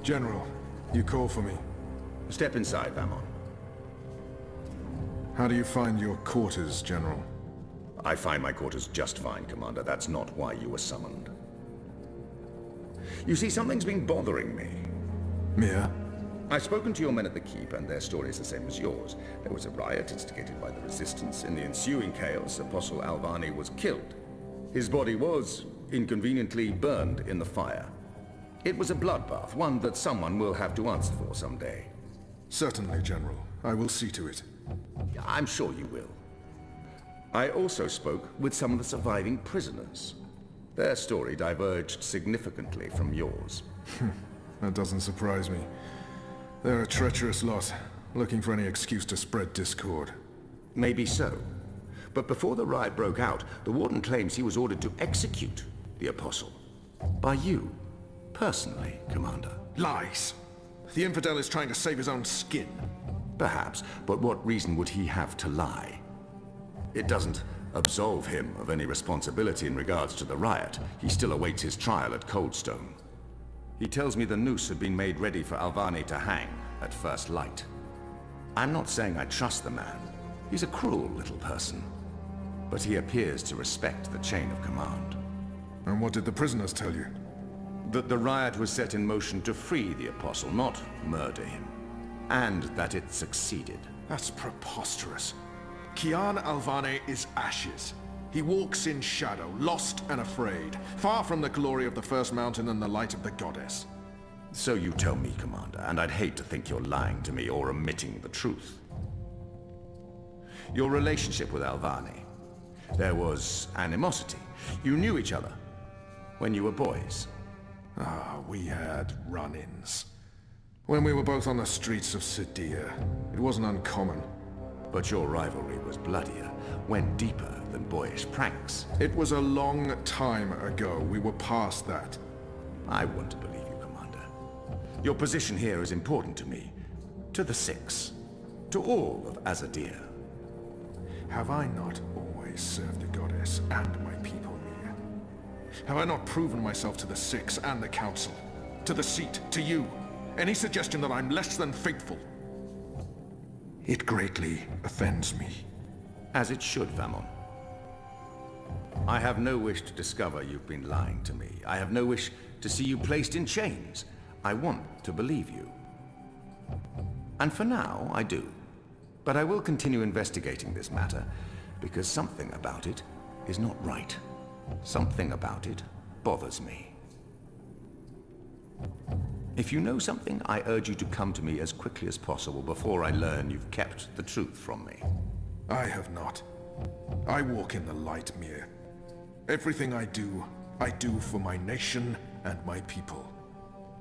General, you call for me. Step inside, Vamon. How do you find your quarters, General? I find my quarters just fine, Commander. That's not why you were summoned. You see, something's been bothering me. Mia? I've spoken to your men at the keep, and their story is the same as yours. There was a riot instigated by the resistance. In the ensuing chaos, Apostle Alvani was killed. His body was inconveniently burned in the fire. It was a bloodbath, one that someone will have to answer for someday. Certainly, General. I will see to it. I'm sure you will. I also spoke with some of the surviving prisoners. Their story diverged significantly from yours. That doesn't surprise me. They're a treacherous lot, looking for any excuse to spread discord. Maybe so. But before the riot broke out, the Warden claims he was ordered to execute the Apostle. By you, personally, Commander. Lies! The infidel is trying to save his own skin. Perhaps, but what reason would he have to lie? It doesn't absolve him of any responsibility in regards to the riot. He still awaits his trial at Coldstone. He tells me the noose had been made ready for Alvani to hang at first light. I'm not saying I trust the man. He's a cruel little person. But he appears to respect the chain of command. And what did the prisoners tell you? That the riot was set in motion to free the Apostle, not murder him. And that it succeeded. That's preposterous. Kian Alvane is ashes. He walks in shadow, lost and afraid, far from the glory of the First Mountain and the light of the Goddess. So you tell me, Commander, and I'd hate to think you're lying to me or omitting the truth. Your relationship with Alvani. There was animosity. You knew each other when you were boys. We had run-ins. When we were both on the streets of Sidia, it wasn't uncommon. But your rivalry was bloodier, went deeper than boyish pranks. It was a long time ago. We were past that. I want to believe you, Commander. Your position here is important to me, to the Six, to all of Azadir. Have I not always served the Goddess and my people here? Have I not proven myself to the Six and the Council? To the Seat, to you? Any suggestion that I'm less than faithful? It greatly offends me. As it should, Vamon. I have no wish to discover you've been lying to me. I have no wish to see you placed in chains. I want to believe you. And for now, I do. But I will continue investigating this matter, because something about it is not right. Something about it bothers me. If you know something, I urge you to come to me as quickly as possible before I learn you've kept the truth from me. I have not. I walk in the light, Mir. Everything I do for my nation and my people.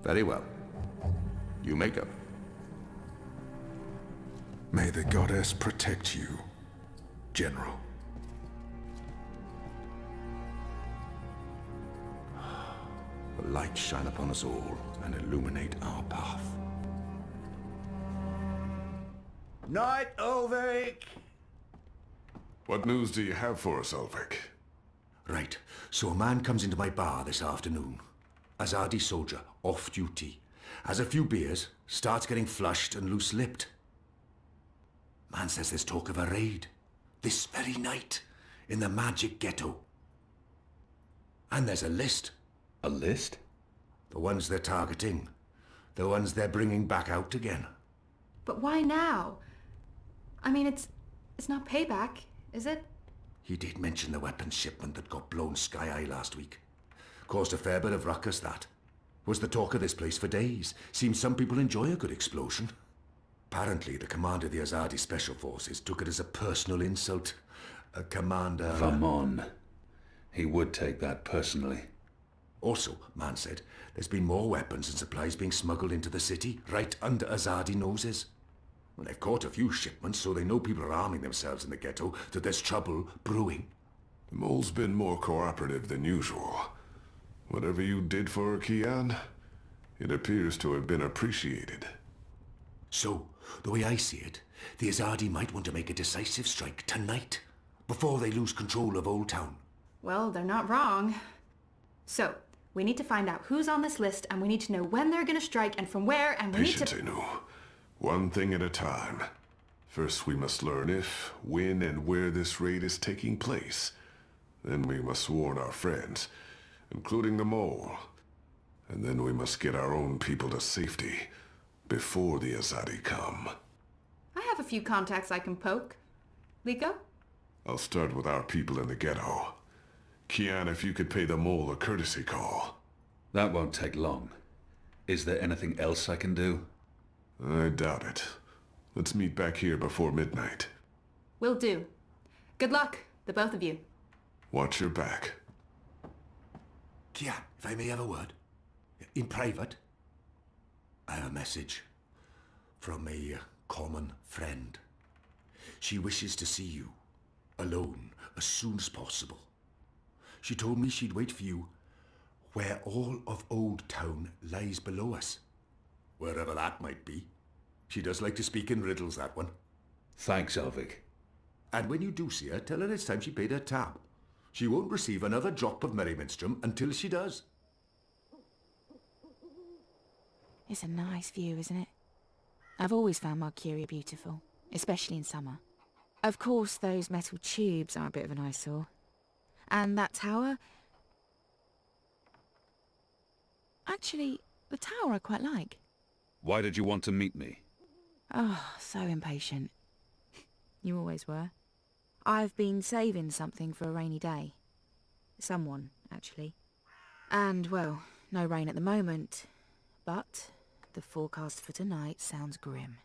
Very well. You may go. May the Goddess protect you, General. The light shine upon us all and illuminate our path. Night, Ulrich! What news do you have for us, Ulrich? Right, so a man comes into my bar this afternoon. Azadi soldier, off duty. Has a few beers, starts getting flushed and loose-lipped. Man says there's talk of a raid. This very night, in the magic ghetto. And there's a list. A list? The ones they're targeting. The ones they're bringing back out again. But why now? I mean, it's not payback, is it? He did mention the weapons shipment that got blown sky-high last week. Caused a fair bit of ruckus, that. Was the talk of this place for days. Seems some people enjoy a good explosion. Apparently, the commander of the Azadi Special Forces took it as a personal insult. A commander... Come on. He would take that personally. Also, man said, there's been more weapons and supplies being smuggled into the city, right under Azadi noses. Well, they've caught a few shipments, so they know people are arming themselves in the ghetto, that there's trouble brewing. The mole's been more cooperative than usual. Whatever you did for Kian, it appears to have been appreciated. So, the way I see it, the Azadi might want to make a decisive strike tonight, before they lose control of Old Town. Well, they're not wrong. So, We need to find out who's on this list, and we need to know when they're gonna strike and from where, and we need to... Patience, Inu. One thing at a time. First we must learn if, when, and where this raid is taking place. Then we must warn our friends, including the mole. And then we must get our own people to safety before the Azadi come. I have a few contacts I can poke. Liko? I'll start with our people in the ghetto. Kian, if you could pay the mole a courtesy call. That won't take long. Is there anything else I can do? I doubt it. Let's meet back here before midnight. Will do. Good luck, the both of you. Watch your back. Kian, if I may have a word. In private. I have a message from a common friend. She wishes to see you, alone, as soon as possible. She told me she'd wait for you where all of Old Town lies below us. Wherever that might be. She does like to speak in riddles, that one. Thanks, Elvig. And when you do see her, tell her it's time she paid her tab. She won't receive another drop of Merryminstrom until she does. It's a nice view, isn't it? I've always found Marcuria beautiful, especially in summer. Of course, those metal tubes are a bit of an eyesore. And that tower... Actually, the tower I quite like. Why did you want to meet me? Oh, so impatient. You always were. I've been saving something for a rainy day. Someone, actually. And, well, no rain at the moment. But the forecast for tonight sounds grim.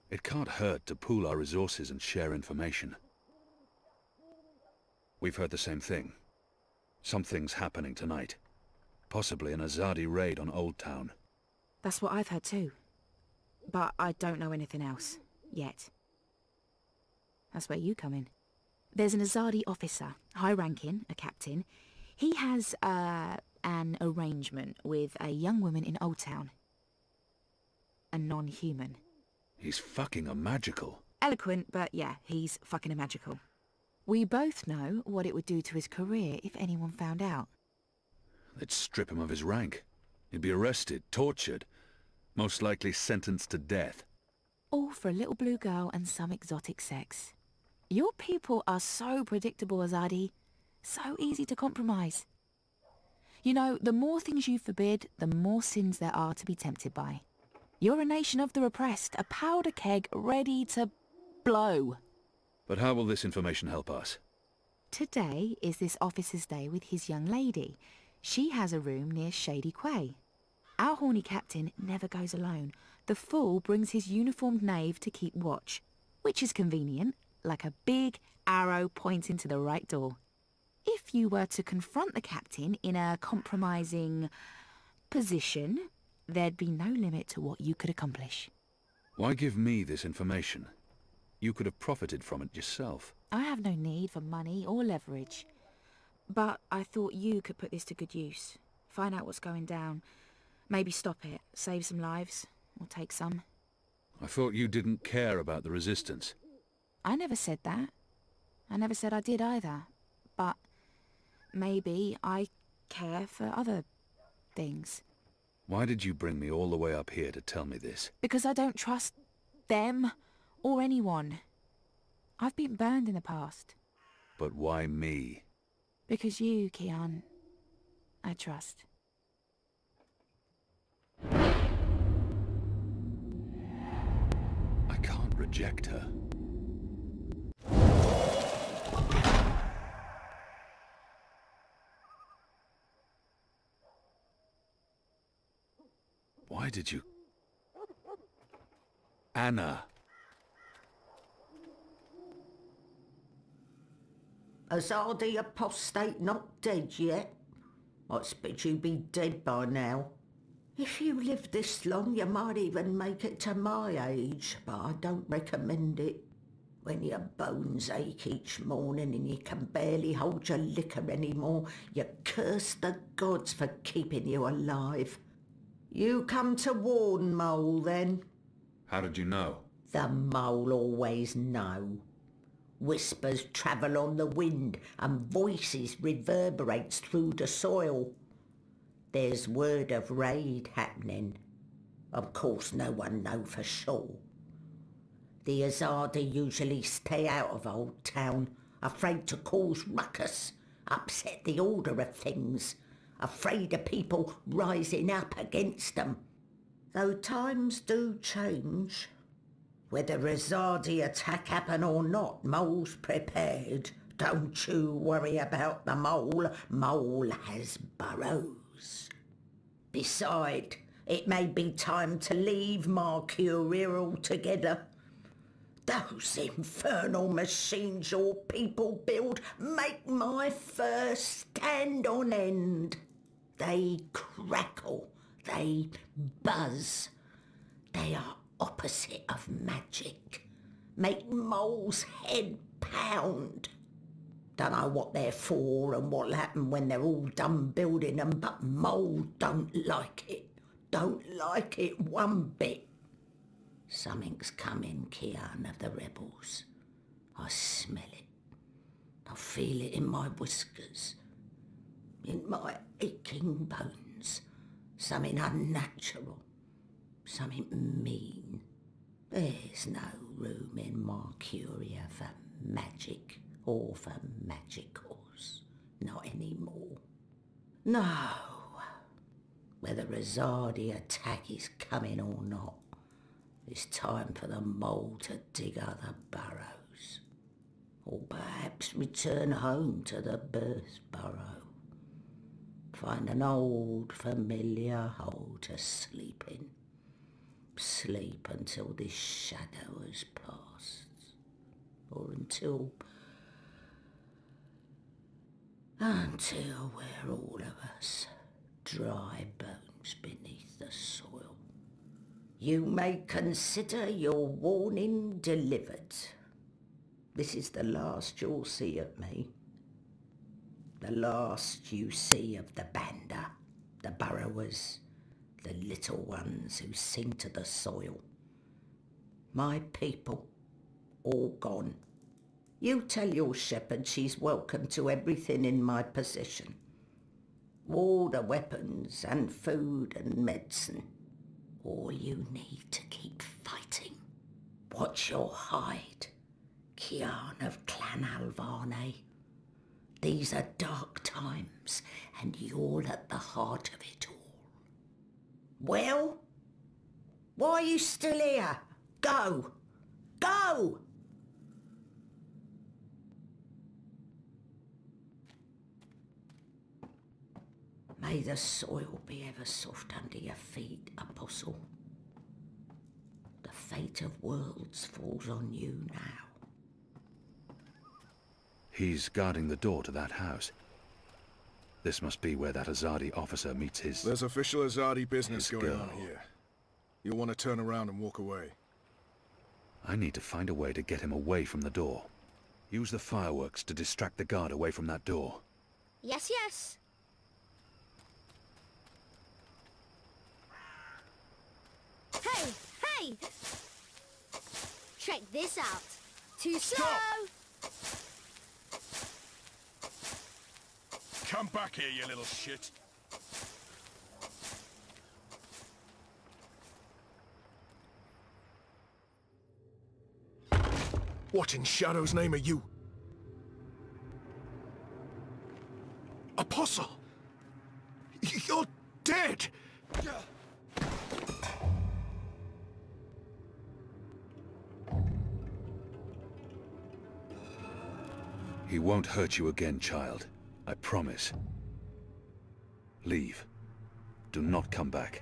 It can't hurt to pool our resources and share information. We've heard the same thing. Something's happening tonight. Possibly an Azadi raid on Old Town. That's what I've heard too. But I don't know anything else. Yet. That's where you come in. There's an Azadi officer, high-ranking, a captain. He has, an arrangement with a young woman in Old Town. A non-human. He's fucking a magical. Eloquent, but yeah, he's fucking a magical. We both know what it would do to his career if anyone found out. They'd strip him of his rank. He'd be arrested, tortured, most likely sentenced to death. All for a little blue girl and some exotic sex. Your people are so predictable, Azadi. So easy to compromise. You know, the more things you forbid, the more sins there are to be tempted by. You're a nation of the repressed, a powder keg ready to blow. But how will this information help us? Today is this officer's day with his young lady. She has a room near Shady Quay. Our horny captain never goes alone. The fool brings his uniformed knave to keep watch, which is convenient, like a big arrow pointing to the right door. If you were to confront the captain in a compromising position, there'd be no limit to what you could accomplish. Why give me this information? You could have profited from it yourself. I have no need for money or leverage. But I thought you could put this to good use. Find out what's going down. Maybe stop it, save some lives, or take some. I thought you didn't care about the resistance. I never said that. I never said I did either. But maybe I care for other things. Why did you bring me all the way up here to tell me this? Because I don't trust them or anyone. I've been burned in the past. But why me? Because you, Kian, I trust. I can't reject her. Why did you... Anna. Azadi apostate not dead yet? I expect you'd be dead by now. If you live this long, you might even make it to my age, but I don't recommend it. When your bones ache each morning and you can barely hold your liquor anymore, you curse the gods for keeping you alive. You come to warn Mole, then? How did you know? The Mole always know. Whispers travel on the wind and voices reverberates through the soil. There's word of raid happening. Of course no one know for sure. The Azadi usually stay out of Old Town, afraid to cause ruckus, upset the order of things, afraid of people rising up against them. Though times do change. Whether Azadi attack happen or not, Mole's prepared. Don't you worry about the Mole. Mole has burrows. Beside, it may be time to leave Mercuria altogether. Those infernal machines your people build make my fur stand on end. They crackle, they buzz. They are opposite of magic. Make Mole's head pound. Don't know what they're for and what'll happen when they're all done building them, but Mole don't like it. Don't like it one bit. Something's coming, Kian of the rebels. I smell it. I feel it in my whiskers. In my aching bones. Something unnatural. Something mean. There's no room in Mercuria for magic or for magicals. Not anymore. No. Whether Azadi attack is coming or not, it's time for the Mole to dig other burrows. Or perhaps return home to the birth burrow. Find an old familiar hole to sleep in. Sleep until this shadow has passed. Or until we're all of us dry bones beneath the soil. You may consider your warning delivered. This is the last you'll see of me. The last you see of the Banda, the burrowers, the little ones who sing to the soil. My people, all gone. You tell your shepherd she's welcome to everything in my possession. All the weapons and food and medicine. All you need to keep fighting. Watch your hide, Kian of Clan Alvane. These are dark times, and you're at the heart of it all. Well? Why are you still here? Go! Go! May the soil be ever soft under your feet, Apostle. The fate of worlds falls on you now. He's guarding the door to that house. This must be where that Azadi officer meets his... There's official Azadi business his going girl. on here. You'll want to turn around and walk away. I need to find a way to get him away from the door. Use the fireworks to distract the guard away from that door. Yes, yes. Hey, hey! Check this out. Too slow! Come back here, you little shit! What in Shadow's name are you? Apostle! You're dead! He won't hurt you again, child. I promise. Leave. Do not come back.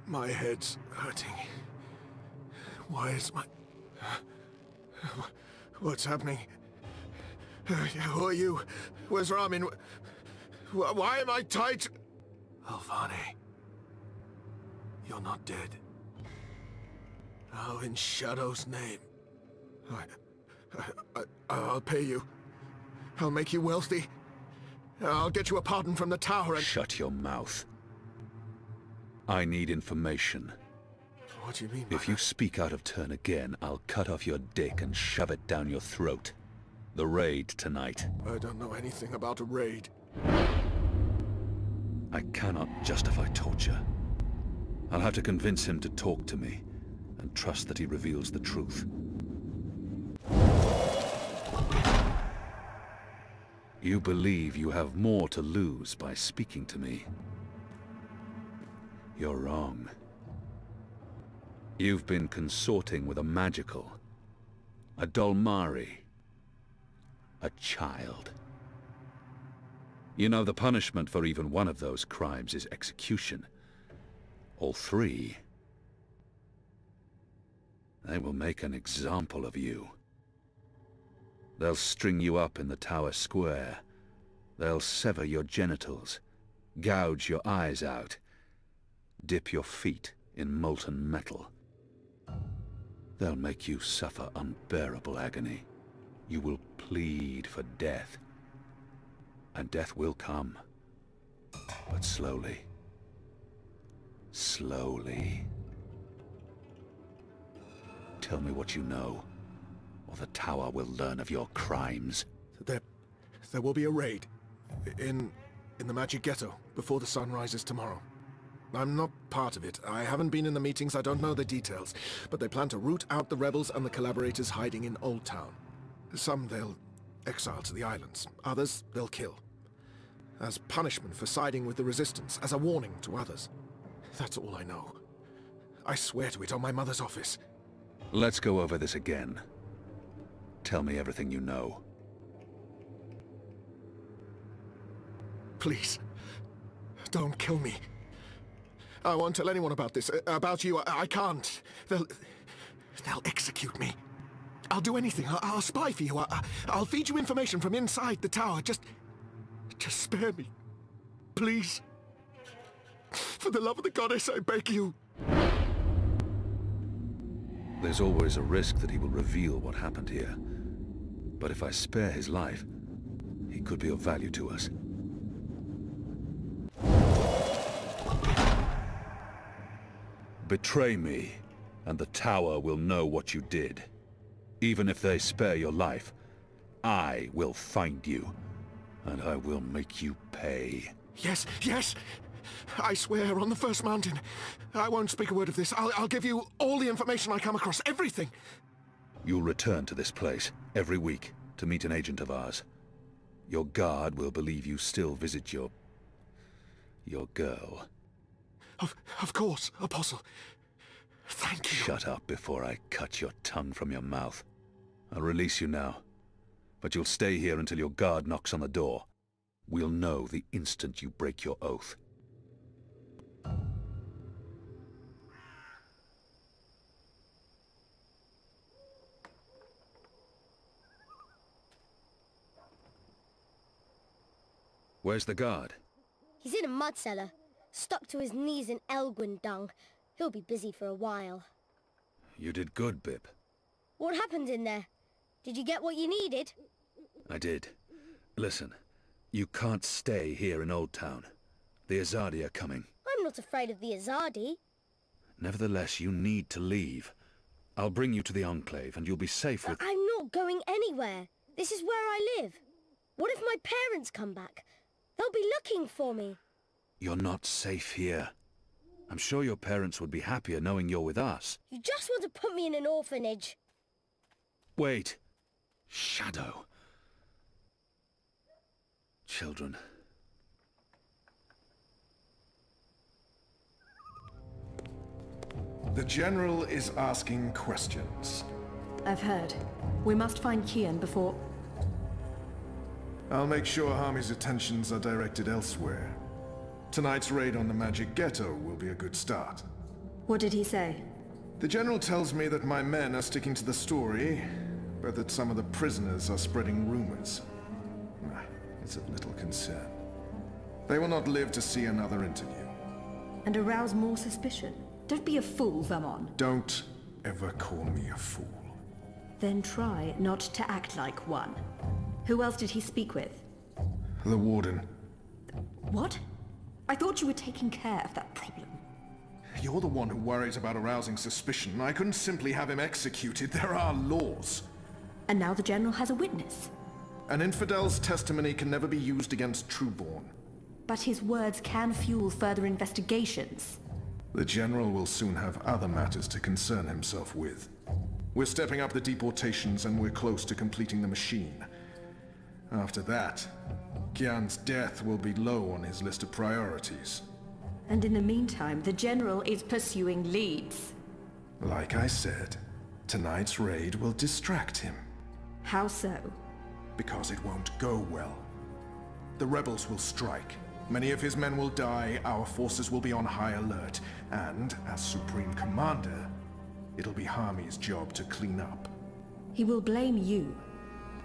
My head's hurting. Why is my... What's happening? Who are you? Where's Ramin? Why am I tied? Alvane. You're not dead. How in Shadow's name? I'll pay you. I'll make you wealthy. I'll get you a pardon from the tower and... Shut your mouth. I need information. What do you mean by If you speak out of turn again, I'll cut off your dick and shove it down your throat. The raid tonight. I don't know anything about a raid. I cannot justify torture. I'll have to convince him to talk to me, and trust that he reveals the truth. You believe you have more to lose by speaking to me. You're wrong. You've been consorting with a magical, a Dolmari, a child. You know the punishment for even one of those crimes is execution. All three, they will make an example of you. They'll string you up in the tower square. They'll sever your genitals, gouge your eyes out, dip your feet in molten metal. They'll make you suffer unbearable agony. You will plead for death. And death will come. But slowly. Slowly. Tell me what you know, or the tower will learn of your crimes. There will be a raid. In the Magic Ghetto, before the sun rises tomorrow. I'm not part of it. I haven't been in the meetings, I don't know the details. But they plan to root out the rebels and the collaborators hiding in Old Town. Some they'll exile to the islands. Others they'll kill. As punishment for siding with the resistance, as a warning to others. That's all I know. I swear to it on my mother's office. Let's go over this again. Tell me everything you know. Please, don't kill me. I won't tell anyone about this. About you, I can't. They'll execute me. I'll do anything. I'll spy for you. I'll feed you information from inside the tower. Just spare me. Please. For the love of the goddess, I beg you. There's always a risk that he will reveal what happened here. But if I spare his life, he could be of value to us. Betray me, and the tower will know what you did. Even if they spare your life, I will find you, and I will make you pay. Yes, yes! I swear on the first mountain. I won't speak a word of this. I'll give you all the information I come across, everything! You'll return to this place every week to meet an agent of ours. Your guard will believe you still visit your girl. Of course, Apostle. Thank you. Shut up before I cut your tongue from your mouth. I'll release you now, but you'll stay here until your guard knocks on the door. We'll know the instant you break your oath. Where's the guard? He's in a mud cellar, stuck to his knees in Elgwyn dung. He'll be busy for a while. You did good, Bip. What happened in there? Did you get what you needed? I did. Listen, you can't stay here in Old Town. The Azadi are coming. I'm not afraid of the Azadi. Nevertheless, you need to leave. I'll bring you to the Enclave, and you'll be safe with... I'm not going anywhere. This is where I live. What if my parents come back? They'll be looking for me. You're not safe here. I'm sure your parents would be happier knowing you're with us. You just want to put me in an orphanage. Wait. Shadow. Children. The General is asking questions. I've heard. We must find Kian before... I'll make sure Harmy's attentions are directed elsewhere. Tonight's raid on the Magic Ghetto will be a good start. What did he say? The General tells me that my men are sticking to the story, but that some of the prisoners are spreading rumors. It's of little concern. They will not live to see another interview. And arouse more suspicion? Don't be a fool, Vermon. Don't ever call me a fool. Then try not to act like one. Who else did he speak with? The warden. What? I thought you were taking care of that problem. You're the one who worries about arousing suspicion. I couldn't simply have him executed. There are laws. And now the General has a witness. An infidel's testimony can never be used against Trueborn. But his words can fuel further investigations. The General will soon have other matters to concern himself with. We're stepping up the deportations and we're close to completing the machine. After that, Kian's death will be low on his list of priorities. And in the meantime, the General is pursuing leads. Like I said, tonight's raid will distract him. How so? Because it won't go well. The rebels will strike. Many of his men will die, our forces will be on high alert, and, as Supreme Commander, it'll be Harmy's job to clean up. He will blame you.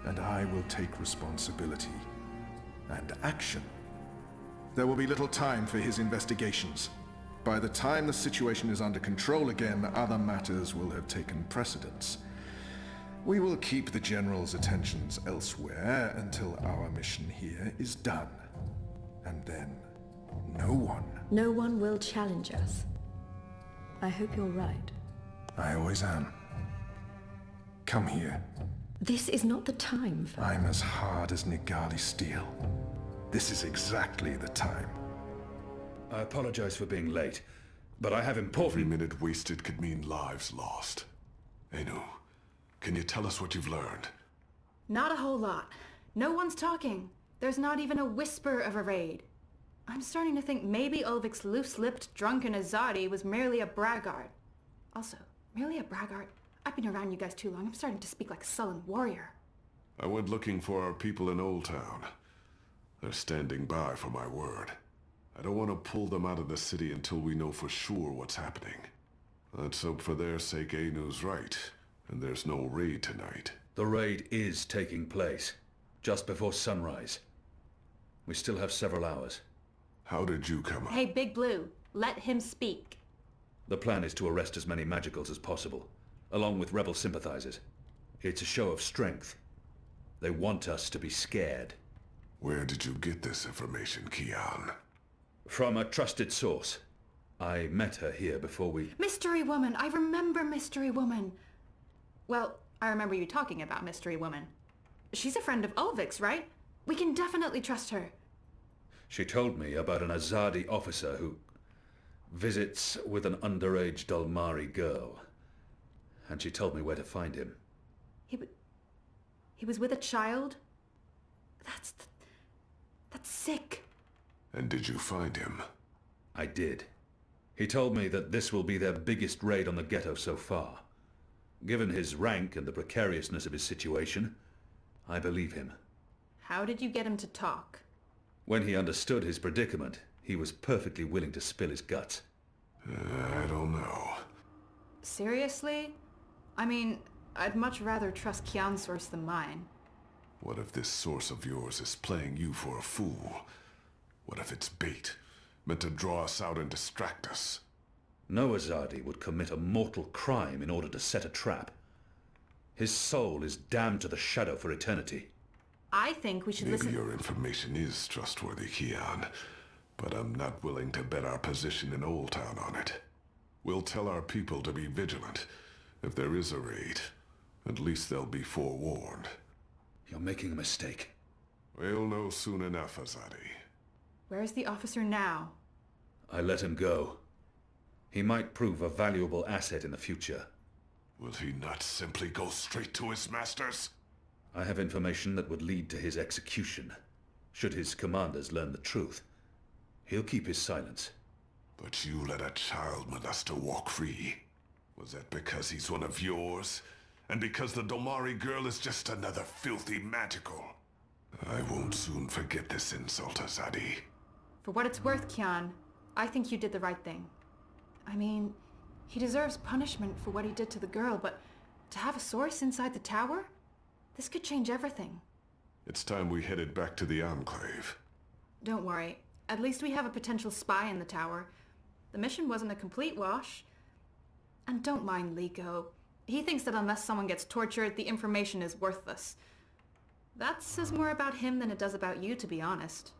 And I will take responsibility. And action. There will be little time for his investigations. By the time the situation is under control again, other matters will have taken precedence. We will keep the General's attentions elsewhere until our mission here is done. And then, no one will challenge us. I hope you're right. I always am. Come here. This is not the time for... I'm as hard as Nigali steel. This is exactly the time. I apologize for being late, but I have important... Every minute wasted could mean lives lost. Anu, can you tell us what you've learned? Not a whole lot. No one's talking. There's not even a whisper of a raid. I'm starting to think maybe Ulvik's loose-lipped, drunken Azadi was merely a braggart. Also, merely a braggart? I've been around you guys too long. I'm starting to speak like a sullen warrior. I went looking for our people in Old Town. They're standing by for my word. I don't want to pull them out of the city until we know for sure what's happening. Let's hope for their sake Anu's right, and there's no raid tonight. The raid is taking place, just before sunrise. We still have several hours. How did you come up? Hey, Big Blue, let him speak. The plan is to arrest as many magicals as possible, along with rebel sympathizers. It's a show of strength. They want us to be scared. Where did you get this information, Kian? From a trusted source. I met her here before we... Mystery Woman! I remember Mystery Woman! Well, I remember you talking about Mystery Woman. She's a friend of Ulvik's, right? We can definitely trust her. She told me about an Azadi officer who visits with an underage Dalmari girl. And she told me where to find him. He was with a child? That's sick. And did you find him? I did. He told me that this will be their biggest raid on the ghetto so far. Given his rank and the precariousness of his situation, I believe him. How did you get him to talk? When he understood his predicament, he was perfectly willing to spill his guts. I don't know. Seriously? I mean, I'd much rather trust Kian's source than mine. What if this source of yours is playing you for a fool? What if it's bait, meant to draw us out and distract us? No Azadi would commit a mortal crime in order to set a trap. His soul is damned to the shadow for eternity. I think we should Maybe listen... your information is trustworthy, Kian, but I'm not willing to bet our position in Old Town on it. We'll tell our people to be vigilant. If there is a raid, at least they'll be forewarned. You're making a mistake. We'll know soon enough, Azadi. Where's the officer now? I let him go. He might prove a valuable asset in the future. Will he not simply go straight to his masters? I have information that would lead to his execution. Should his commanders learn the truth, he'll keep his silence. But you let a child molester walk free. Was that because he's one of yours? And because the Domari girl is just another filthy magical? I won't soon forget this insult, Azadi. For what it's worth, Kian, I think you did the right thing. I mean, he deserves punishment for what he did to the girl, but to have a source inside the tower? This could change everything. It's time we headed back to the Enclave. Don't worry. At least we have a potential spy in the tower. The mission wasn't a complete wash. And don't mind Liko. He thinks that unless someone gets tortured, the information is worthless. That says more about him than it does about you, to be honest.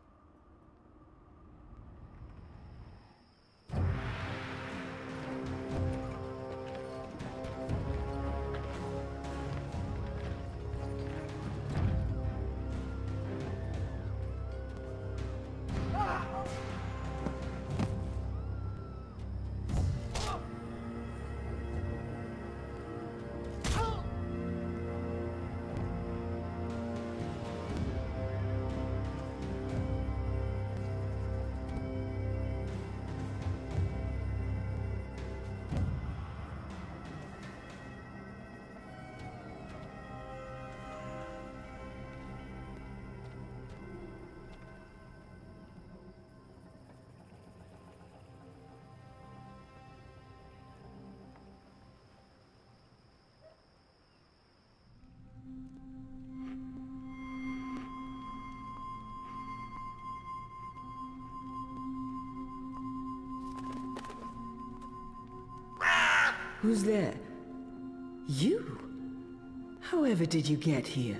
Who's there? You? However did you get here?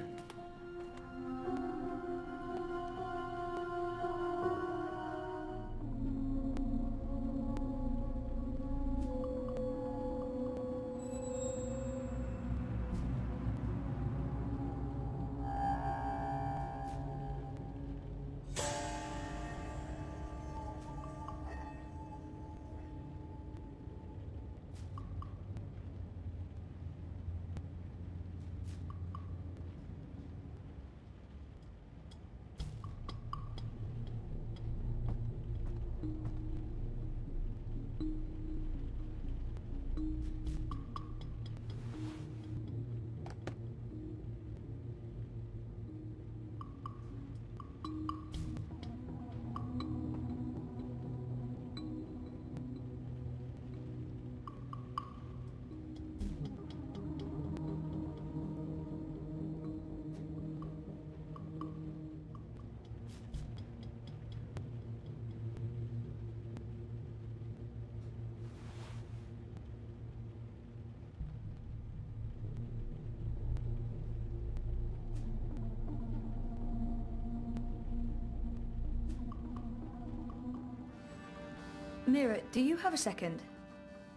Mira, do you have a second?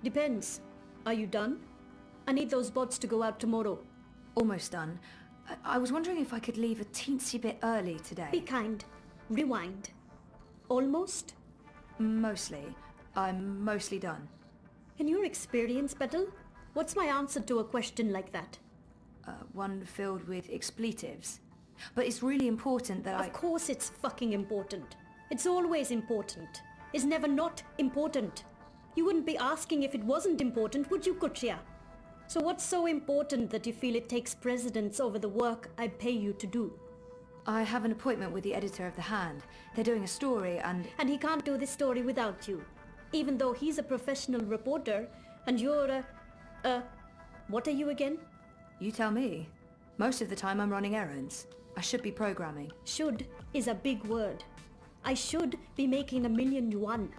Depends. Are you done? I need those bots to go out tomorrow. Almost done. I was wondering if I could leave a teensy bit early today. Be kind. Rewind. Almost? Mostly. I'm mostly done. In your experience, Petal, what's my answer to a question like that? One filled with expletives. But it's really important that Of course it's fucking important. It's always important. It's never not important. You wouldn't be asking if it wasn't important, would you, Kuchia? So what's so important that you feel it takes precedence over the work I pay you to do? I have an appointment with the editor of The Hand. They're doing a story and... And he can't do this story without you. Even though he's a professional reporter, and you're what are you again? You tell me. Most of the time I'm running errands. I should be programming. Should is a big word. I should be making $1,000,000 yuan.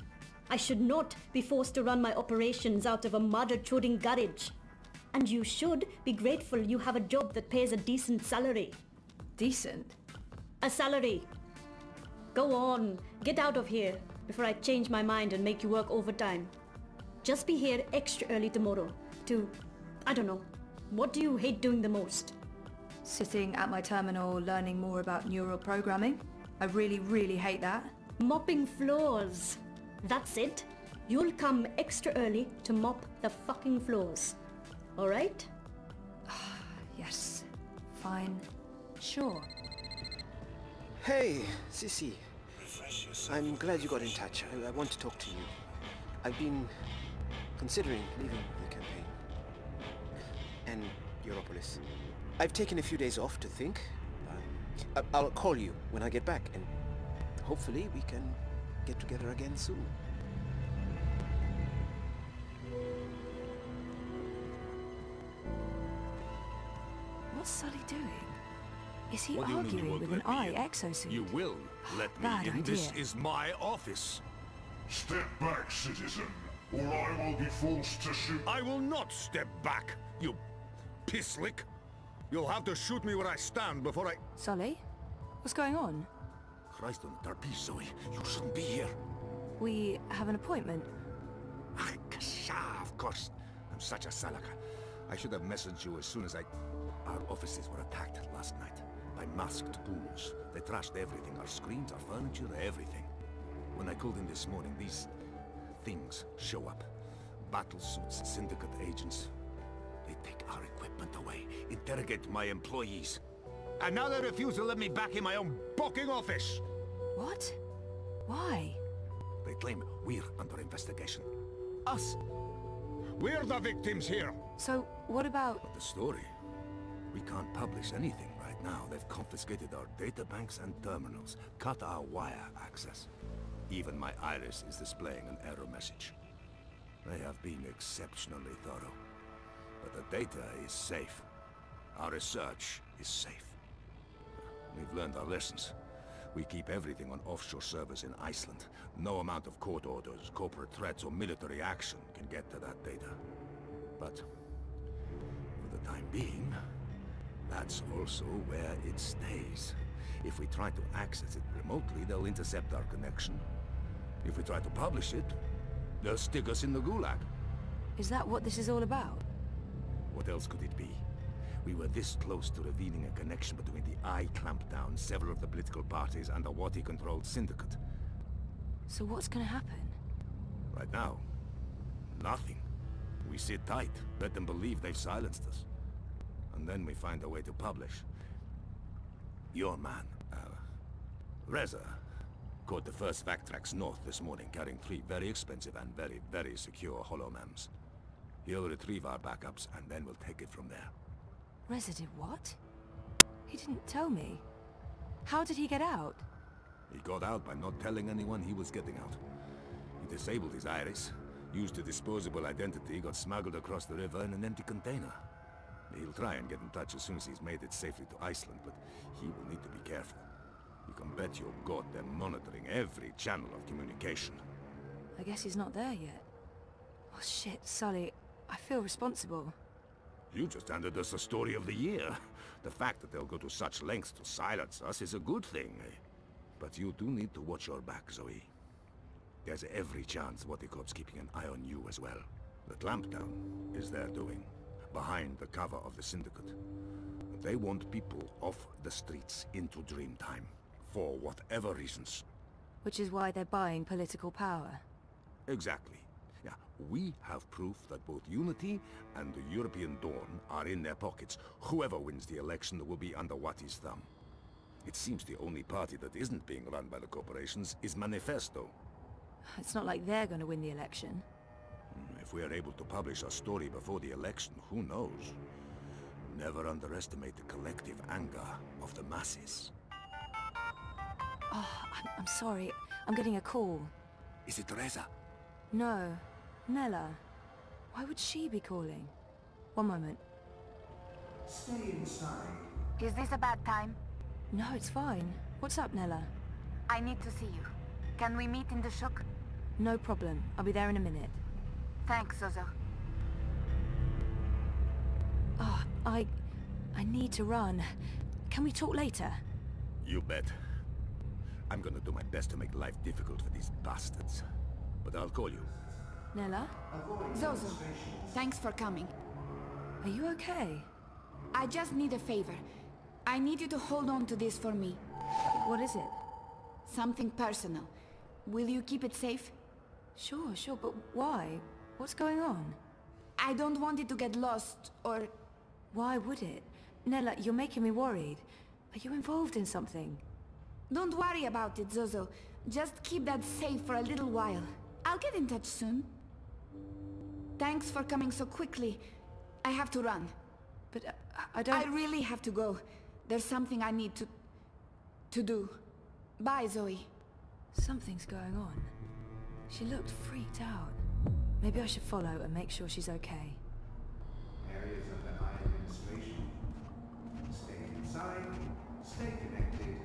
I should not be forced to run my operations out of a mother-choding garage. And you should be grateful you have a job that pays a decent salary. Decent? A salary. Go on, get out of here before I change my mind and make you work overtime. Just be here extra early tomorrow to, I don't know, what do you hate doing the most? Sitting at my terminal learning more about neural programming. I really, really hate that. Mopping floors. That's it. You'll come extra early to mop the fucking floors. Alright? Yes. Fine. Sure. Hey, Sissy. I'm glad you got in touch. I want to talk to you. I've been considering leaving the campaign. And Europolis. I've taken a few days off to think. I'll call you when I get back, and hopefully we can get together again soon. What's Sully doing? Is he arguing with an eye exosuit? You will let me Bad in. idea. This is my office. Step back, citizen. or I will be forced to shoot. I will not step back, you pisslick. You'll have to shoot me where I stand before I... Sully? What's going on? Christ on the tarpis, Zoe. You shouldn't be here. We have an appointment. Ah, kasha, of course. I'm such a salaka. I should have messaged you as soon as I... Our offices were attacked last night by masked goons. They trashed everything. Our screens, our furniture, everything. When I called in this morning, these things show up. Battle suits, syndicate agents. They take our equipment away, interrogate my employees. And now they refuse to let me back in my own booking office! What? Why? They claim we're under investigation. Us! We're the victims here! So, what about... But the story? We can't publish anything right now. They've confiscated our databanks and terminals, cut our wire access. Even my iris is displaying an error message. They have been exceptionally thorough. But the data is safe. Our research is safe. We've learned our lessons. We keep everything on offshore servers in Iceland. No amount of court orders, corporate threats, or military action can get to that data. But, for the time being, that's also where it stays. If we try to access it remotely, they'll intercept our connection. If we try to publish it, they'll stick us in the gulag. Is that what this is all about? What else could it be? We were this close to revealing a connection between the Eye clampdown, several of the political parties, and the Wati-controlled syndicate. So what's gonna happen? Right now, nothing. We sit tight, let them believe they've silenced us. And then we find a way to publish. Your man, Reza, caught the first Vactrax north this morning, carrying 3 very expensive and very, very secure holomems. He'll retrieve our backups, and then we'll take it from there. Reza did what? He didn't tell me. How did he get out? He got out by not telling anyone he was getting out. He disabled his iris, used a disposable identity, got smuggled across the river in an empty container. He'll try and get in touch as soon as he's made it safely to Iceland, but he will need to be careful. You can bet your god they're monitoring every channel of communication. I guess he's not there yet. Oh shit, Sully. I feel responsible. You just handed us a story of the year. The fact that they'll go to such lengths to silence us is a good thing. But you do need to watch your back, Zoe. There's every chance Watikorp's keeping an eye on you as well. The clampdown is their doing, behind the cover of the Syndicate. They want people off the streets into Dreamtime, for whatever reasons. Which is why they're buying political power. Exactly. Yeah, we have proof that both Unity and the European Dawn are in their pockets. Whoever wins the election will be under Wati's thumb. It seems the only party that isn't being run by the corporations is Manifesto. It's not like they're gonna win the election. If we are able to publish our story before the election, who knows? Never underestimate the collective anger of the masses. Oh, I'm sorry. I'm getting a call. Is it Reza? No. Nella. Why would she be calling? One moment. Stay inside. Is this a bad time? No, it's fine. What's up, Nella? I need to see you. Can we meet in the shuk? No problem. I'll be there in a minute. Thanks, Zozo. Oh, I need to run. Can we talk later? You bet. I'm gonna do my best to make life difficult for these bastards. But I'll call you. Nella? Zozo, thanks for coming. Are you okay? I just need a favor. I need you to hold on to this for me. What is it? Something personal. Will you keep it safe? Sure, but why? What's going on? I don't want it to get lost, or... Why would it? Nella, you're making me worried. Are you involved in something? Don't worry about it, Zozo. Just keep that safe for a little while. I'll get in touch soon. Thanks for coming so quickly. I have to run. But I don't... I really have to go. There's something I need to do. Bye, Zoe. Something's going on. She looked freaked out. Maybe I should follow and make sure she's okay. Areas of the Eye administration. Stay inside, stay connected,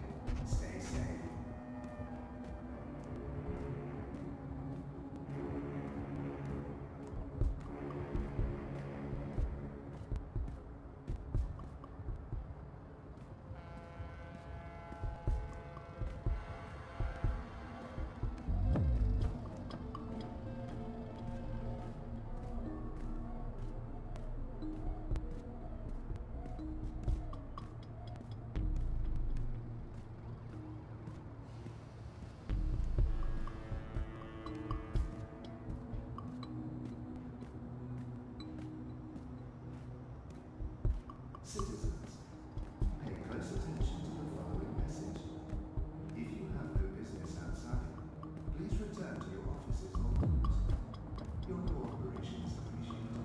stay safe. Citizens, pay close attention to the following message. If you have no business outside, please return to your offices or rooms. Your cooperation is appreciated.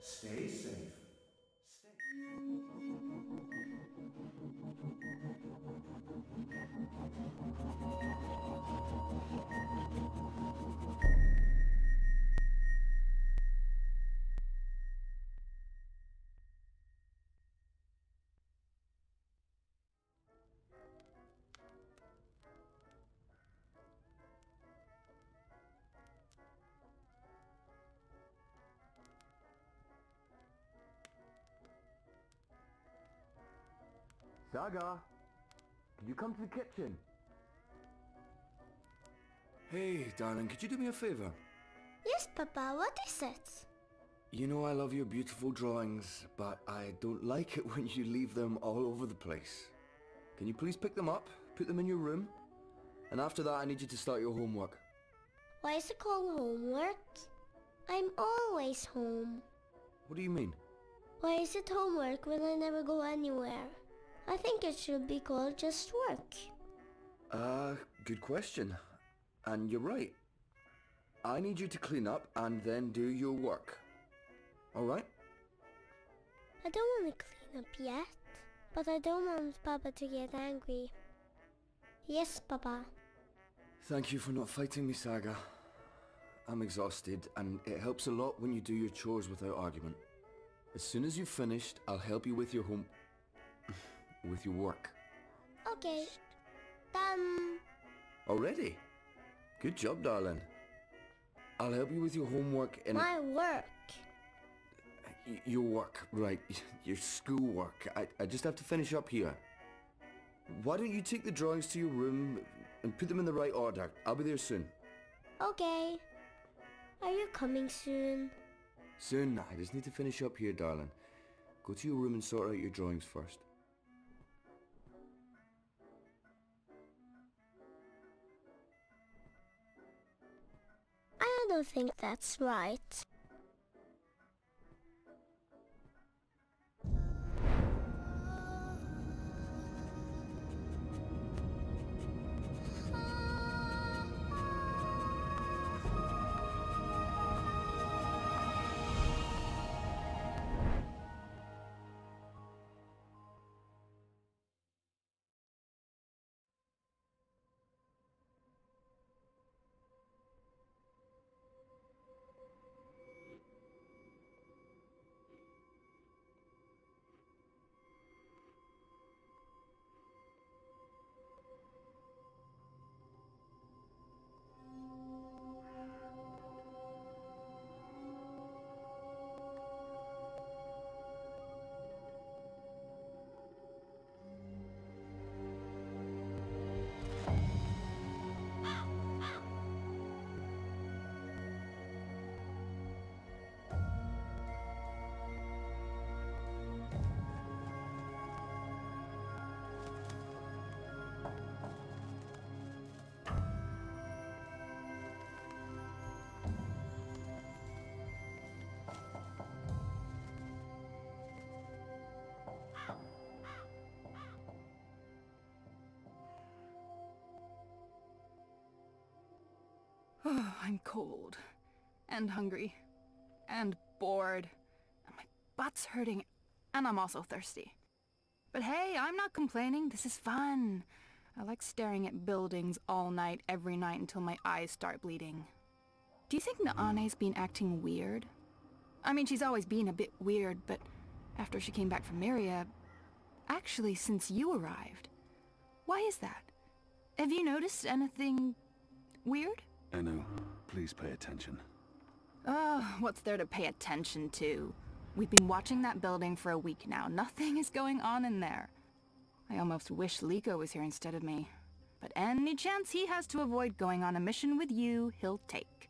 Stay safe. Saga, could you come to the kitchen? Hey, darling, could you do me a favor? Yes, Papa, what is it? You know I love your beautiful drawings, but I don't like it when you leave them all over the place. Can you please pick them up, put them in your room? And after that I need you to start your homework. Why is it called homework? I'm always home. What do you mean? Why is it homework when I never go anywhere? I think it should be called just work. Good question. And you're right. I need you to clean up and then do your work. Alright? I don't want to clean up yet, but I don't want Papa to get angry. Yes, Papa. Thank you for not fighting me, Saga. I'm exhausted, and it helps a lot when you do your chores without argument. As soon as you've finished, I'll help you with your with your work. Okay. Done. Already? Good job, darling. I'll help you with your homework in... My work. Your work, right. Your schoolwork. I just have to finish up here. Why don't you take the drawings to your room and put them in the right order? I'll be there soon. Okay. Are you coming soon? Soon. I just need to finish up here, darling. Go to your room and sort out your drawings first. I don't think that's right. Oh, I'm cold. and hungry, and bored, and my butt's hurting, and I'm also thirsty. But hey, I'm not complaining. This is fun. I like staring at buildings all night, every night, until my eyes start bleeding. Do you think Naane's been acting weird? I mean, she's always been a bit weird, but after she came back from Myria, actually since you arrived. Why is that? Have you noticed anything weird? Enu, please pay attention. Oh, what's there to pay attention to? We've been watching that building for a week now. Nothing is going on in there. I almost wish Liko was here instead of me. But any chance he has to avoid going on a mission with you, he'll take.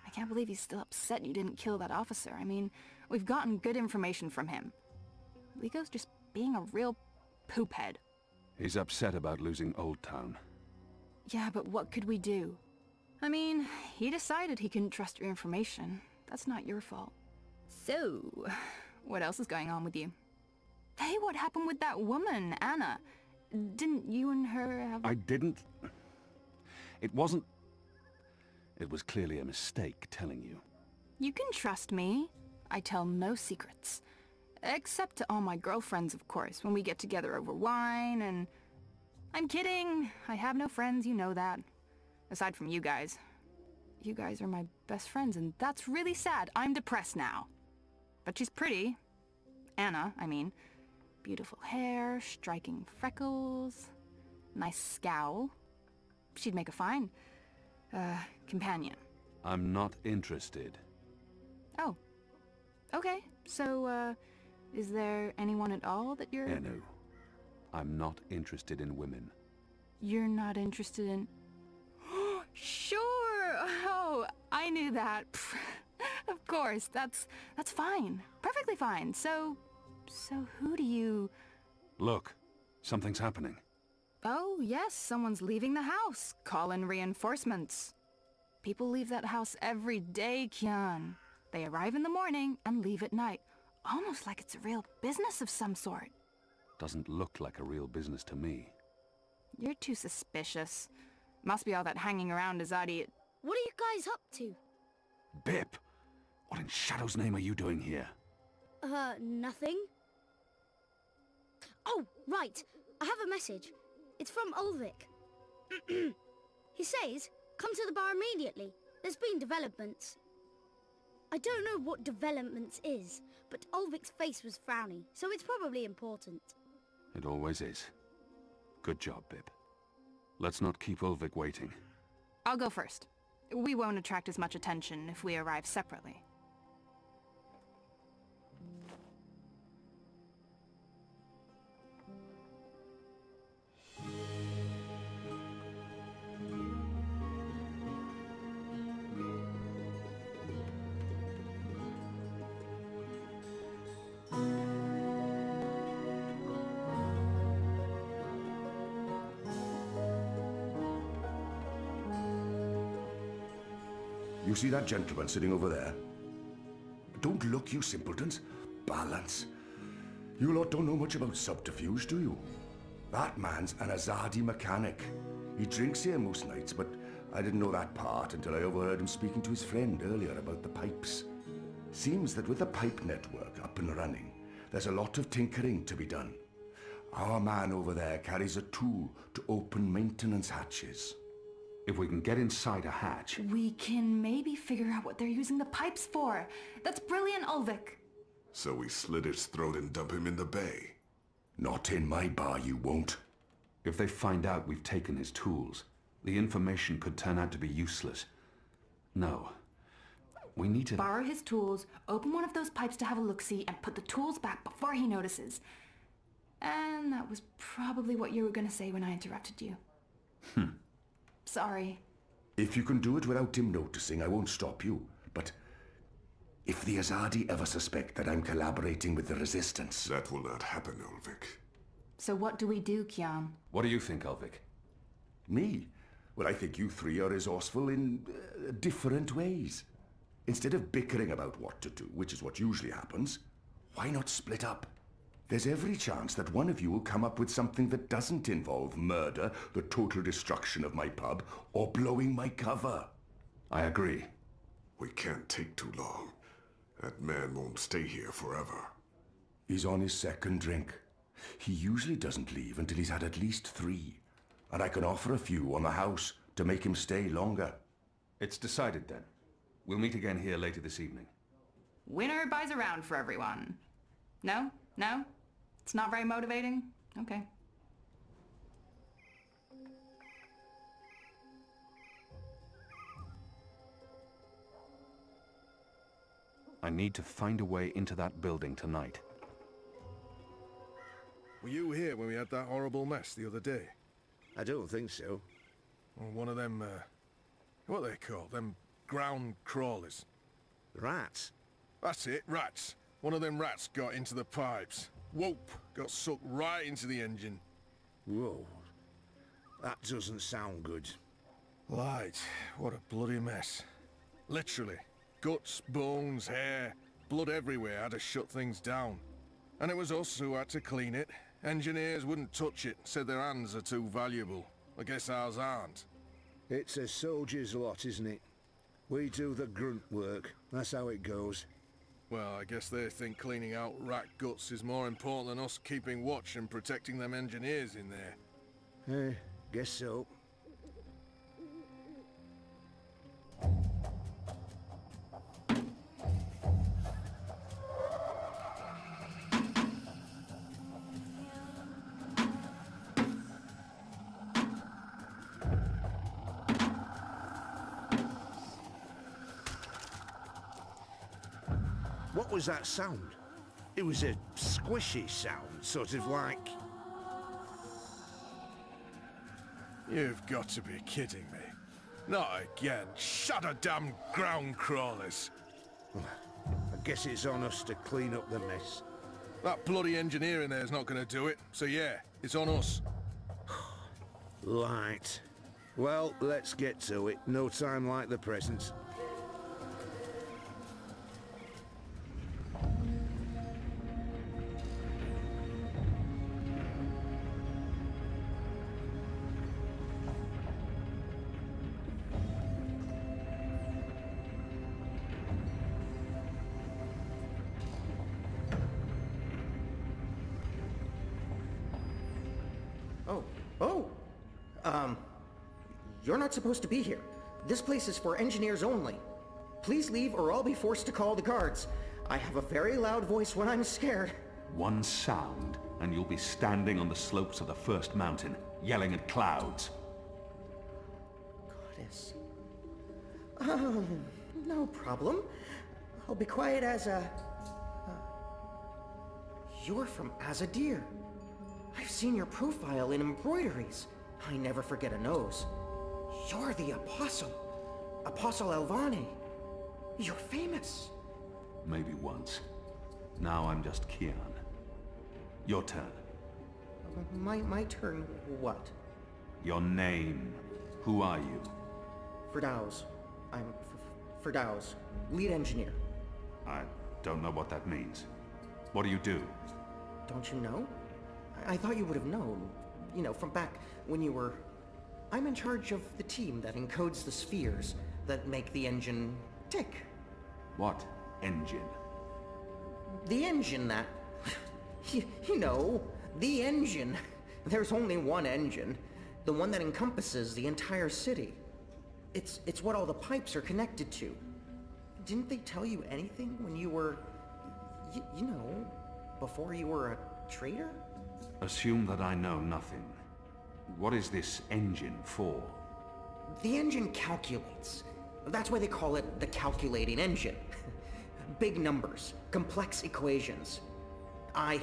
I can't believe he's still upset you didn't kill that officer. I mean, we've gotten good information from him. Liko's just being a real poophead. He's upset about losing Old Town. Yeah, but what could we do? I mean, he decided he couldn't trust your information. That's not your fault. So, what else is going on with you? Hey, what happened with that woman, Anna? Didn't you and her have... I didn't... It wasn't... It was clearly a mistake telling you. You can trust me. I tell no secrets. Except to all my girlfriends, of course, when we get together over wine and... I'm kidding. I have no friends, you know that. Aside from you guys. You guys are my best friends, and that's really sad. I'm depressed now. But she's pretty. Anna, I mean. Beautiful hair, striking freckles, nice scowl. She'd make a fine, companion. I'm not interested. Oh. Okay, so, is there anyone at all that you're... Enu, I'm not interested in women. You're not interested in... Sure! Oh, I knew that. Of course, that's fine. Perfectly fine. So who do you... Look, something's happening. Oh, yes, someone's leaving the house. Call in reinforcements. People leave that house every day, Kian. They arrive in the morning and leave at night. Almost like it's a real business of some sort. Doesn't look like a real business to me. You're too suspicious. Must be all that hanging around Azadi. What are you guys up to? Bip! What in Shadow's name are you doing here? Nothing. Oh, right. I have a message. It's from Ulvik. He says, come to the bar immediately. There's been developments. I don't know what developments is, but Ulvik's face was frowny, so it's probably important. It always is. Good job, Bip. Let's not keep Ulvik waiting. I'll go first. We won't attract as much attention if we arrive separately. You see that gentleman sitting over there? Don't look, you simpletons. Balance. You lot don't know much about subterfuge, do you? That man's an Azadi mechanic. He drinks here most nights, but I didn't know that part until I overheard him speaking to his friend earlier about the pipes. Seems that with the pipe network up and running, there's a lot of tinkering to be done. Our man over there carries a tool to open maintenance hatches. If we can get inside a hatch... We can maybe figure out what they're using the pipes for. That's brilliant, Ulvik. So we slit his throat and dump him in the bay. Not in my bar, you won't. If they find out we've taken his tools, the information could turn out to be useless. No. We need to... Borrow his tools, open one of those pipes to have a look-see, and put the tools back before he notices. And that was probably what you were going to say when I interrupted you. Sorry. If you can do it without him noticing, I won't stop you. But if the Azadi ever suspect that I'm collaborating with the Resistance... That will not happen, Ulvik. So what do we do, Kian? What do you think, Ulvik? Me? Well, I think you three are resourceful in different ways. Instead of bickering about what to do, which is what usually happens, why not split up? There's every chance that one of you will come up with something that doesn't involve murder, the total destruction of my pub, or blowing my cover. I agree. We can't take too long. That man won't stay here forever. He's on his second drink. He usually doesn't leave until he's had at least 3. And I can offer a few on the house to make him stay longer. It's decided then. We'll meet again here later this evening. Winner buys a round for everyone. No? No? It's not very motivating? Okay. I need to find a way into that building tonight. Were you here when we had that horrible mess the other day? I don't think so. Well, one of them, what are they called? Them ground crawlers. Rats? That's it, rats. One of them rats got into the pipes. Whoop! Got sucked right into the engine. Whoa. That doesn't sound good. Light, what a bloody mess. Literally. Guts, bones, hair, blood everywhere had to shut things down. And it was us who had to clean it. Engineers wouldn't touch it, said their hands are too valuable. I guess ours aren't. It's a soldier's lot, isn't it? We do the grunt work. That's how it goes. Well, I guess they think cleaning out rat guts is more important than us keeping watch and protecting them engineers in there. Guess so. What was that sound? It was a squishy sound, sort of like... You've got to be kidding me. Not again. Shut a damn ground crawlers. I guess it's on us to clean up the mess. That bloody engineer in there's not going to do it, so yeah, it's on us. Right. Well, let's get to it. No time like the present. You're not supposed to be here. This place is for engineers only. Please leave or I'll be forced to call the guards. I have a very loud voice when I'm scared. One sound, and you'll be standing on the slopes of the first mountain, yelling at clouds. Goddess. No problem. I'll be quiet as a... You're from Azadir. I've seen your profile in embroideries. I never forget a nose. You're the Apostle. Apostle Elvani. You're famous. Maybe once. Now I'm just Kian. Your turn. My turn what? Your name. Who are you? Firdaus. I'm Firdaus, lead engineer. I don't know what that means. What do you do? Don't you know? I thought you would have known. You know, from back when you were... I'm in charge of the team that encodes the spheres that make the engine tick. What engine? The engine that... you know, the engine. There's only one engine. The one that encompasses the entire city. It's what all the pipes are connected to. Didn't they tell you anything when you were... you know, before you were a traitor? Assume that I know nothing. What is this engine for? The engine calculates. That's why they call it the calculating engine. Big numbers, complex equations. My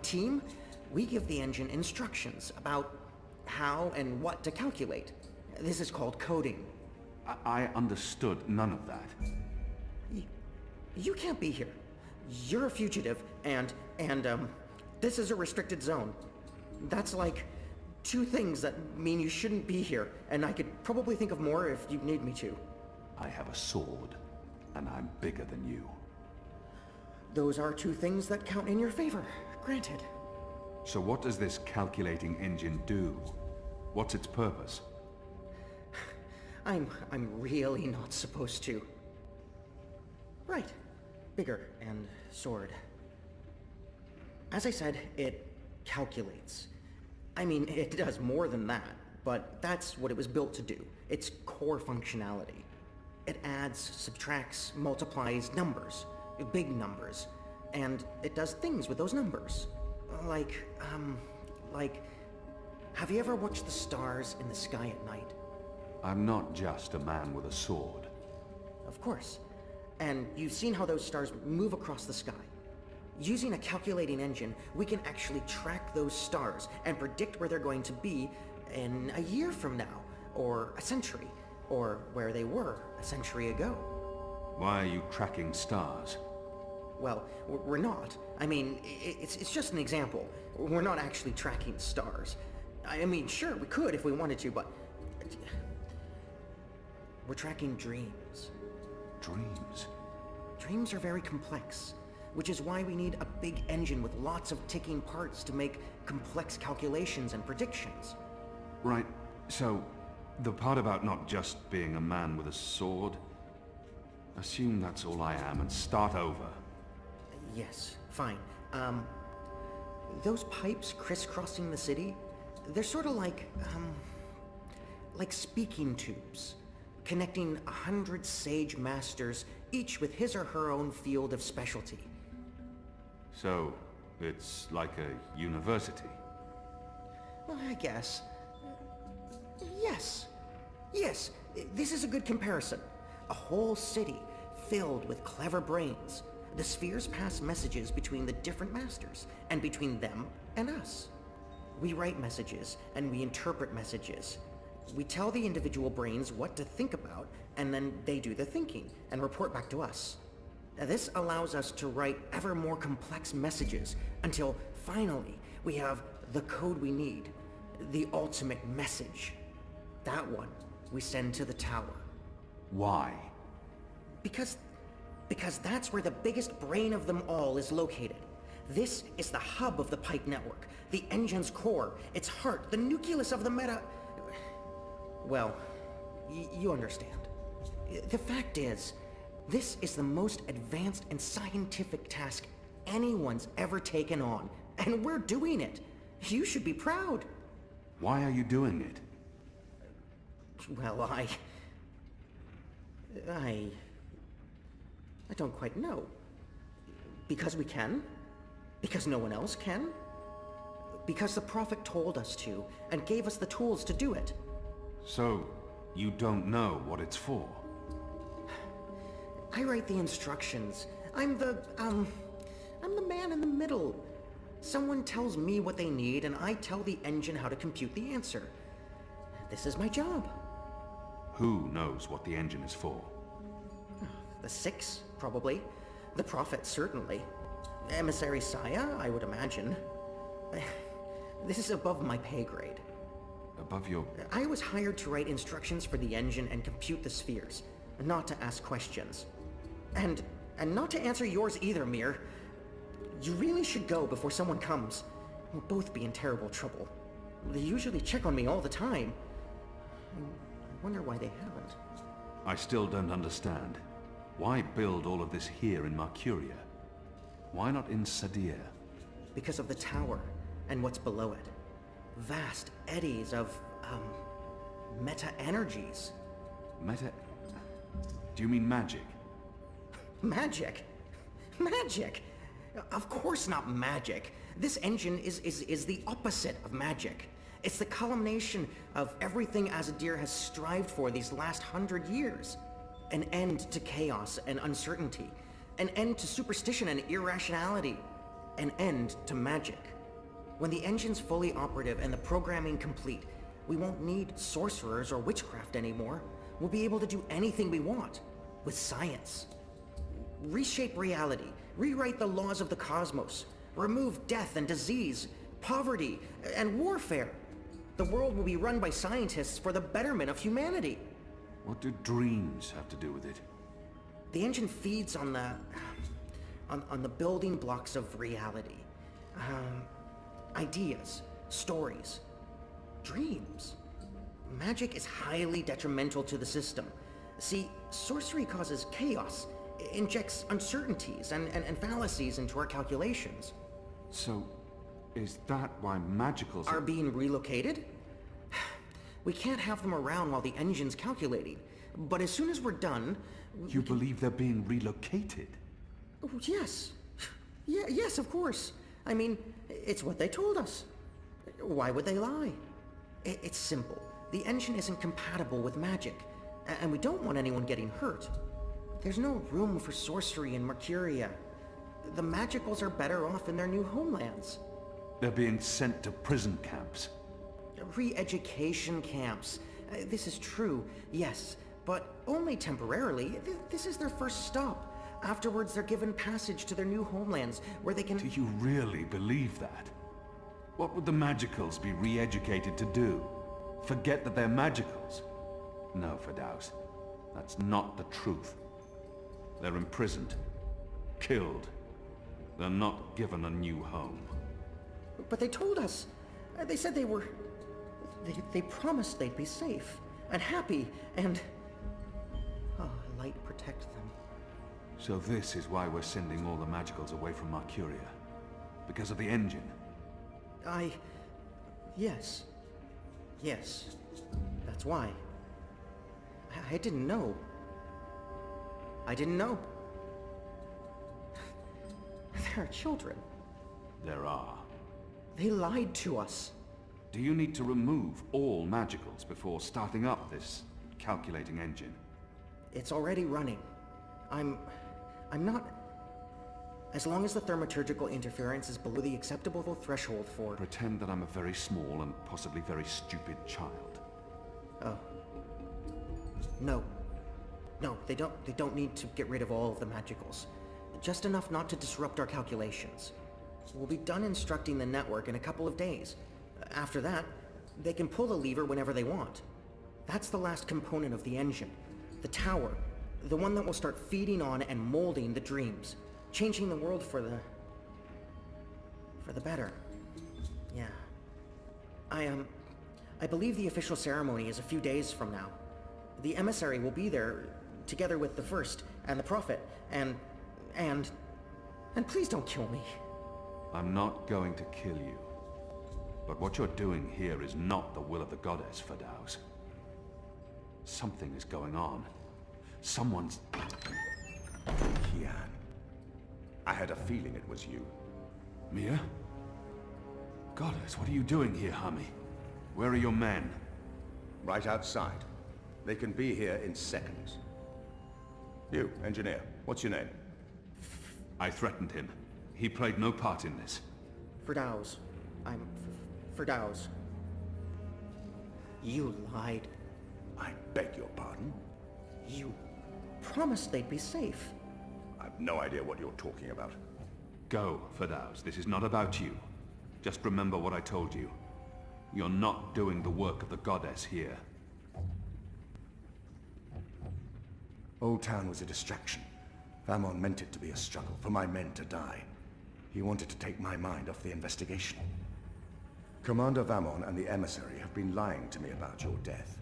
team, we give the engine instructions about how and what to calculate. This is called coding. I understood none of that. You can't be here. You're a fugitive, and this is a restricted zone. That's like 2 things that mean you shouldn't be here, and I could probably think of more if you need me to. I have a sword, and I'm bigger than you. Those are 2 things that count in your favor, granted. So what does this calculating engine do? What's its purpose? I'm really not supposed to. Right. Bigger and sword. As I said, it calculates. I mean, it does more than that, but that's what it was built to do. Its core functionality. It adds, subtracts, multiplies numbers. Big numbers. And it does things with those numbers. Like, have you ever watched the stars in the sky at night? I'm not just a man with a sword. Of course. And you've seen how those stars move across the sky. Using a calculating engine, we can actually track those stars and predict where they're going to be in a year from now, or a century, or where they were a century ago. Why are you tracking stars? Well, we're not. I mean, it's just an example. We're not actually tracking stars. I mean, sure, we could if we wanted to, but... we're tracking dreams. Dreams? Dreams are very complex, which is why we need a big engine with lots of ticking parts to make complex calculations and predictions. Right, so the part about not just being a man with a sword, assume that's all I am and start over. Yes, fine. Those pipes crisscrossing the city, they're sort of like speaking tubes, connecting 100 sage masters, each with his or her own field of specialty. So, it's like a university? Well, I guess. Yes. Yes, this is a good comparison. A whole city filled with clever brains. The spheres pass messages between the different masters, and between them and us. We write messages, and we interpret messages. We tell the individual brains what to think about, and then they do the thinking, and report back to us. Now, this allows us to write ever more complex messages, until finally we have the code we need, the ultimate message. That one we send to the tower. Why? Because that's where the biggest brain of them all is located. This is the hub of the pipe network, the engine's core, its heart, the nucleus of the meta... Well, you understand. The fact is, this is the most advanced and scientific task anyone's ever taken on, and we're doing it. You should be proud. Why are you doing it? Well, I don't quite know. Because we can? Because no one else can? Because the Prophet told us to, and gave us the tools to do it. So, you don't know what it's for? I write the instructions. I'm the man in the middle. Someone tells me what they need, and I tell the engine how to compute the answer. This is my job. Who knows what the engine is for? The Six, probably. The Prophet, certainly. Emissary Saya, I would imagine. This is above my pay grade. Above your... I was hired to write instructions for the engine and compute the spheres, not to ask questions. And not to answer yours either, Mir. You really should go before someone comes. We'll both be in terrible trouble. They usually check on me all the time. I wonder why they haven't. I still don't understand. Why build all of this here in Mercuria? Why not in Sadir? Because of the tower and what's below it. Vast eddies of, meta-energies. Meta... Do you mean magic? Magic? Magic? Of course not magic. This engine is the opposite of magic. It's the culmination of everything Azadir has strived for these last 100 years. An end to chaos and uncertainty. An end to superstition and irrationality. An end to magic. When the engine's fully operative and the programming complete, we won't need sorcerers or witchcraft anymore. We'll be able to do anything we want. With science. Reshape reality. Rewrite the laws of the cosmos. Remove death and disease, poverty, and warfare. The world will be run by scientists for the betterment of humanity. What do dreams have to do with it? The engine feeds on the building blocks of reality. Ideas, stories, dreams. Magic is highly detrimental to the system. See, sorcery causes chaos, injects uncertainties and fallacies into our calculations. So, is that why magicals are being relocated? We can't have them around while the engine's calculating. But as soon as we're done... You believe they're being relocated? Oh, yes. Yes, of course. I mean, it's what they told us. Why would they lie? It's simple. The engine isn't compatible with magic, and we don't want anyone getting hurt. There's no room for sorcery in Mercuria. The magicals are better off in their new homelands. They're being sent to prison camps. Re-education camps. This is true, yes, but only temporarily. This is their first stop. Afterwards, they're given passage to their new homelands, where they can... Do you really believe that? What would the magicals be re-educated to do? Forget that they're magicals? No, Firdaus. That's not the truth. They're imprisoned. Killed. They're not given a new home. But they told us. They said they were... They promised they'd be safe and happy and... Oh, light protect them. So this is why we're sending all the magicals away from Mercuria? Because of the engine? Yes. Yes. That's why. I didn't know. I didn't know. There are children. There are. They lied to us. Do you need to remove all magicals before starting up this calculating engine? It's already running. I'm not... As long as the thaumaturgical interference is below the acceptable threshold for... Pretend that I'm a very small and possibly very stupid child. Oh. No. No, they don't need to get rid of all of the magicals. Just enough not to disrupt our calculations. We'll be done instructing the network in a couple of days. After that, they can pull the lever whenever they want. That's the last component of the engine. The tower. The one that will start feeding on and molding the dreams. Changing the world for the better. Yeah. I believe the official ceremony is a few days from now. The emissary will be there, together with the First, and the Prophet, and please don't kill me. I'm not going to kill you. But what you're doing here is not the will of the goddess, Firdaus. Something is going on. Someone's... Kian. I had a feeling it was you. Mia? Goddess, what are you doing here, Hami? Where are your men? Right outside. They can be here in seconds. You, engineer, what's your name? I threatened him. He played no part in this. Firdaus. I'm Firdaus. You lied. I beg your pardon? You promised they'd be safe. I've no idea what you're talking about. Go, Firdaus. This is not about you. Just remember what I told you. You're not doing the work of the goddess here. Old Town was a distraction. Vamon meant it to be a struggle, for my men to die. He wanted to take my mind off the investigation. Commander Vamon and the emissary have been lying to me about your death.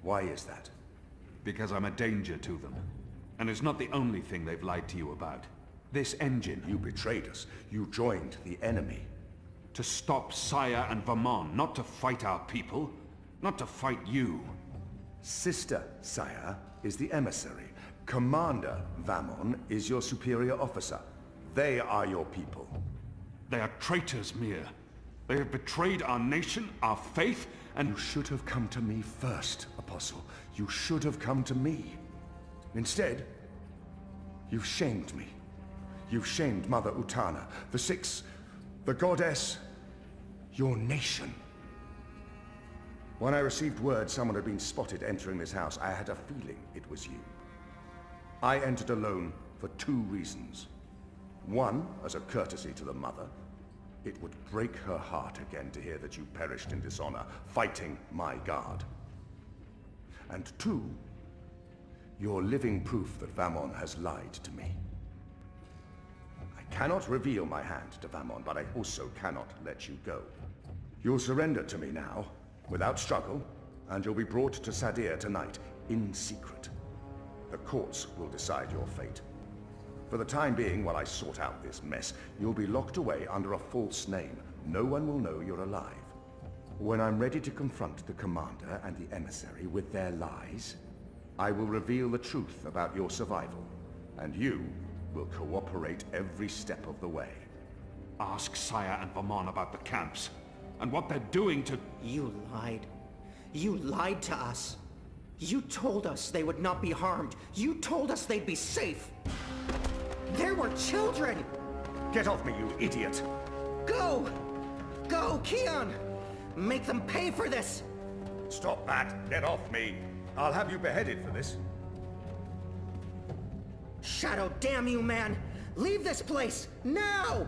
Why is that? Because I'm a danger to them. And it's not the only thing they've lied to you about. This engine... You betrayed us. You joined the enemy. To stop Saya and Vamon, not to fight our people. Not to fight you. Sister Saya is the emissary. Commander Vamon is your superior officer. They are your people. They are traitors, Mir. They have betrayed our nation, our faith, and... You should have come to me first, Apostle. You should have come to me. Instead, you've shamed me. You've shamed Mother Utana, the Six, the Goddess, your nation. When I received word someone had been spotted entering this house, I had a feeling it was you. I entered alone for 2 reasons. One, as a courtesy to the Mother. It would break her heart again to hear that you perished in dishonor, fighting my guard. And 2, you're living proof that Vamon has lied to me. I cannot reveal my hand to Vamon, but I also cannot let you go. You'll surrender to me now, without struggle, and you'll be brought to Sadir tonight, in secret. The courts will decide your fate. For the time being, while I sort out this mess, you'll be locked away under a false name. No one will know you're alive. When I'm ready to confront the commander and the emissary with their lies, I will reveal the truth about your survival, and you will cooperate every step of the way. Ask Saya and Vamon about the camps, and what they're doing to... You lied. You lied to us. You told us they would not be harmed. You told us they'd be safe. There were children! Get off me, you idiot! Go! Go, Keon! Make them pay for this! Stop that! Get off me! I'll have you beheaded for this. Shadow, damn you, man! Leave this place, now!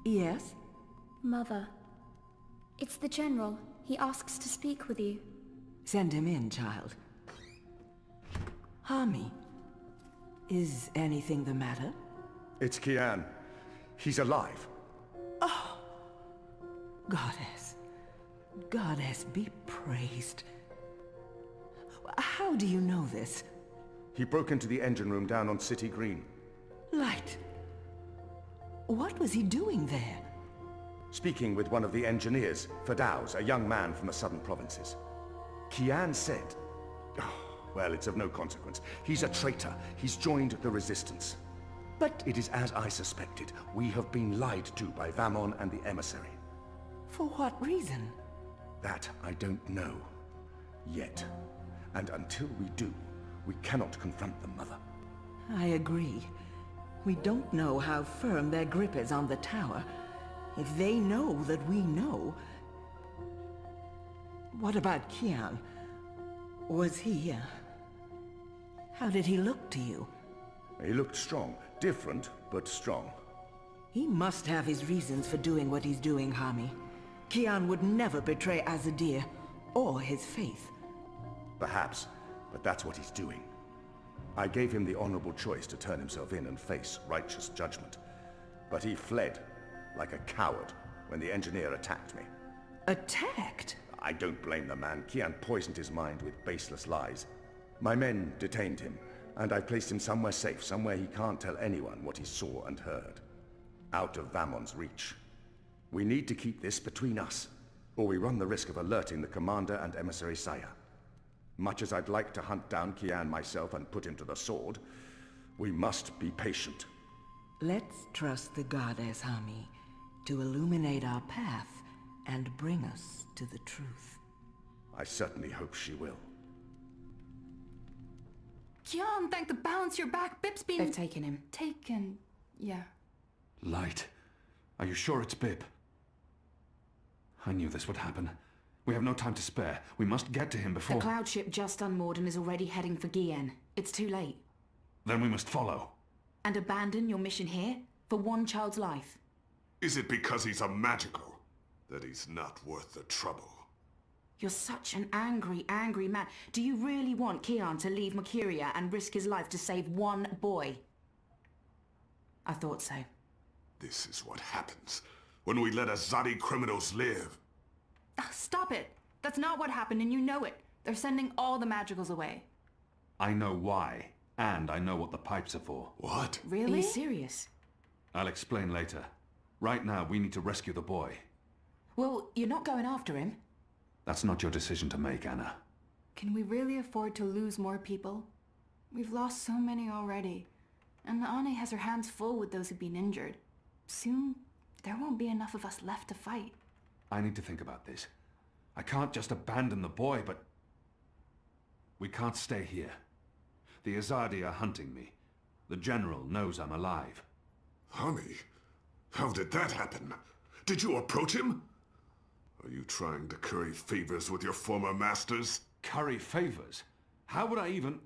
Yes? Mother. It's the General. He asks to speak with you. Send him in, child. Hami, is anything the matter? It's Kian. He's alive. Oh! Goddess. Goddess be praised. How do you know this? He broke into the engine room down on City Green. Light. What was he doing there? Speaking with one of the engineers, Fadaus, a young man from the southern provinces. Kian said... Oh, well, it's of no consequence. He's a traitor. He's joined the resistance. But it is as I suspected. We have been lied to by Vamon and the emissary. For what reason? That I don't know. Yet. And until we do, we cannot confront them, Mother. I agree. We don't know how firm their grip is on the tower. If they know that we know... What about Kian? Was he... How did he look to you? He looked strong. Different, but strong. He must have his reasons for doing what he's doing, Hami. Kian would never betray Azadir, or his faith. Perhaps, but that's what he's doing. I gave him the honorable choice to turn himself in and face righteous judgment. But he fled, like a coward, when the engineer attacked me. Attacked? I don't blame the man. Kian poisoned his mind with baseless lies. My men detained him, and I placed him somewhere safe, somewhere he can't tell anyone what he saw and heard. Out of Vamon's reach. We need to keep this between us, or we run the risk of alerting the commander and emissary Saya. Much as I'd like to hunt down Kian myself and put him to the sword, we must be patient. Let's trust the goddess, Hami, to illuminate our path and bring us to the truth. I certainly hope she will. Kian, thank the balance you're back. Bip's been... They've taken him. Taken... yeah. Light. Are you sure it's Bip? I knew this would happen. We have no time to spare. We must get to him before... The cloud ship just unmoored and is already heading for Gien. It's too late. Then we must follow. And abandon your mission here? For one child's life? Is it because he's a magical that he's not worth the trouble? You're such an angry, angry man. Do you really want Kian to leave Mercuria and risk his life to save one boy? I thought so. This is what happens when we let Azadi criminals live. Stop it! That's not what happened, and you know it. They're sending all the magicals away. I know why, and I know what the pipes are for. What? Really? Are you serious? I'll explain later. Right now, we need to rescue the boy. Well, you're not going after him. That's not your decision to make, Anna. Can we really afford to lose more people? We've lost so many already. And Ane has her hands full with those who've been injured. Soon, there won't be enough of us left to fight. I need to think about this. I can't just abandon the boy, but... We can't stay here. The Azadi are hunting me. The General knows I'm alive. Honey, how did that happen? Did you approach him? Are you trying to curry favors with your former masters? Curry favors? How would I even...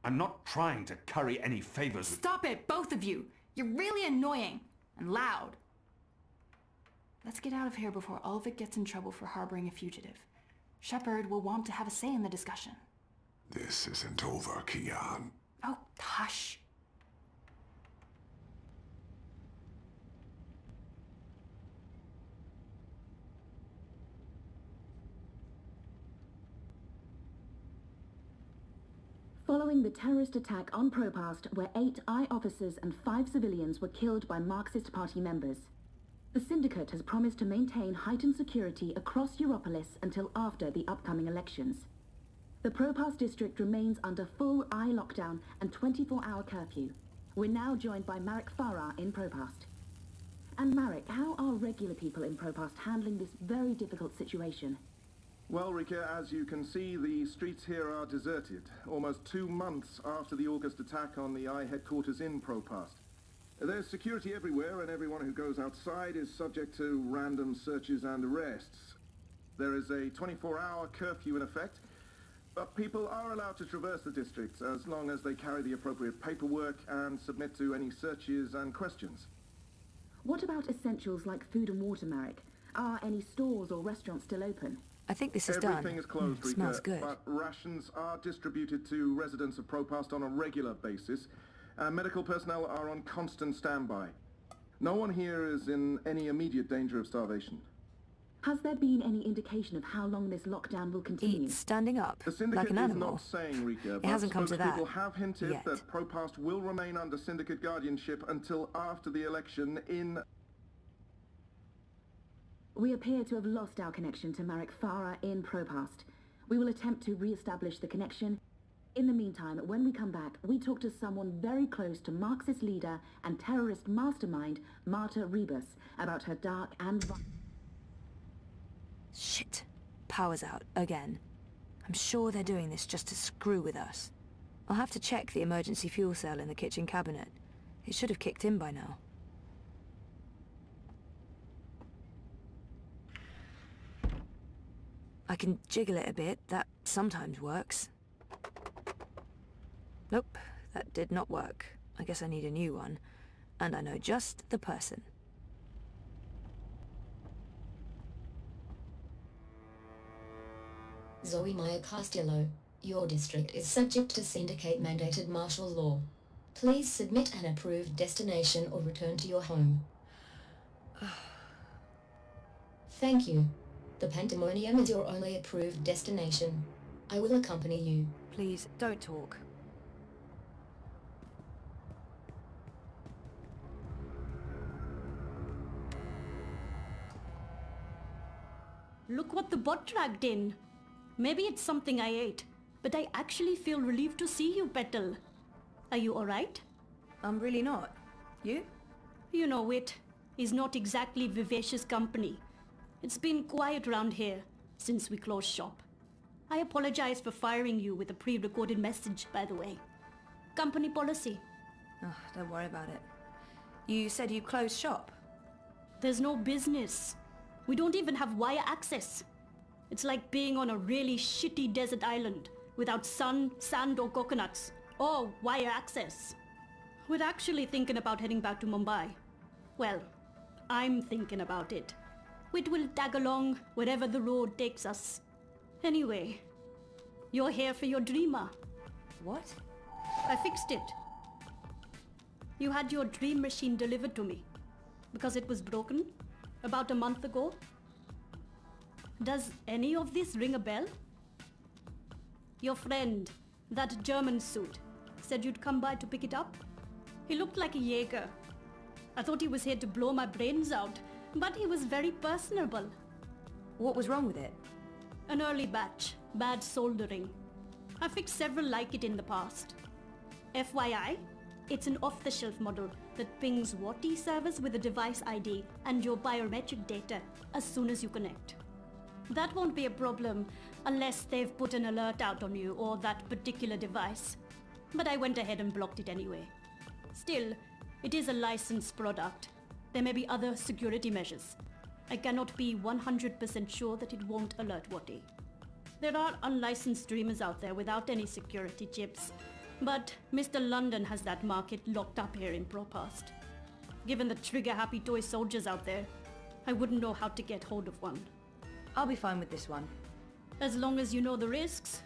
I'm not trying to curry any favors with... Stop it, both of you! You're really annoying. And loud. Let's get out of here before Ulvik gets in trouble for harboring a fugitive. Shepard will want to have a say in the discussion. This isn't over, Kian. Oh, hush. Following the terrorist attack on Propast, where 8 I officers and 5 civilians were killed by Marxist Party members, the Syndicate has promised to maintain heightened security across Europolis until after the upcoming elections. The Propast district remains under full I lockdown and 24-hour curfew. We're now joined by Marek Farah in Propast. And Marek, how are regular people in Propast handling this very difficult situation? Well, Rika, as you can see, the streets here are deserted, almost 2 months after the August attack on the I headquarters in Propast. There's security everywhere, and everyone who goes outside is subject to random searches and arrests. There is a 24-hour curfew in effect, but people are allowed to traverse the district as long as they carry the appropriate paperwork and submit to any searches and questions. What about essentials like food and water, Marek? Are any stores or restaurants still open? I think this is done. Everything is closed, Rika, smells good. but rations are distributed to residents of Propast on a regular basis, and medical personnel are on constant standby. No one here is in any immediate danger of starvation. Has there been any indication of how long this lockdown will continue? Eat standing up, The Syndicate like an is animal. not saying, Rika, It but hasn't come to that people have hinted yet. that Propast will remain under Syndicate guardianship until after the election in... We appear to have lost our connection to Marek Farah in Propast. We will attempt to re-establish the connection. In the meantime, when we come back, we talk to someone very close to Marxist leader and terrorist mastermind Marta Rebus about her dark and... Shit. Power's out, again. I'm sure they're doing this just to screw with us. I'll have to check the emergency fuel cell in the kitchen cabinet. It should have kicked in by now. I can jiggle it a bit, that sometimes works. Nope, that did not work. I guess I need a new one. And I know just the person. Zoe Meyer Castillo, your district is subject to syndicate-mandated martial law. Please submit an approved destination or return to your home. Thank you. The Pandemonium is your only approved destination. I will accompany you. Please, don't talk. Look what the bot dragged in. Maybe it's something I ate, but I actually feel relieved to see you, Petal. Are you alright? I'm really not. You? You know it. Is not exactly vivacious company. It's been quiet around here since we closed shop. I apologize for firing you with a pre-recorded message, by the way. Company policy. Oh, don't worry about it. You said you closed shop? There's no business. We don't even have wire access. It's like being on a really shitty desert island without sun, sand or coconuts, or wire access. We're actually thinking about heading back to Mumbai. Well, I'm thinking about it. It will tag along wherever the road takes us. Anyway, you're here for your dreamer. What? I fixed it. You had your dream machine delivered to me because it was broken about a month ago. Does any of this ring a bell? Your friend, that German suit, said you'd come by to pick it up. He looked like a Jaeger. I thought he was here to blow my brains out, but he was very personable. What was wrong with it? An early batch, bad soldering. I fixed several like it in the past. FYI, it's an off-the-shelf model that pings WATI servers with a device ID and your biometric data as soon as you connect. That won't be a problem unless they've put an alert out on you or that particular device. But I went ahead and blocked it anyway. Still, it is a licensed product. There may be other security measures. I cannot be 100% sure that it won't alert WATI. There are unlicensed streamers out there without any security chips, but Mr. London has that market locked up here in Propast. Given the trigger-happy toy soldiers out there, I wouldn't know how to get hold of one. I'll be fine with this one. As long as you know the risks.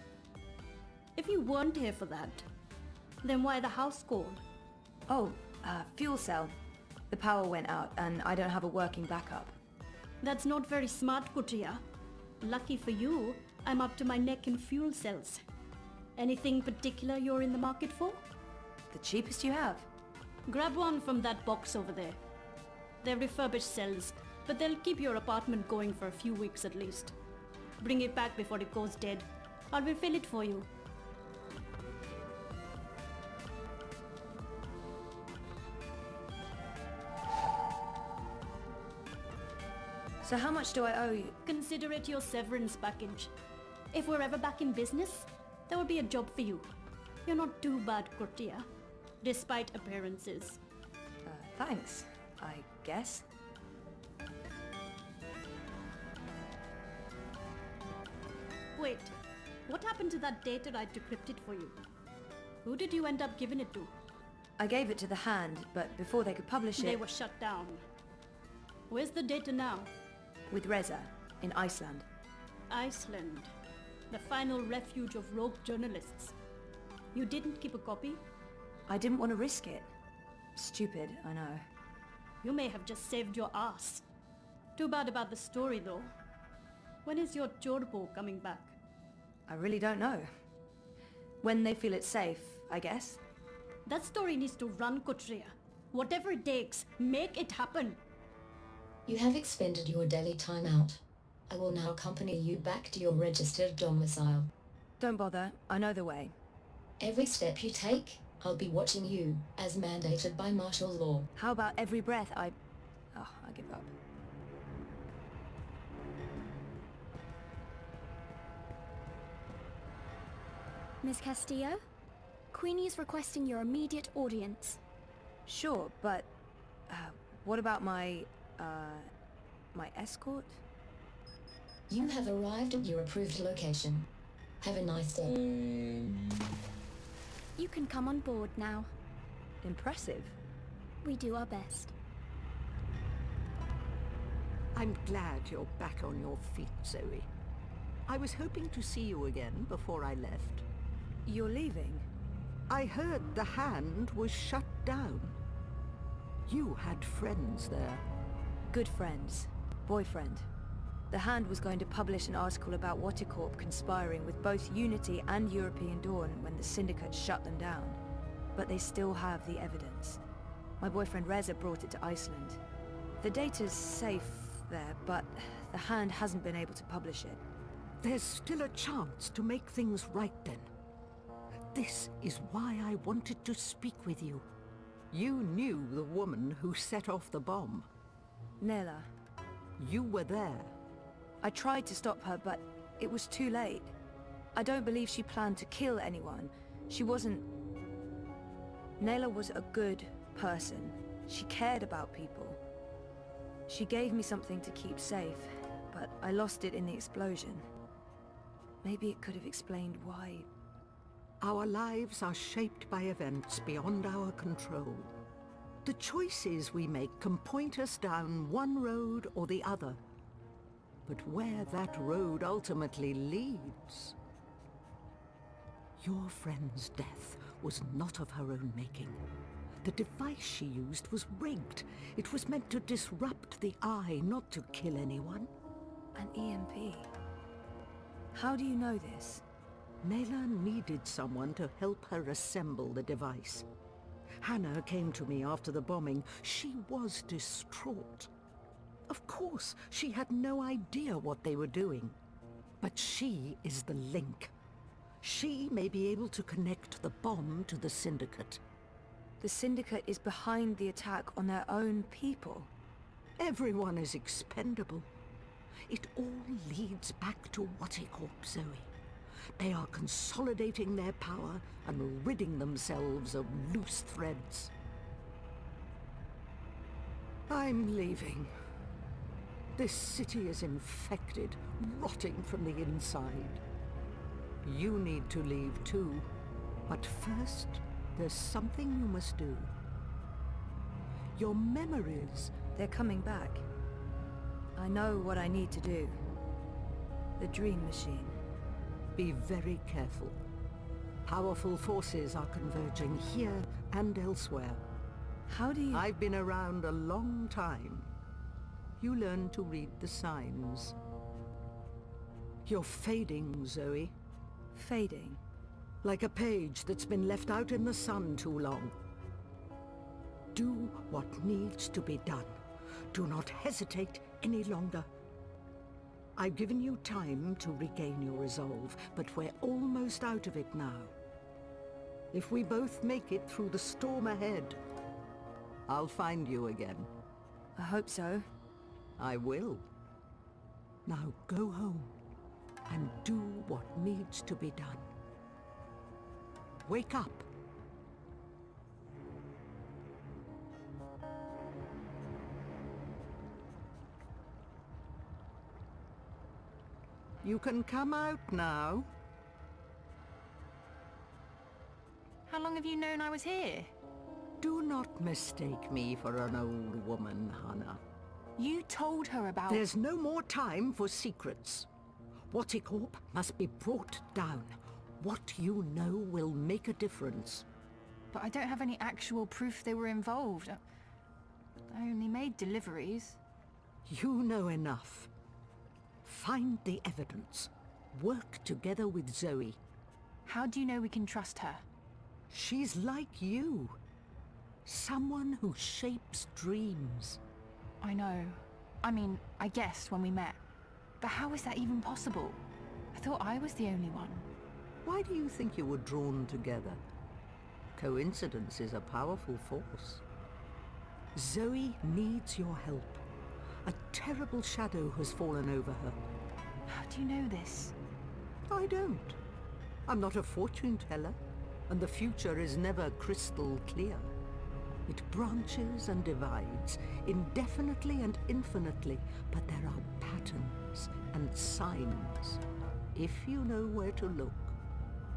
If you weren't here for that, then why the house called? Oh, fuel cell. The power went out and I don't have a working backup. That's not very smart, Kutria. Lucky for you, I'm up to my neck in fuel cells. Anything particular you're in the market for? The cheapest you have. Grab one from that box over there. They're refurbished cells, but they'll keep your apartment going for a few weeks at least. Bring it back before it goes dead. I'll refill it for you. So how much do I owe you? Consider it your severance package. If we're ever back in business, there will be a job for you. You're not too bad, Kurtia, despite appearances. Thanks, I guess. Wait, what happened to that data I decrypted for you? Who did you end up giving it to? I gave it to the Hand, but before they could publish it... They were shut down. Where's the data now? With Reza, in Iceland. Iceland. The final refuge of rogue journalists. You didn't keep a copy? I didn't want to risk it. Stupid, I know. You may have just saved your ass. Too bad about the story, though. When is your Jorbo coming back? I really don't know. When they feel it's safe, I guess. That story needs to run, Kutria. Whatever it takes, make it happen. You have expended your daily timeout. I will now accompany you back to your registered domicile. Don't bother, I know the way. Every step you take, I'll be watching you, as mandated by martial law. How about every breath I give up. Miss Castillo? Queenie is requesting your immediate audience. Sure, but... what about my escort? You have arrived at your approved location. Have a nice day. You can come on board now. Impressive. We do our best. I'm glad you're back on your feet, Zoe. I was hoping to see you again before I left. You're leaving? I heard the Hand was shut down. You had friends there. Good friends. Boyfriend. The Hand was going to publish an article about Watercorp conspiring with both Unity and European Dawn when the Syndicate shut them down. But they still have the evidence. My boyfriend Reza brought it to Iceland. The data's safe there, but the Hand hasn't been able to publish it. There's still a chance to make things right then. This is why I wanted to speak with you. You knew the woman who set off the bomb. Nela. You were there. I tried to stop her, but it was too late. I don't believe she planned to kill anyone. She wasn't... Nela was a good person. She cared about people. She gave me something to keep safe, but I lost it in the explosion. Maybe it could have explained why... Our lives are shaped by events beyond our control. The choices we make can point us down one road or the other. But where that road ultimately leads... Your friend's death was not of her own making. The device she used was rigged. It was meant to disrupt the Eye, not to kill anyone. An EMP. How do you know this? Nela needed someone to help her assemble the device. Hannah came to me after the bombing. She was distraught. Of course, she had no idea what they were doing. But she is the link. She may be able to connect the bomb to the Syndicate. The Syndicate is behind the attack on their own people. Everyone is expendable. It all leads back to Watercorp, Zoe. They are consolidating their power and ridding themselves of loose threads. I'm leaving. This city is infected, rotting from the inside. You need to leave too. But first, there's something you must do. Your memories... They're coming back. I know what I need to do. The dream machine. Be very careful. Powerful forces are converging here and elsewhere. How do you... I've been around a long time. You learn to read the signs. You're fading, Zoe. Fading? Like a page that's been left out in the sun too long. Do what needs to be done. Do not hesitate any longer. I've given you time to regain your resolve, but we're almost out of it now. If we both make it through the storm ahead, I'll find you again. I hope so. I will. Now go home and do what needs to be done. Wake up. You can come out now. How long have you known I was here? Do not mistake me for an old woman, Hannah. You told her about... There's no more time for secrets. Watticorp must be brought down. What you know will make a difference. But I don't have any actual proof they were involved. I only made deliveries. You know enough. Find the evidence. Work together with Zoe. How do you know we can trust her? She's like you. Someone who shapes dreams. I know. I mean, I guessed when we met. But how is that even possible? I thought I was the only one. Why do you think you were drawn together? Coincidence is a powerful force. Zoe needs your help. A terrible shadow has fallen over her. How do you know this? I don't. I'm not a fortune teller, and the future is never crystal clear. It branches and divides, indefinitely and infinitely, but there are patterns and signs, if you know where to look.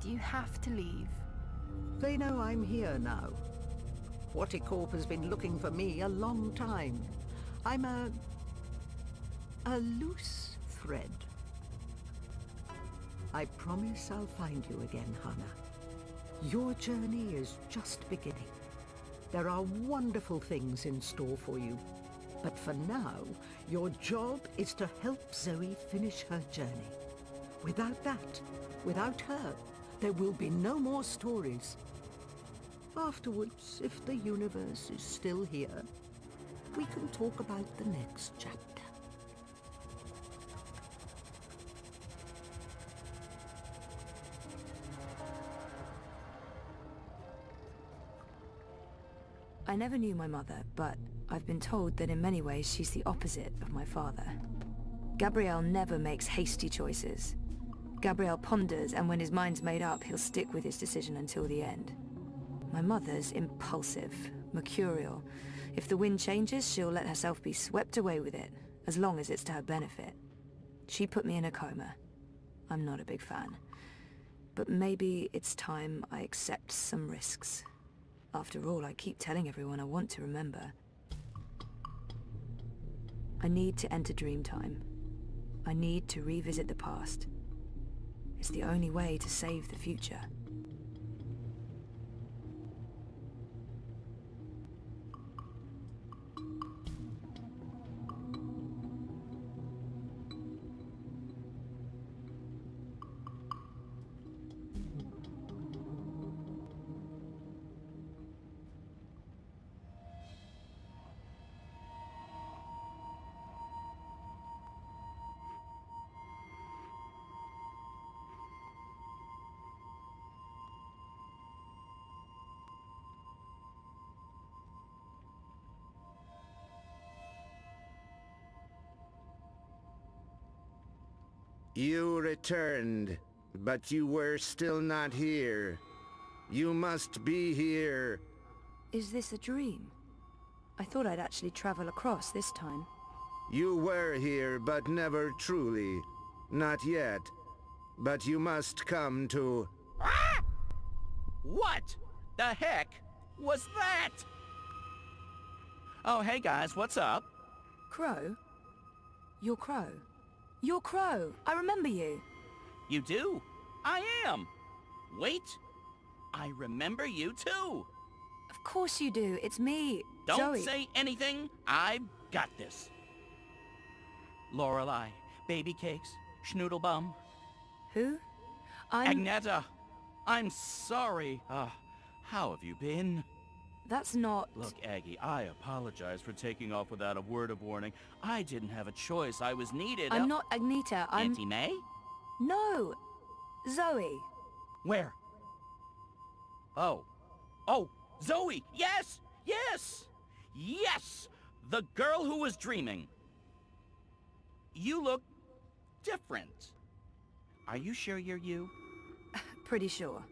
Do you have to leave? They know I'm here now. Watticorp has been looking for me a long time. I'm a loose thread. I promise I'll find you again, Hannah. Your journey is just beginning. There are wonderful things in store for you. But for now, your job is to help Zoe finish her journey. Without that, without her, there will be no more stories. Afterwards, if the universe is still here, we can talk about the next chapter. I never knew my mother, but I've been told that in many ways she's the opposite of my father. Gabriel never makes hasty choices. Gabriel ponders, and when his mind's made up, he'll stick with his decision until the end. My mother's impulsive, mercurial. If the wind changes, she'll let herself be swept away with it, as long as it's to her benefit. She put me in a coma. I'm not a big fan. But maybe it's time I accept some risks. After all, I keep telling everyone I want to remember. I need to enter Dreamtime. I need to revisit the past. It's the only way to save the future. You returned, but you were still not here. You must be here. Is this a dream? I thought I'd actually travel across this time. You were here, but never truly. Not yet. But you must come to... Ah! What the heck was that? Oh, hey guys, what's up? Crow? You're Crow. You're Crow. I remember you. You do? I am. Wait. I remember you too. Of course you do. It's me, Don't Zoe. say anything. I've got this. Lorelei, baby cakes, schnoodlebum. Who? Agneta. I'm sorry. How have you been? That's not... Look, Aggie, I apologize for taking off without a word of warning. I didn't have a choice. I was needed. I'm not Agneta. I'm... Auntie May? No. Zoe. Where? Oh. Oh, Zoe! Yes! Yes! Yes! The girl who was dreaming. You look different. Are you sure you're you? Pretty sure.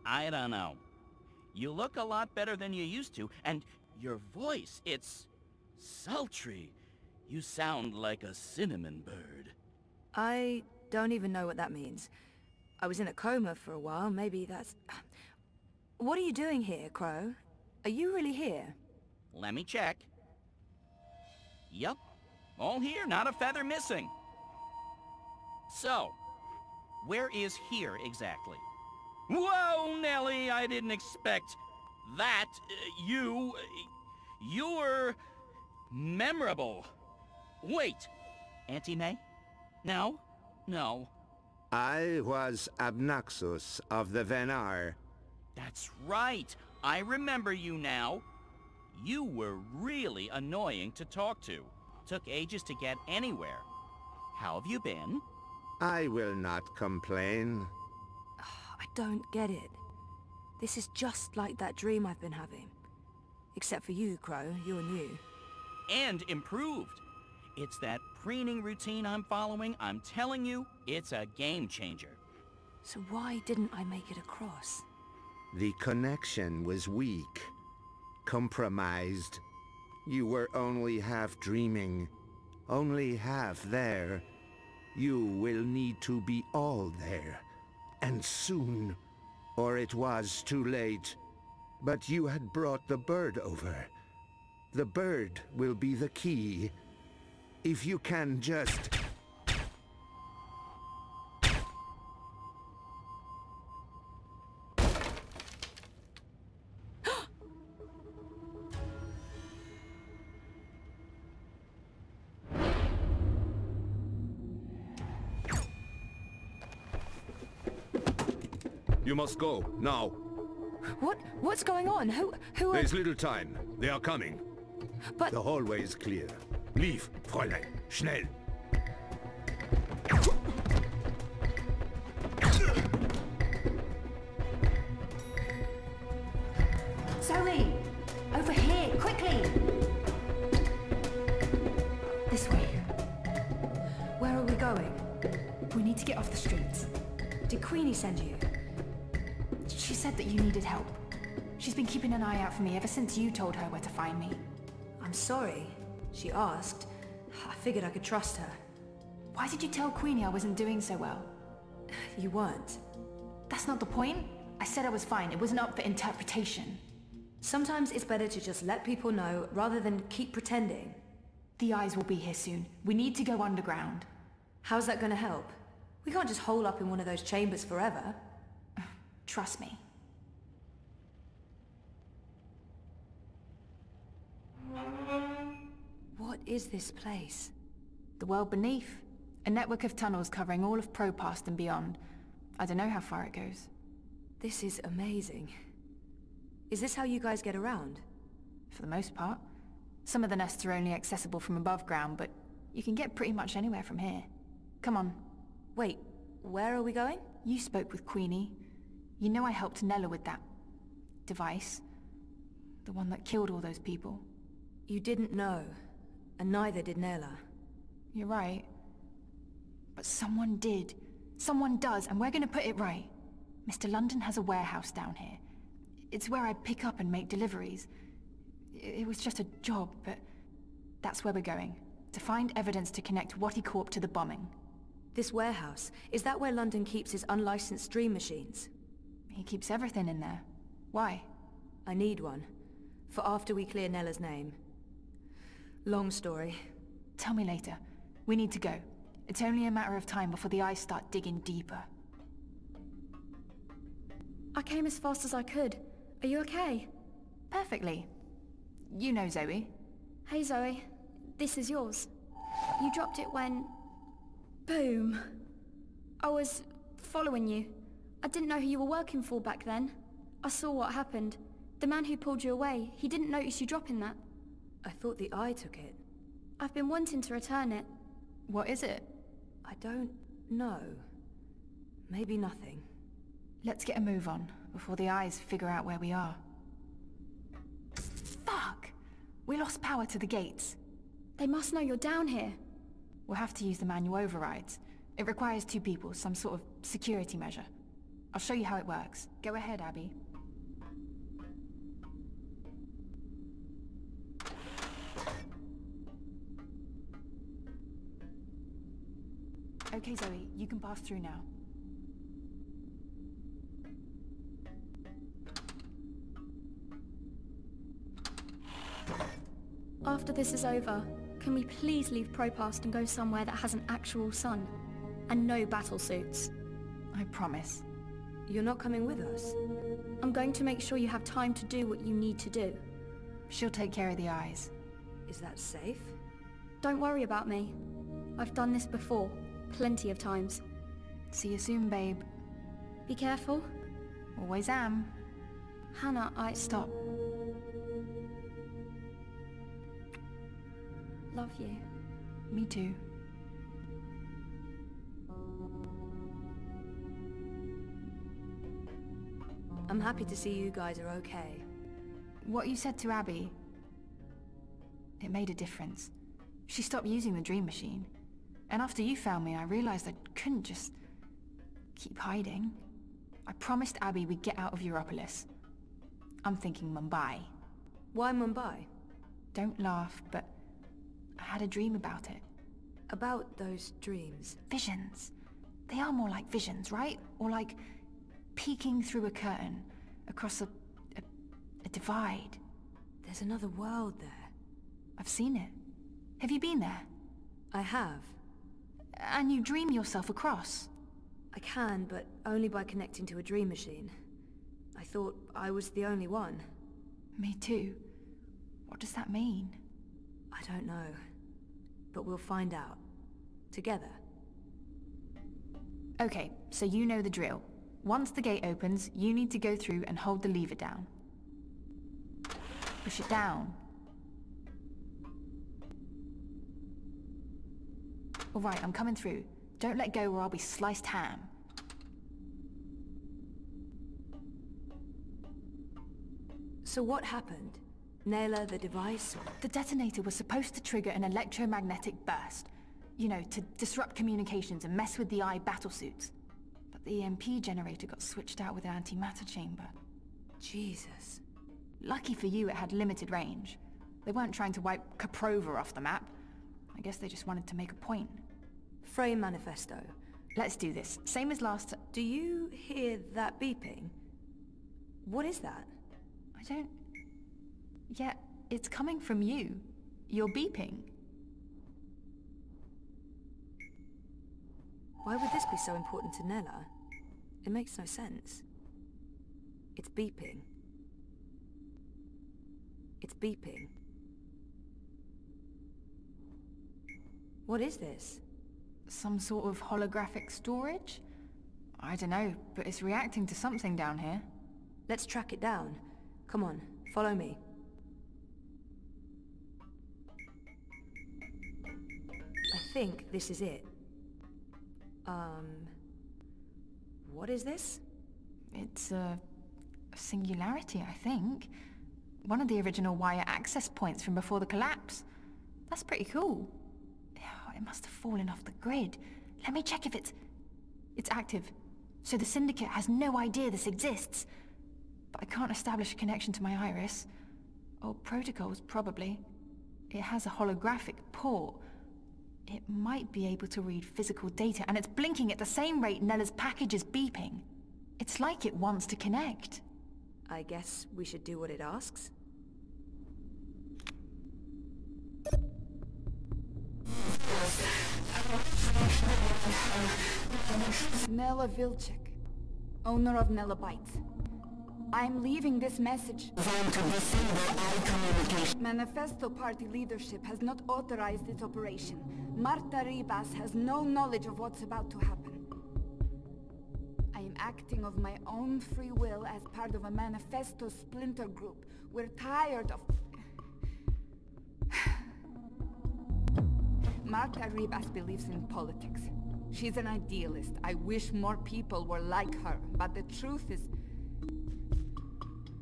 I don't know. You look a lot better than you used to, and your voice, it's sultry. You sound like a cinnamon bird. I don't even know what that means. I was in a coma for a while, maybe that's... What are you doing here, Crow? Are you really here? Let me check. Yup. All here, not a feather missing. So, where is here exactly? Whoa, Nellie, I didn't expect that. You're memorable. Wait, Auntie May? No? No. I was Abnaxus of the Venar. That's right. I remember you now. You were really annoying to talk to. Took ages to get anywhere. How have you been? I will not complain. I don't get it. This is just like that dream I've been having. Except for you, Crow. You're new. And improved. It's that preening routine I'm following. I'm telling you, it's a game changer. So why didn't I make it across? The connection was weak. Compromised. You were only half dreaming. Only half there. You will need to be all there. And soon. Or it was too late. But you had brought the bird over. The bird will be the key. If you can just... You must go, now. What's going on? Who are... There's little time. They are coming. But... The hallway is clear. Leave, Fräulein. Schnell. Zoe! Over here, quickly! This way. Where are we going? We need to get off the streets. Did Queenie send you? She said that you needed help. She's been keeping an eye out for me ever since you told her where to find me. I'm sorry. She asked. I figured I could trust her. Why did you tell Queenie I wasn't doing so well? You weren't. That's not the point. I said I was fine. It wasn't up for interpretation. Sometimes it's better to just let people know rather than keep pretending. The eyes will be here soon. We need to go underground. How's that gonna help? We can't just hole up in one of those chambers forever. Trust me. What is this place? The world beneath. A network of tunnels covering all of Propast and beyond. I don't know how far it goes. This is amazing. Is this how you guys get around? For the most part. Some of the nests are only accessible from above ground, but you can get pretty much anywhere from here. Come on. Wait, where are we going? You spoke with Queenie. You know I helped Nella with that device. The one that killed all those people. You didn't know, and neither did Nella. You're right. But someone did. Someone does, and we're gonna put it right. Mr. London has a warehouse down here. It's where I pick up and make deliveries. It was just a job, but that's where we're going. To find evidence to connect Watty Corp to the bombing. This warehouse, is that where London keeps his unlicensed stream machines? He keeps everything in there. Why? I need one. For after we clear Nella's name. Long story. Tell me later. We need to go. It's only a matter of time before the eyes start digging deeper. I came as fast as I could. Are you okay? Perfectly. You know Zoe. Hey Zoe, this is yours. You dropped it when... Boom. I was following you. I didn't know who you were working for back then. I saw what happened. The man who pulled you away, he didn't notice you dropping that. I thought the eye took it. I've been wanting to return it. What is it? I don't know. Maybe nothing. Let's get a move on, before the eyes figure out where we are. Fuck! We lost power to the gates. They must know you're down here. We'll have to use the manual overrides. It requires 2 people, some sort of security measure. I'll show you how it works. Go ahead, Abby. Okay, Zoe, you can pass through now. After this is over, can we please leave Propast and go somewhere that has an actual sun? And no battle suits. I promise. You're not coming with us? I'm going to make sure you have time to do what you need to do. She'll take care of the eyes. Is that safe? Don't worry about me. I've done this before. Plenty of times. See you soon, babe. Be careful. Always am. Hannah, Stop. Love you. Me too. I'm happy to see you guys are okay. What you said to Abby, it made a difference. She stopped using the dream machine. And after you found me, I realized I couldn't just keep hiding. I promised Abby we'd get out of Europolis. I'm thinking Mumbai. Why Mumbai? Don't laugh, but I had a dream about it. About those dreams? Visions. They are more like visions, right? Or like peeking through a curtain across a divide. There's another world there. I've seen it. Have you been there? I have. And you dream yourself across? I can, but only by connecting to a dream machine. I thought I was the only one. Me too. What does that mean? I don't know. But we'll find out. Together. Okay, so you know the drill. Once the gate opens, you need to go through and hold the lever down. Push it down. Alright, I'm coming through. Don't let go or I'll be sliced ham. So what happened? Naylor, the device? The detonator was supposed to trigger an electromagnetic burst. You know, to disrupt communications and mess with the eye battlesuits. But the EMP generator got switched out with an antimatter chamber. Jesus. Lucky for you, it had limited range. They weren't trying to wipe Caprova off the map. I guess they just wanted to make a point. Frame manifesto. Let's do this. Same as last... Do you hear that beeping? What is that? I don't... Yeah, it's coming from you. You're beeping. Why would this be so important to Nella? It makes no sense. It's beeping. It's beeping. What is this? Some sort of holographic storage? I don't know, but it's reacting to something down here. Let's track it down. Come on, follow me. I think this is it. What is this? It's a singularity, I think. One of the original wire access points from before the collapse. That's pretty cool. It must have fallen off the grid. Let me check if it's active. So the Syndicate has no idea this exists. But I can't establish a connection to my iris. Old protocols, probably. It has a holographic port. It might be able to read physical data, and it's blinking at the same rate Nella's package is beeping. It's like it wants to connect. I guess we should do what it asks. Nella Vilcek, owner of Nella Bites. I'm leaving this message. Manifesto Party leadership has not authorized this operation. Marta Ribas has no knowledge of what's about to happen. I am acting of my own free will as part of a Manifesto splinter group. We're tired of... Marta Ribas believes in politics. She's an idealist. I wish more people were like her, but the truth is...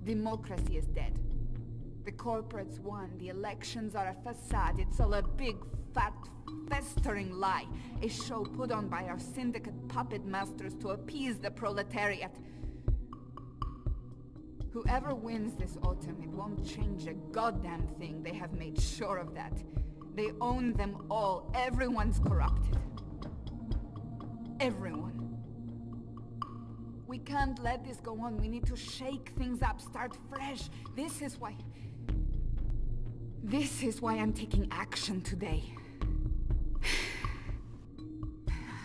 democracy is dead. The corporates won, the elections are a facade, it's all a big, fat, festering lie. A show put on by our syndicate puppet masters to appease the proletariat. Whoever wins this autumn, it won't change a goddamn thing. They have made sure of that. They own them all. Everyone's corrupted. Everyone. We can't let this go on. We need to shake things up, start fresh. This is why I'm taking action today.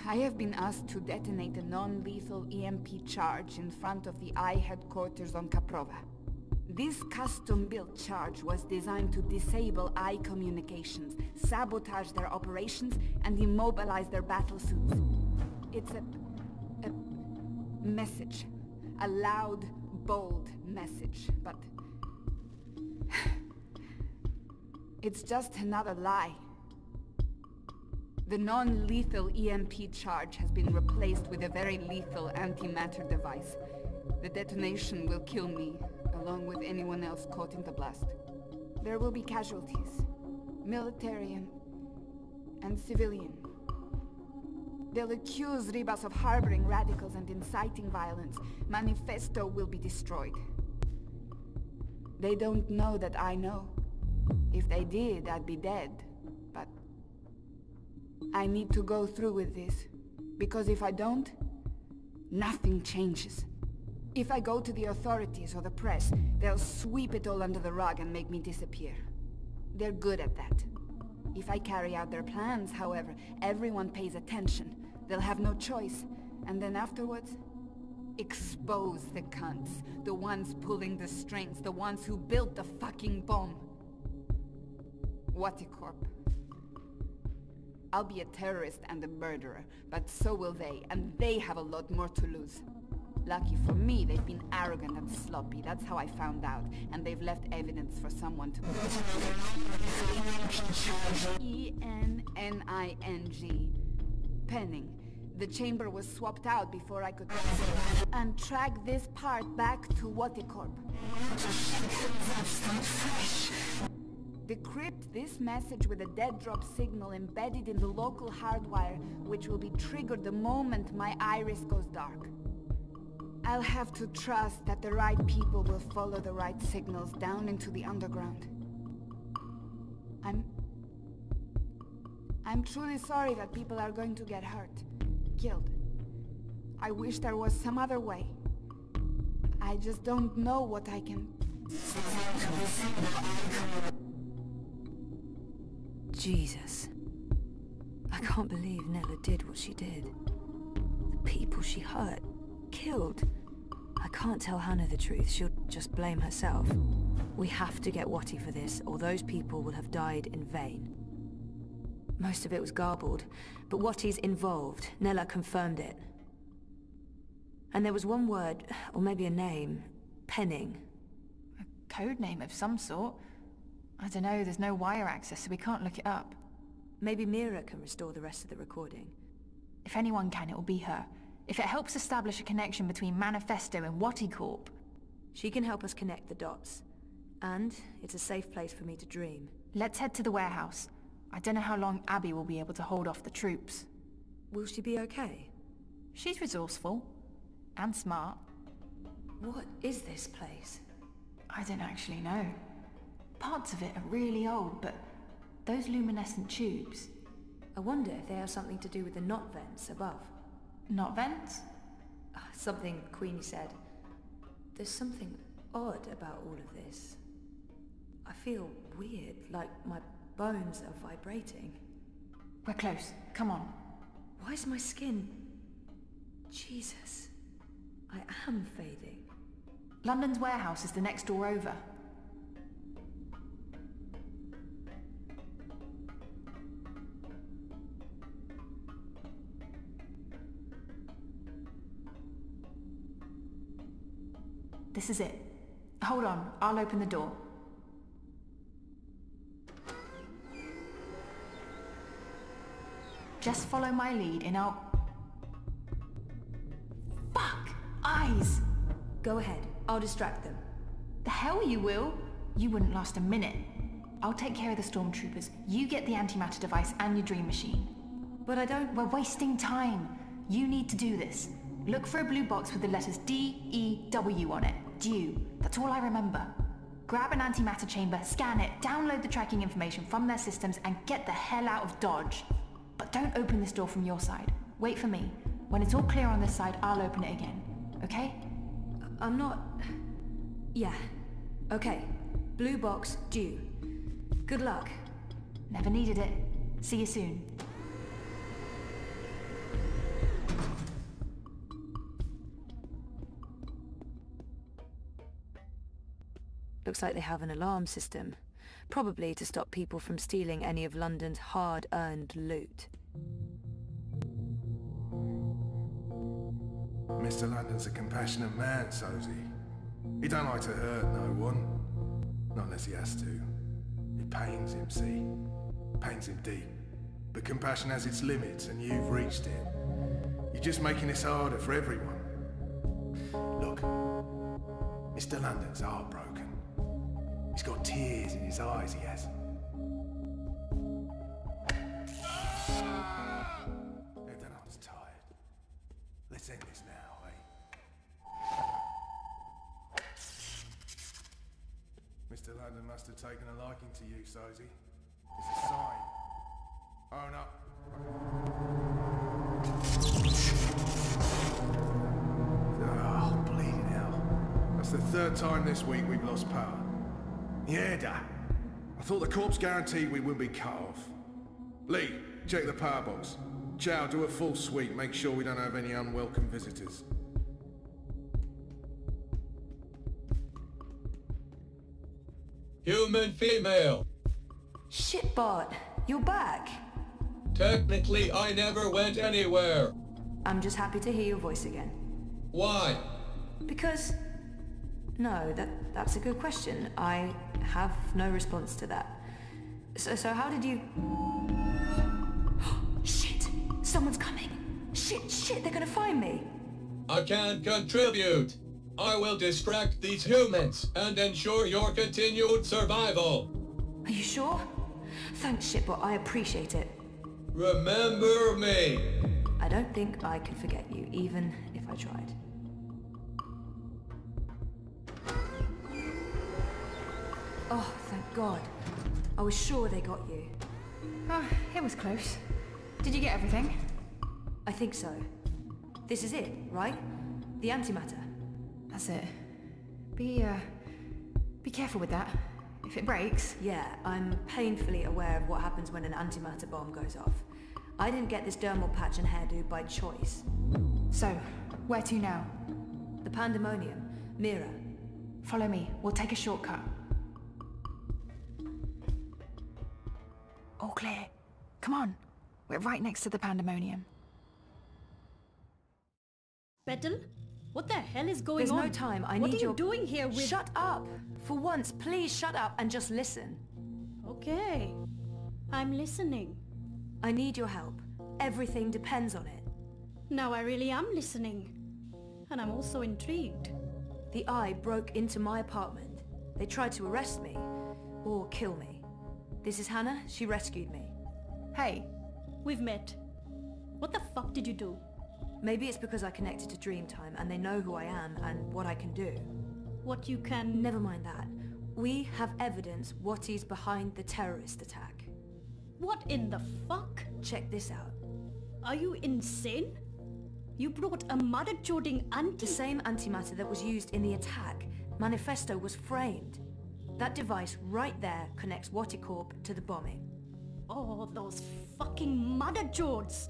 I have been asked to detonate a non-lethal EMP charge in front of the I headquarters on Caprova. This custom-built charge was designed to disable I communications, sabotage their operations, and immobilize their battlesuits. It's a message. A loud, bold message, but... it's just another lie. The non-lethal EMP charge has been replaced with a very lethal antimatter device. The detonation will kill me, along with anyone else caught in the blast. There will be casualties. Military and civilian. They'll accuse Ribas of harboring radicals and inciting violence. Manifesto will be destroyed. They don't know that I know. If they did, I'd be dead. But I need to go through with this. Because if I don't, nothing changes. If I go to the authorities or the press, they'll sweep it all under the rug and make me disappear. They're good at that. If I carry out their plans, however, everyone pays attention. They'll have no choice. And then afterwards, expose the cunts. The ones pulling the strings. The ones who built the fucking bomb. Waticorp. I'll be a terrorist and a murderer, but so will they, and they have a lot more to lose. Lucky for me, they've been arrogant and sloppy. That's how I found out. And they've left evidence for someone to... E-N-N-I-N-G. Penning. The chamber was swapped out before I could... and track this part back to Waticorp. Decrypt this message with a dead drop signal embedded in the local hardwire, which will be triggered the moment my iris goes dark. I'll have to trust that the right people will follow the right signals down into the underground. I'm truly sorry that people are going to get hurt, killed. I wish there was some other way. I just don't know what I can... Jesus. I can't believe Nella did what she did. The people she hurt, killed. I can't tell Hannah the truth. She'll just blame herself. We have to get Watty for this, or those people will have died in vain. Most of it was garbled, but Watty's involved. Nella confirmed it. And there was one word, or maybe a name. Penning. A code name of some sort. I don't know, there's no wire access, so we can't look it up. Maybe Mira can restore the rest of the recording. If anyone can, it'll be her. If it helps establish a connection between Manifesto and Waticorp. She can help us connect the dots. And it's a safe place for me to dream. Let's head to the warehouse. I don't know how long Abby will be able to hold off the troops. Will she be okay? She's resourceful. And smart. What is this place? I don't actually know. Parts of it are really old, but those luminescent tubes... I wonder if they have something to do with the knot vents above. Knot vents? Something Queenie said. There's something odd about all of this. I feel weird, like my bones are vibrating. We're close. Come on. Why is my skin... Jesus. I am fading. London's warehouse is the next door over. This is it. Hold on, I'll open the door. Just follow my lead and I'll... Fuck! Eyes! Go ahead, I'll distract them. The hell you will? You wouldn't last a minute. I'll take care of the stormtroopers. You get the antimatter device and your dream machine. But I don't... We're wasting time. You need to do this. Look for a blue box with the letters D-E-W on it. Dew. That's all I remember. Grab an antimatter chamber, scan it, download the tracking information from their systems, and get the hell out of Dodge. But don't open this door from your side. Wait for me. When it's all clear on this side, I'll open it again. Okay? I'm not... Yeah. Okay. Blue box, due. Good luck. Never needed it. See you soon. Looks like they have an alarm system. Probably to stop people from stealing any of London's hard-earned loot. Mr. London's a compassionate man, Sosie. He don't like to hurt no one. Not unless he has to. It pains him, see? Pains him deep. But compassion has its limits, and you've reached it. You're just making this harder for everyone. Look, Mr. London's heartbroken. He's got tears in his eyes, he has. Everyone's tired. Let's end this now, eh? Mr. London must have taken a liking to you, Sosie. It's a sign. Own up. Oh, bleeding hell. That's the third time this week we've lost power. Yeah, da. I thought the corpse guaranteed we wouldn't be cut off. Lee, check the power box. Chow, do a full sweep. Make sure we don't have any unwelcome visitors. Human female. Shit, Bart. You're back. Technically, I never went anywhere. I'm just happy to hear your voice again. Why? Because... No, that's a good question. I have no response to that. So how did you... Shit! Someone's coming! Shit, they're gonna find me! I can't contribute. I will distract these humans and ensure your continued survival. Are you sure? Thanks, Shitbot, I appreciate it. Remember me! I don't think I could forget you, even if I tried. Oh, thank God. I was sure they got you. Oh, it was close. Did you get everything? I think so. This is it, right? The antimatter. That's it. Be careful with that. If it breaks... Yeah, I'm painfully aware of what happens when an antimatter bomb goes off. I didn't get this dermal patch and hairdo by choice. So, where to now? The Pandemonium. Mira. Follow me. We'll take a shortcut. All clear. Come on. We're right next to the Pandemonium. Petal? What the hell is going on? There's no time. I need your... What are you doing here with... Shut up! For once, please shut up and just listen. Okay. I'm listening. I need your help. Everything depends on it. Now I really am listening. And I'm also intrigued. The Eye broke into my apartment. They tried to arrest me. Or kill me. This is Hannah. She rescued me. Hey. We've met. What the fuck did you do? Maybe it's because I connected to Dreamtime and they know who I am and what I can do. What you can... Never mind that. We have evidence what is behind the terrorist attack. What in the fuck? Check this out. Are you insane? You brought a mother-chording The same antimatter that was used in the attack. Manifesto was framed. That device right there connects Waticorp to the bombing. Oh, those fucking mother-jords!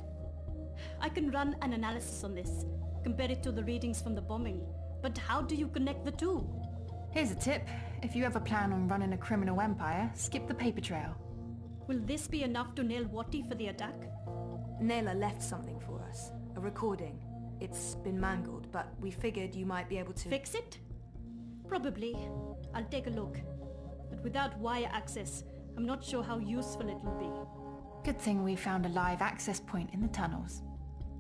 I can run an analysis on this, compare it to the readings from the bombing. But how do you connect the two? Here's a tip. If you ever plan on running a criminal empire, skip the paper trail. Will this be enough to nail Watty for the attack? Naylor left something for us. A recording. It's been mangled, but we figured you might be able to... Fix it? Probably. I'll take a look. But without wire access, I'm not sure how useful it will be. Good thing we found a live access point in the tunnels.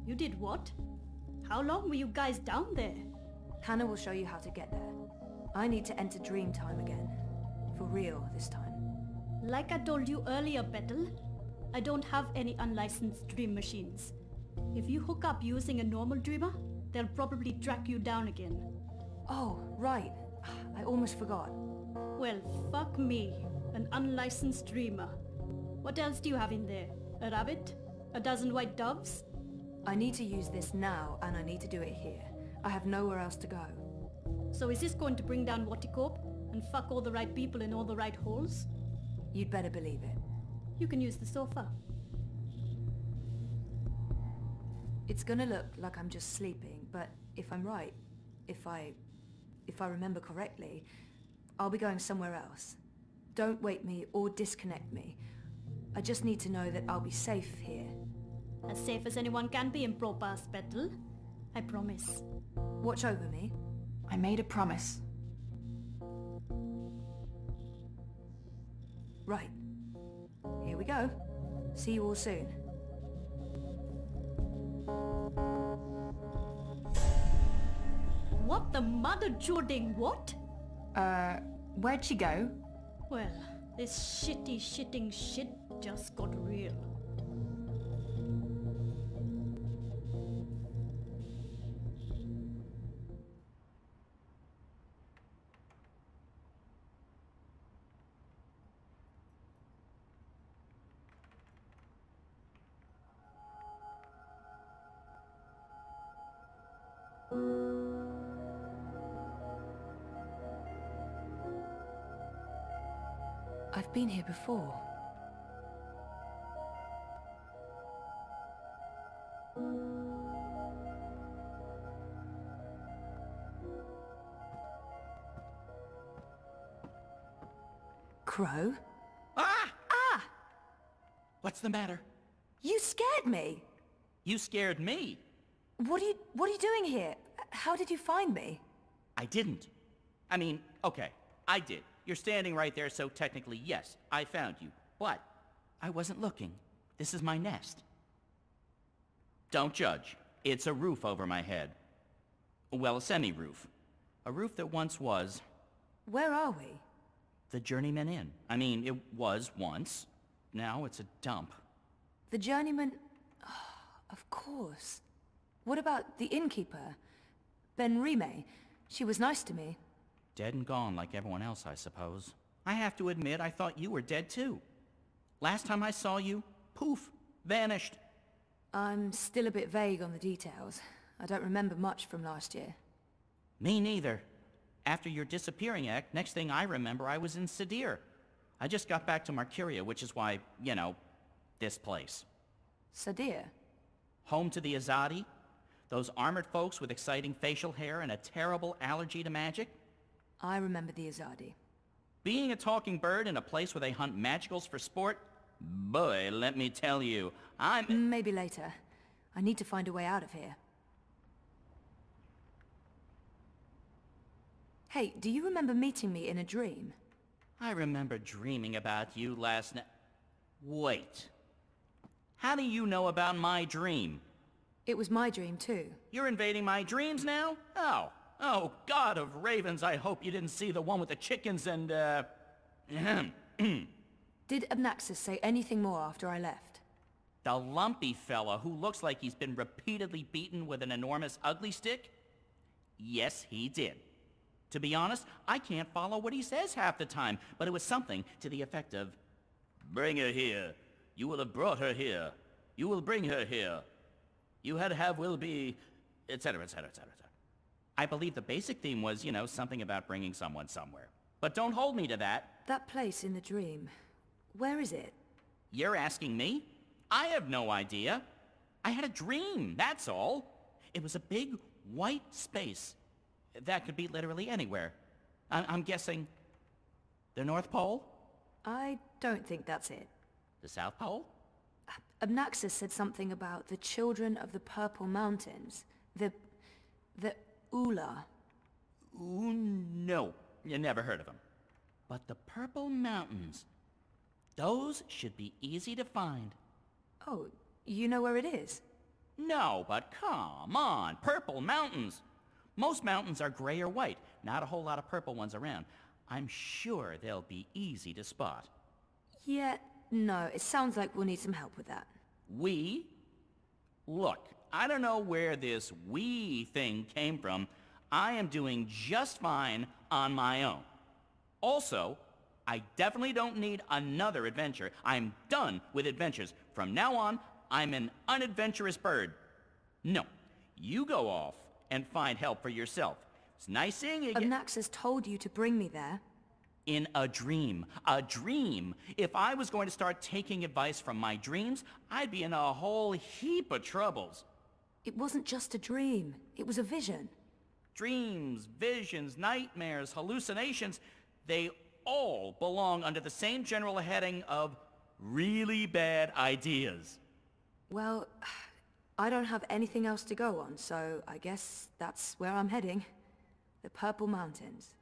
You did what? How long were you guys down there? Hannah will show you how to get there. I need to enter dream time again. For real this time. Like I told you earlier, Bettel, I don't have any unlicensed dream machines. If you hook up using a normal dreamer, they'll probably track you down again. Oh, right. I almost forgot. Well, fuck me. An unlicensed dreamer. What else do you have in there? A rabbit? A dozen white doves? I need to use this now, and I need to do it here. I have nowhere else to go. So is this going to bring down Watticorp and fuck all the right people in all the right holes? You'd better believe it. You can use the sofa. It's gonna look like I'm just sleeping, but if I'm right, if I remember correctly, I'll be going somewhere else. Don't wake me or disconnect me. I just need to know that I'll be safe here. As safe as anyone can be in Propass, Bettel. I promise. Watch over me. I made a promise. Right. Here we go. See you all soon. What the mother jording what? Where'd she go? Well, this shitting shit just got real. I've been here before. Crow? Ah! Ah! What's the matter? You scared me! You scared me. What are you doing here? How did you find me? I didn't. I mean, okay, I did. You're standing right there, so technically, yes, I found you. But I wasn't looking. This is my nest. Don't judge. It's a roof over my head. Well, a semi-roof. A roof that once was... Where are we? The Journeyman Inn. I mean, it was once. Now it's a dump. The Journeyman... Oh, of course. What about the innkeeper? Ben Rime. She was nice to me. Dead and gone like everyone else, I suppose. I have to admit, I thought you were dead too. Last time I saw you, poof, vanished. I'm still a bit vague on the details. I don't remember much from last year. Me neither. After your disappearing act, next thing I remember, I was in Sadir. I just got back to Marcuria, which is why, you know, this place. Sadir? Home to the Azadi. Those armored folks with exciting facial hair and a terrible allergy to magic. I remember the Azadi. Being a talking bird in a place where they hunt magicals for sport? Boy, let me tell you, I'm... Maybe later. I need to find a way out of here. Hey, do you remember meeting me in a dream? I remember dreaming about you last night. Wait. How do you know about my dream? It was my dream too. You're invading my dreams now? Oh, God of ravens, I hope you didn't see the one with the chickens and, Did Abnaxis say anything more after I left? The lumpy fella who looks like he's been repeatedly beaten with an enormous ugly stick? Yes, he did. To be honest, I can't follow what he says half the time, but it was something to the effect of, "Bring her here. You will have brought her here. You will bring her here. You had have will be," etc., etc., etc. I believe the basic theme was, you know, something about bringing someone somewhere. But don't hold me to that. That place in the dream, where is it? You're asking me? I have no idea. I had a dream, that's all. It was a big white space. That could be literally anywhere. I'm guessing the North Pole? I don't think that's it. The South Pole? Obnaxis said something about the children of the Purple Mountains. The Ula. Ooh, no. You never heard of them. But the Purple Mountains, those should be easy to find. Oh, you know where it is? No, but come on, Purple Mountains. Most mountains are gray or white, not a whole lot of purple ones around. I'm sure they'll be easy to spot. Yeah, no, it sounds like we'll need some help with that. We? Look, I don't know where this we thing came from. I am doing just fine on my own. Also, I definitely don't need another adventure. I'm done with adventures. From now on, I'm an unadventurous bird. No, you go off and find help for yourself. It's nice seeing you again. Obnaxis told you to bring me there. In a dream. A dream. If I was going to start taking advice from my dreams, I'd be in a whole heap of troubles. It wasn't just a dream. It was a vision. Dreams, visions, nightmares, hallucinations, they all belong under the same general heading of really bad ideas. Well, I don't have anything else to go on, so I guess that's where I'm heading. The Purple Mountains.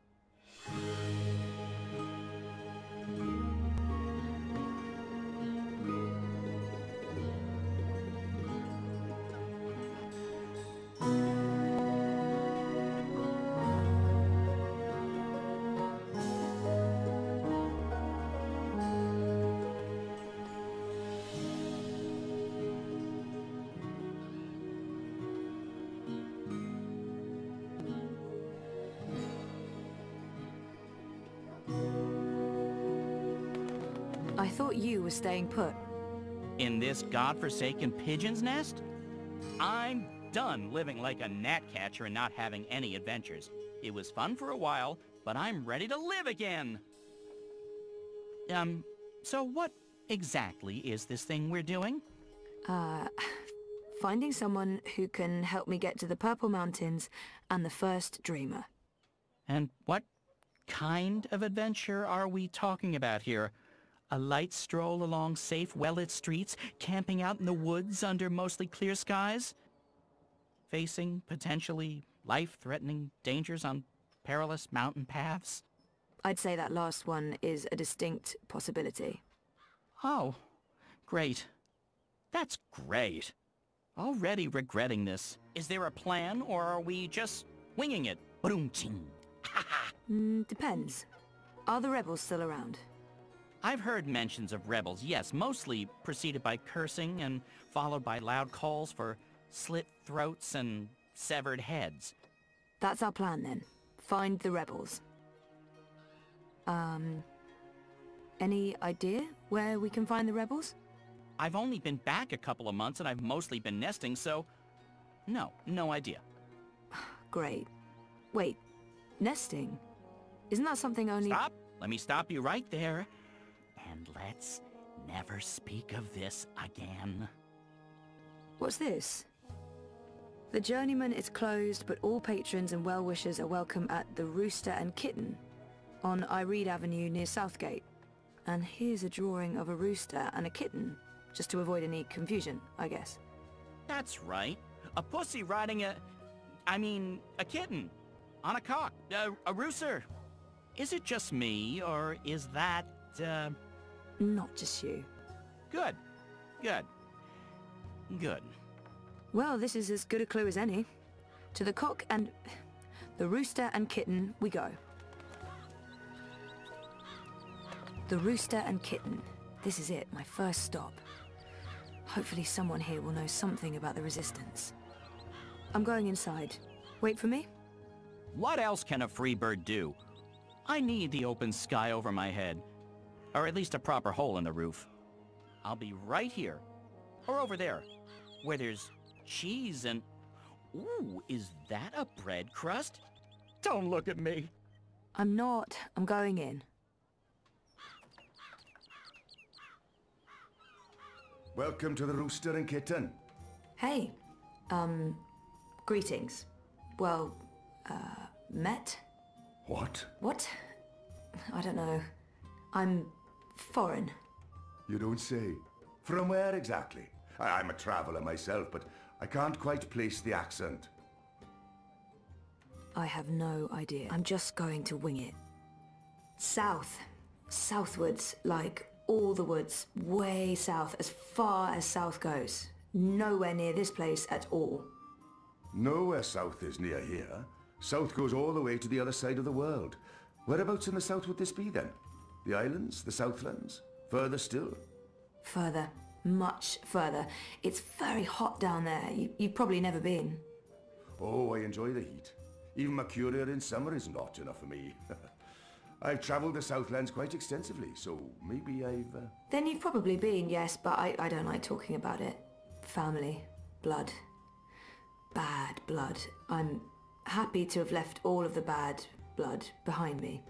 I thought you were staying put. In this godforsaken pigeon's nest? I'm done living like a gnatcatcher and not having any adventures. It was fun for a while, but I'm ready to live again. So what exactly is this thing we're doing? Finding someone who can help me get to the Purple Mountains and the first dreamer. And what kind of adventure are we talking about here? A light stroll along safe, well-lit streets, camping out in the woods under mostly clear skies? Facing potentially life-threatening dangers on perilous mountain paths? I'd say that last one is a distinct possibility. Oh, great. That's great. Already regretting this. Is there a plan, or are we just winging it? Ba-doom-ching. Depends. Are the rebels still around? I've heard mentions of rebels, yes, mostly preceded by cursing and followed by loud calls for slit throats and severed heads. That's our plan then. Find the rebels. Any idea where we can find the rebels? I've only been back a couple of months and I've mostly been nesting, so no idea. Great. Wait, nesting? Isn't that something only— Stop! Let me stop you right there. And let's never speak of this again. What's this? The Journeyman is closed, but all patrons and well-wishers are welcome at the Rooster and Kitten on Iread Avenue near Southgate. And here's a drawing of a rooster and a kitten, just to avoid any confusion, I guess. That's right. A pussy riding a kitten. On a cock. A rooster. Is it just me, or is that, Not just you. Good. Good. Good. Well, this is as good a clue as any. To the cock and the rooster and kitten we go. The Rooster and Kitten. This is it, my first stop. Hopefully someone here will know something about the Resistance. I'm going inside. Wait for me? What else can a free bird do? I need the open sky over my head. Or at least a proper hole in the roof. I'll be right here. Or over there. Where there's cheese and... Ooh, is that a bread crust? Don't look at me. I'm not. I'm going in. Welcome to the Rooster and Kitten. Hey. Greetings. Well, met? What? What? I don't know. I'm foreign. You don't say. From where exactly? I'm a traveller myself, but I can't quite place the accent. I have no idea. I'm just going to wing it. South. Southwards, like all the woods. Way south, as far as south goes. Nowhere near this place at all. Nowhere south is near here. South goes all the way to the other side of the world. Whereabouts in the south would this be then? The islands? The Southlands? Further still? Further. Much further. It's very hot down there. You've probably never been. Oh, I enjoy the heat. Even Mercuria in summer isn't hot enough for me. I've travelled the Southlands quite extensively, so maybe I've... Then you've probably been, yes, but I don't like talking about it. Family. Blood. Bad blood. I'm happy to have left all of the bad blood behind me.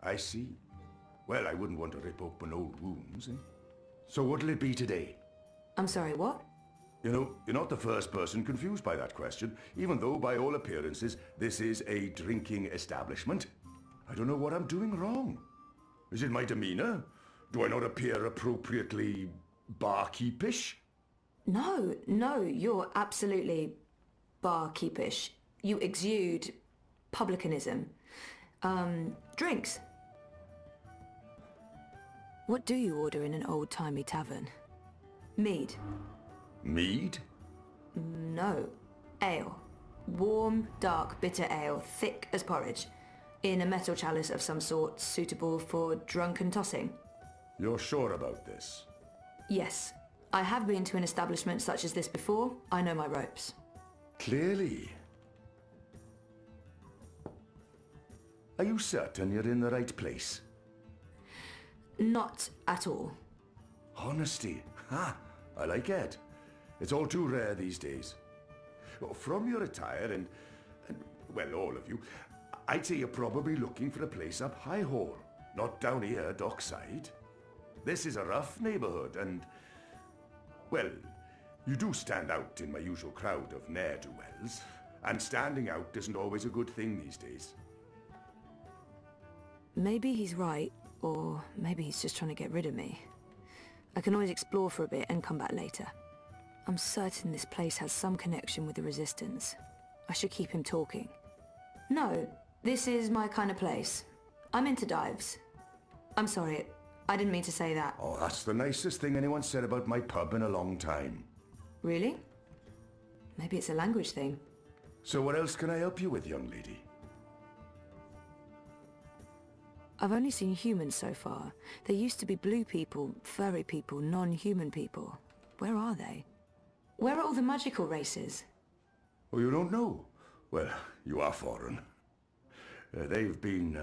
I see. Well, I wouldn't want to rip open old wounds, eh? So what'll it be today? I'm sorry, what? You know, you're not the first person confused by that question, even though, by all appearances, this is a drinking establishment. I don't know what I'm doing wrong. Is it my demeanour? Do I not appear appropriately barkeepish? No, you're absolutely barkeepish. You exude publicanism. Drinks. What do you order in an old-timey tavern? Mead. Mead? No. Ale. Warm, dark, bitter ale, thick as porridge. In a metal chalice of some sort, suitable for drunken tossing. You're sure about this? Yes. I have been to an establishment such as this before. I know my ropes. Clearly. Are you certain you're in the right place? Not at all. Honesty. Ha! I like it. It's all too rare these days. Well, from your attire and, well, all of you, I'd say you're probably looking for a place up High Hall, not down here, dockside. This is a rough neighbourhood and, well, you do stand out in my usual crowd of ne'er-do-wells, and standing out isn't always a good thing these days. Maybe he's right, or maybe he's just trying to get rid of me. I can always explore for a bit and come back later. I'm certain this place has some connection with the Resistance. I should keep him talking. No, this is my kind of place. I'm into dives. I'm sorry, I didn't mean to say that. Oh, that's the nicest thing anyone said about my pub in a long time. Really? Maybe it's a language thing. So what else can I help you with, young lady? I've only seen humans so far. There used to be blue people, furry people, non-human people. Where are they? Where are all the magical races? Oh, you don't know? Well, you are foreign. They've been,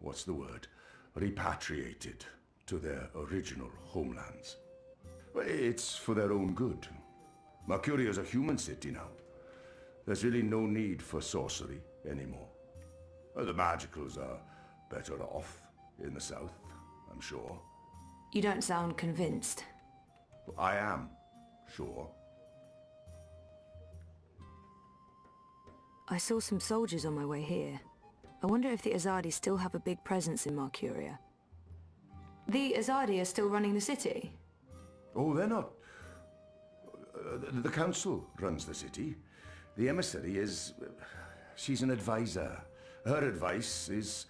what's the word? Repatriated to their original homelands. Well, it's for their own good. Mercuria's a human city now. There's really no need for sorcery anymore. Well, the magicals are better off in the south, I'm sure. You don't sound convinced. I am, sure. I saw some soldiers on my way here. I wonder if the Azadi still have a big presence in Mercuria. The Azadi are still running the city? Oh, they're not. The council runs the city. The emissary is... she's an advisor. Her advice is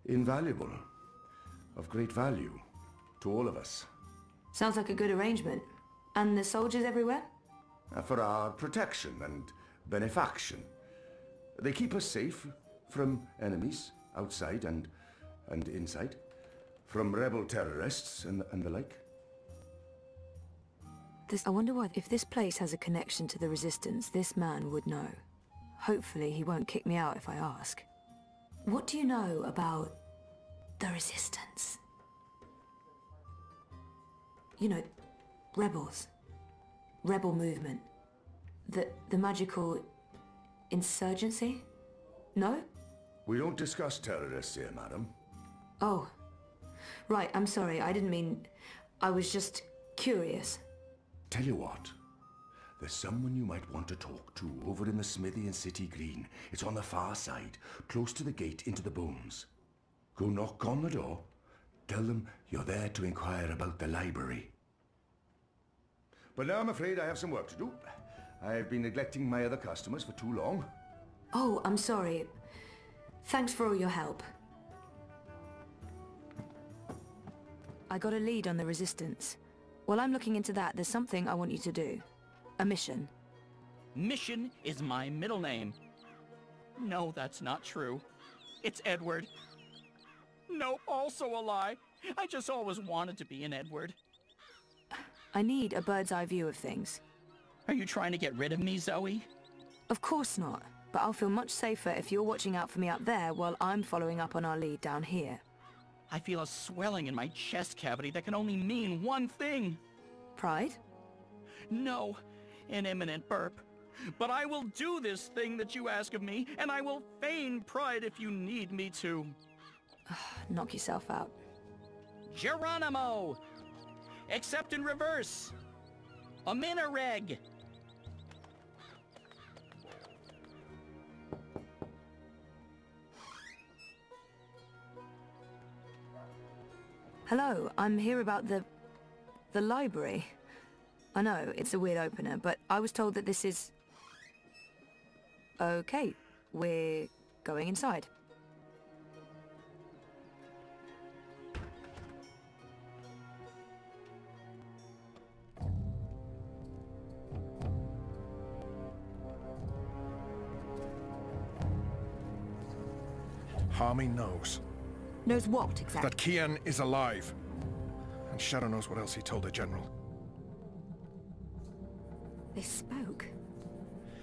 invaluable. Of great value to all of us. Sounds like a good arrangement. And the soldiers everywhere? For our protection and benefaction. They keep us safe from enemies outside and inside. From rebel terrorists and the like. I wonder if this place has a connection to the Resistance, this man would know. Hopefully he won't kick me out if I ask. What do you know about the Resistance? You know, rebels. Rebel movement. The magical insurgency? No? We don't discuss terrorists here, madam. Oh. Right, I'm sorry, I didn't mean... I was just curious. Tell you what. There's someone you might want to talk to over in the smithy in City Green. It's on the far side, close to the gate into the booms. Go knock on the door. Tell them you're there to inquire about the library. But now I'm afraid I have some work to do. I've been neglecting my other customers for too long. Oh, I'm sorry. Thanks for all your help. I got a lead on the Resistance. While I'm looking into that, there's something I want you to do. A mission. Mission is my middle name. No, that's not true. It's Edward. No, also a lie. I just always wanted to be an Edward. I need a bird's eye view of things. Are you trying to get rid of me, Zoe? Of course not, but I'll feel much safer if you're watching out for me up there while I'm following up on our lead down here. I feel a swelling in my chest cavity that can only mean one thing. Pride? No, an imminent burp. But I will do this thing that you ask of me, and I will feign pride if you need me to. Knock yourself out. Geronimo! Except in reverse. A minireg. Hello, I'm here about the library. I know, it's a weird opener, but I was told that this is... Okay, we're going inside. Harmy knows. Knows what, exactly? That Kian is alive. And Shadow knows what else he told the General. They spoke.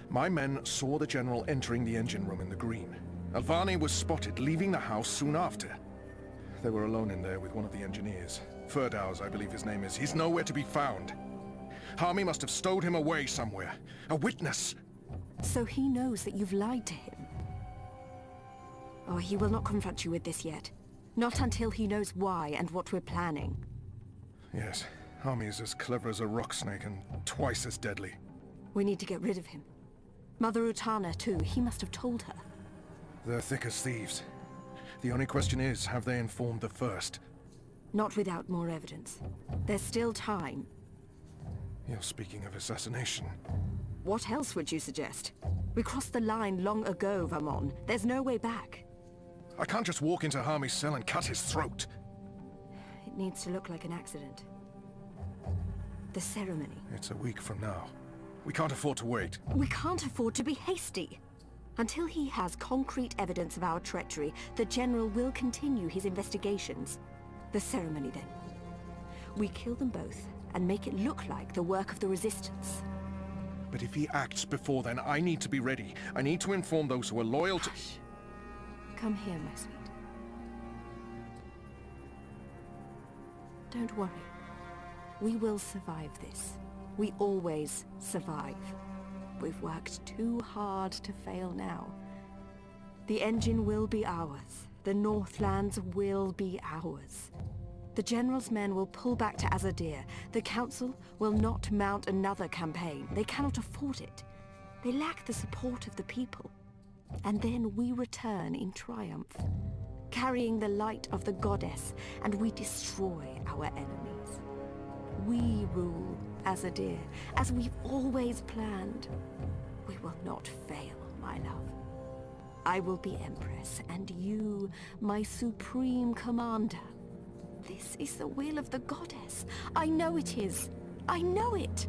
My men saw the General entering the engine room in the Green. Alvani was spotted leaving the house soon after. They were alone in there with one of the engineers. Ferdows, I believe his name is. He's nowhere to be found. Harmy must have stowed him away somewhere. A witness! So he knows that you've lied to him? Oh, he will not confront you with this yet. Not until he knows why and what we're planning. Yes, Harmy is as clever as a rock snake and twice as deadly. We need to get rid of him. Mother Utana, too. He must have told her. They're thick as thieves. The only question is, have they informed the first? Not without more evidence. There's still time. You're speaking of assassination. What else would you suggest? We crossed the line long ago, Vermon. There's no way back. I can't just walk into Harmy's cell and cut his throat. It needs to look like an accident. The ceremony. It's a week from now. We can't afford to wait. We can't afford to be hasty. Until he has concrete evidence of our treachery, the General will continue his investigations. The ceremony, then. We kill them both and make it look like the work of the Resistance. But if he acts before then, I need to be ready. I need to inform those who are loyal to... Hush. Come here, my sweet. Don't worry. We will survive this. We always survive. We've worked too hard to fail now. The engine will be ours. The Northlands will be ours. The General's men will pull back to Azadir. The Council will not mount another campaign. They cannot afford it. They lack the support of the people. And then we return in triumph, carrying the light of the goddess, and we destroy our enemies. We rule Azadir, as we've always planned. We will not fail, my love. I will be Empress, and you, my supreme commander. This is the will of the goddess. I know it is. I know it.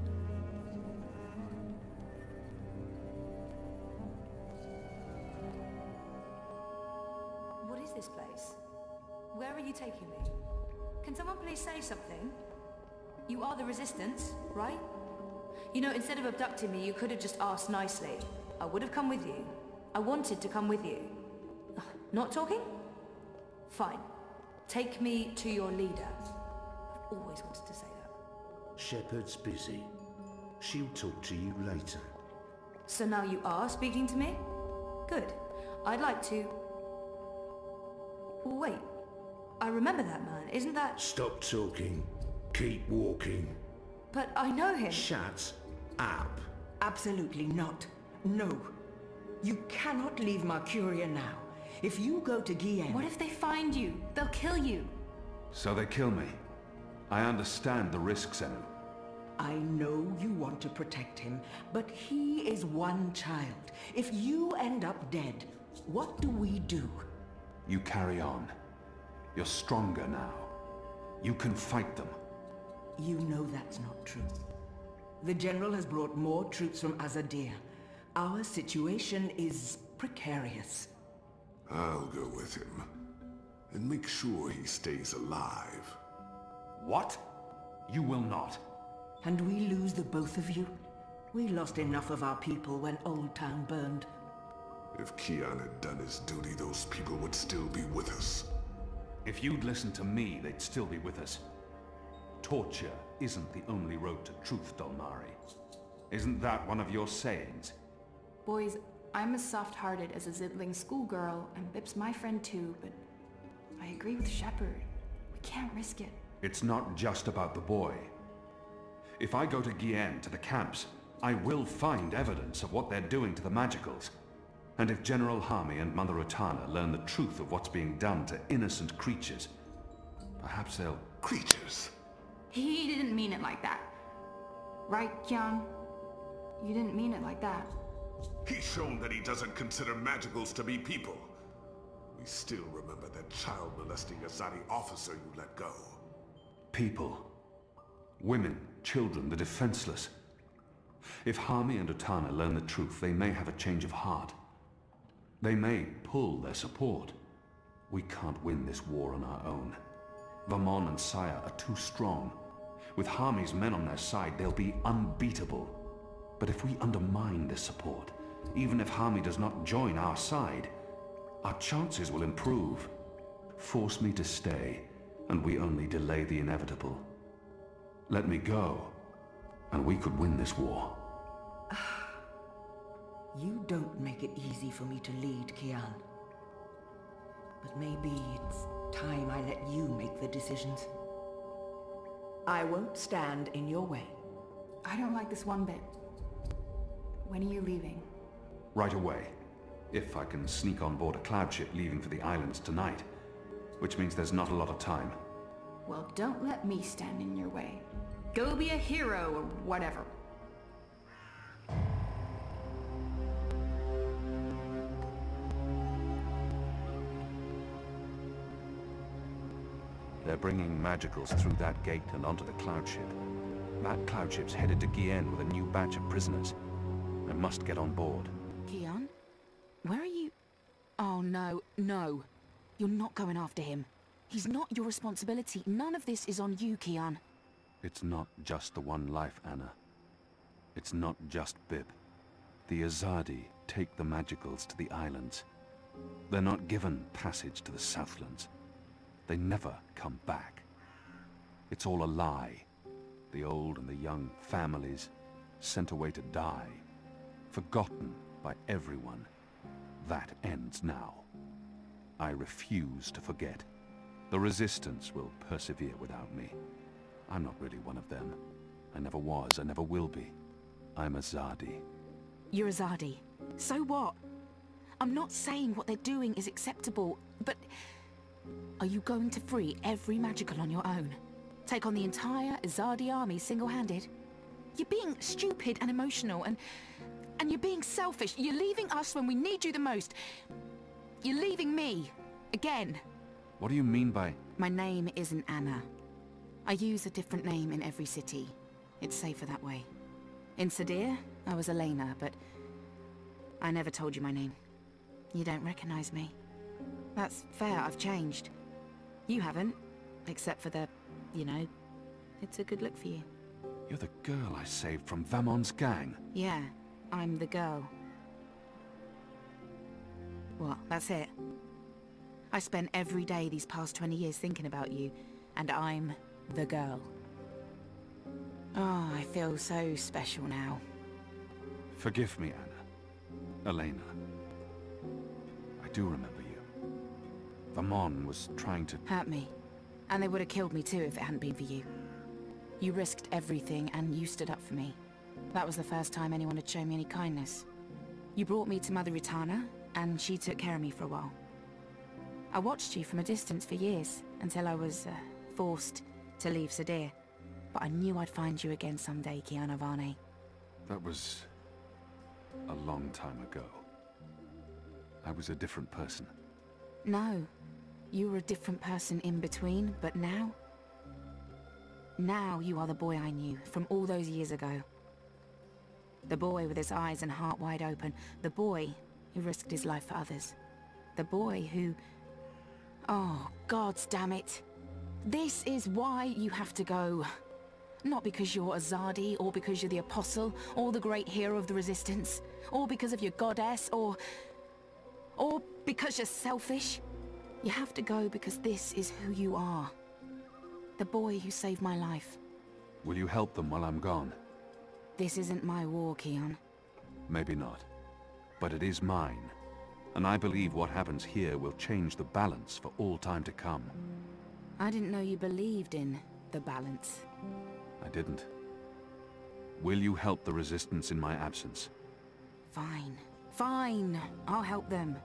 What is this place? Where are you taking me? Can someone please say something? You are the Resistance, right? You know, instead of abducting me, you could have just asked nicely. I would have come with you. I wanted to come with you. Not talking? Fine. Take me to your leader. I've always wanted to say that. Shepard's busy. She'll talk to you later. So now you are speaking to me? Good. I'd like to... Wait. I remember that man. Isn't that... Stop talking. Keep walking. But I know him. Shut up. Absolutely not. No. You cannot leave Mercuria now. If you go to Guillen... What if they find you? They'll kill you. So they kill me. I understand the risks, Enu. I know you want to protect him, but he is one child. If you end up dead, what do we do? You carry on. You're stronger now. You can fight them. You know that's not true. The General has brought more troops from Azadir. Our situation is precarious. I'll go with him. And make sure he stays alive. What? You will not. And we lose the both of you? We lost enough of our people when Old Town burned. If Kian had done his duty, those people would still be with us. If you'd listened to me, they'd still be with us. Torture isn't the only road to truth, Dolmari. Isn't that one of your sayings? Boys, I'm as soft-hearted as a Zidling schoolgirl, and Bip's my friend too, but I agree with Shepard. We can't risk it. It's not just about the boy. If I go to Guillen, to the camps, I will find evidence of what they're doing to the magicals. And if General Harmy and Mother Utana learn the truth of what's being done to innocent creatures, perhaps they'll... Creatures? He didn't mean it like that. Right, Kian? You didn't mean it like that. He's shown that he doesn't consider magicals to be people. We still remember that child-molesting Azadi officer you let go. People. Women, children, the defenseless. If Harmy and Utana learn the truth, they may have a change of heart. They may pull their support. We can't win this war on our own. Vamon and Saya are too strong. With Harmy's men on their side, they'll be unbeatable. But if we undermine this support, even if Harmy does not join our side, our chances will improve. Force me to stay, and we only delay the inevitable. Let me go, and we could win this war. You don't make it easy for me to lead, Kian. But maybe it's time I let you make the decisions. I won't stand in your way. I don't like this one bit. When are you leaving? Right away. If I can sneak on board a cloud ship leaving for the islands tonight. Which means there's not a lot of time. Well, don't let me stand in your way. Go be a hero or whatever. They're bringing magicals through that gate and onto the cloud ship. That cloud ship's headed to Guillen with a new batch of prisoners. I must get on board. Kian? Where are you? Oh no, no. You're not going after him. He's not your responsibility. None of this is on you, Kian. It's not just the one life, Anna. It's not just Bip. The Azadi take the magicals to the islands. They're not given passage to the Southlands. They never come back. It's all a lie. The old and the young families sent away to die. Forgotten by everyone. That ends now. I refuse to forget. The Resistance will persevere without me. I'm not really one of them. I never was, I never will be. I'm Azadi. You're Azadi. So what? I'm not saying what they're doing is acceptable, but... Are you going to free every magical on your own? Take on the entire Azadi army single-handed? You're being stupid and emotional, and you're being selfish. You're leaving us when we need you the most. You're leaving me. Again. What do you mean by... My name isn't Anna. I use a different name in every city. It's safer that way. In Sadir, I was Elena, but... I never told you my name. You don't recognize me. That's fair, I've changed. You haven't, except for the, you know, it's a good look for you. You're the girl I saved from Vamon's gang. Yeah, I'm the girl. What, that's it? I spent every day these past 20 years thinking about you, and I'm the girl. Oh, I feel so special now. Forgive me, Anna. Elena. I do remember you. Vamon was trying to... Hurt me. And they would have killed me too if it hadn't been for you. You risked everything and you stood up for me. That was the first time anyone had shown me any kindness. You brought me to Mother Ritana, and she took care of me for a while. I watched you from a distance for years, until I was forced to leave Sadir. But I knew I'd find you again someday, Kiana Varney. That was a long time ago. I was a different person. No, you were a different person in between, but now... Now you are the boy I knew from all those years ago. The boy with his eyes and heart wide open. The boy who risked his life for others. The boy who... Oh, gods damn it. This is why you have to go. Not because you're Azadi, or because you're the Apostle, or the great hero of the Resistance, or because of your goddess, or because you're selfish. You have to go because this is who you are. The boy who saved my life. Will you help them while I'm gone? This isn't my war, Kian. Maybe not. But it is mine. And I believe what happens here will change the balance for all time to come. I didn't know you believed in the balance. I didn't. Will you help the Resistance in my absence? Fine. Fine. I'll help them.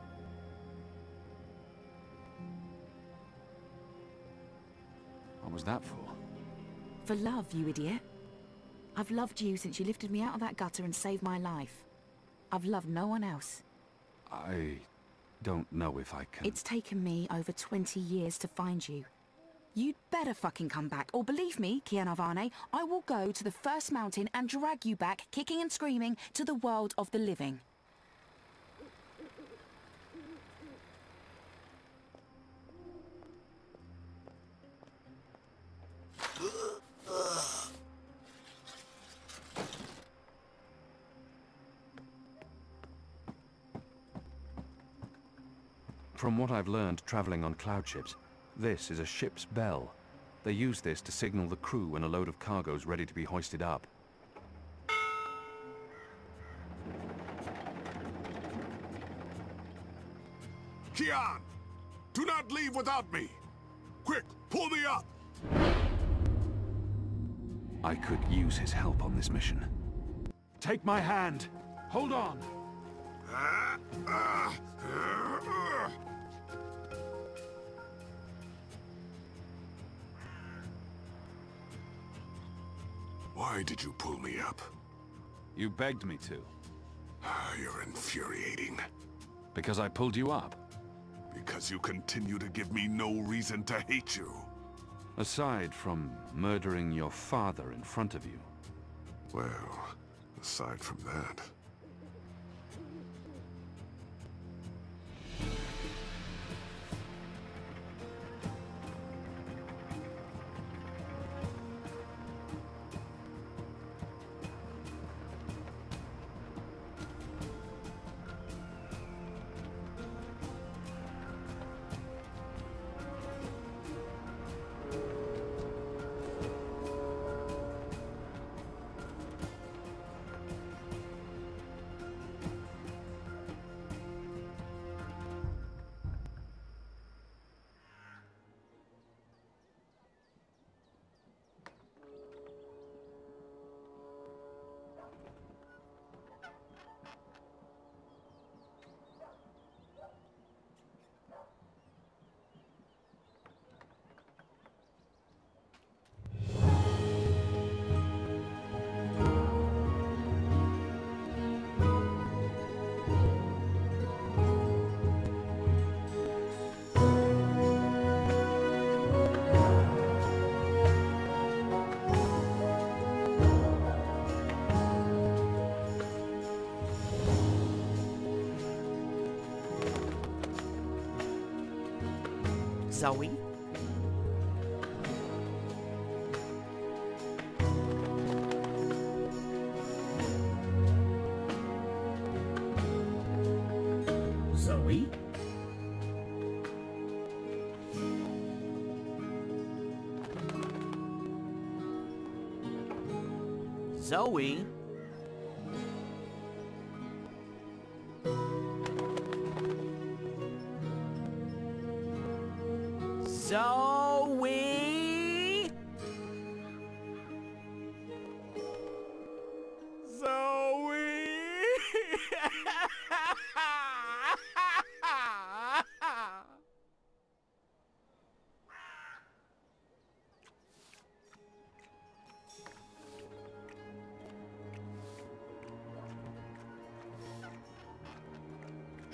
What was that for? For love, you idiot. I've loved you since you lifted me out of that gutter and saved my life. I've loved no one else. I don't know if I can... It's taken me over 20 years to find you. You'd better fucking come back, or believe me, Kiana Varney, I will go to the first mountain and drag you back, kicking and screaming, to the world of the living. From what I've learned traveling on cloud ships, this is a ship's bell. They use this to signal the crew when a load of cargo's ready to be hoisted up. Kian! Do not leave without me! Quick, pull me up! I could use his help on this mission. Take my hand! Hold on! Why did you pull me up? You begged me to. You're infuriating. Because I pulled you up? Because you continue to give me no reason to hate you. Aside from murdering your father in front of you. Well, aside from that... Zoe? Zoe? Zoe? Zoe?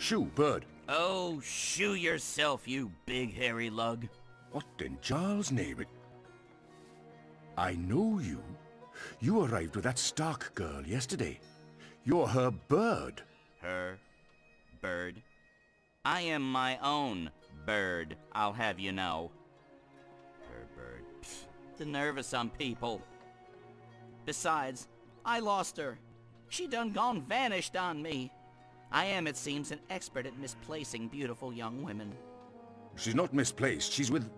Shoo, bird. Oh, shoo yourself, you big hairy lug. What in Charles' name? I know you. You arrived with that Stark girl yesterday. You're her bird. Her bird? I am my own bird, I'll have you know. Her bird. Pfft, the nerve of some people. Besides, I lost her. She done gone vanished on me. I am, it seems, an expert at misplacing beautiful young women. She's not misplaced. She's with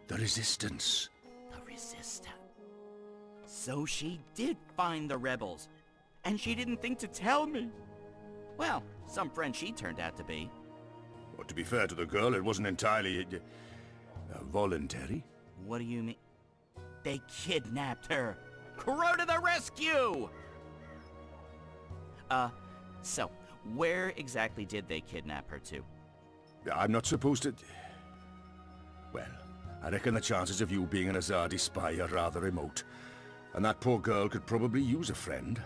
the Resistance. The Resistance. So she did find the rebels. And she didn't think to tell me. Well, some friend she turned out to be. Well, to be fair to the girl, it wasn't entirely voluntary. What do you mean? They kidnapped her. Crow to the rescue! So, where exactly did they kidnap her to? I'm not supposed to... Well, I reckon the chances of you being an Azadi spy are rather remote. And that poor girl could probably use a friend.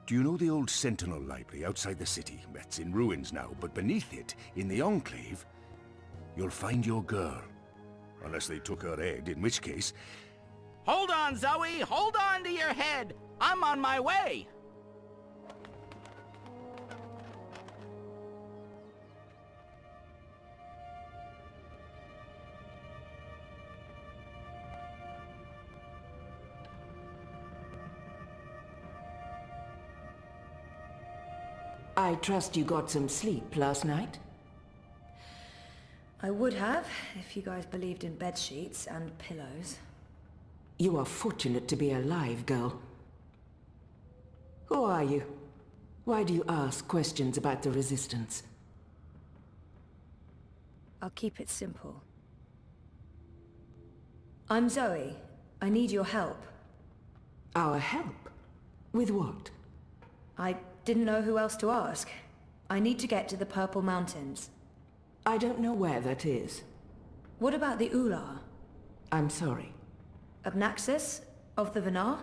Do you know the old Sentinel Library outside the city? It's in ruins now, but beneath it, in the Enclave, you'll find your girl. Unless they took her head, in which case... Hold on, Zoe! Hold on to your head! I'm on my way! I trust you got some sleep last night? I would have, if you guys believed in bed sheets and pillows. You are fortunate to be alive, girl. Who are you? Why do you ask questions about the Resistance? I'll keep it simple. I'm Zoe. I need your help. Our help? With what? I didn't know who else to ask. I need to get to the Purple Mountains. I don't know where that is. What about the Ular? I'm sorry. Obnaxis? Of the Venar?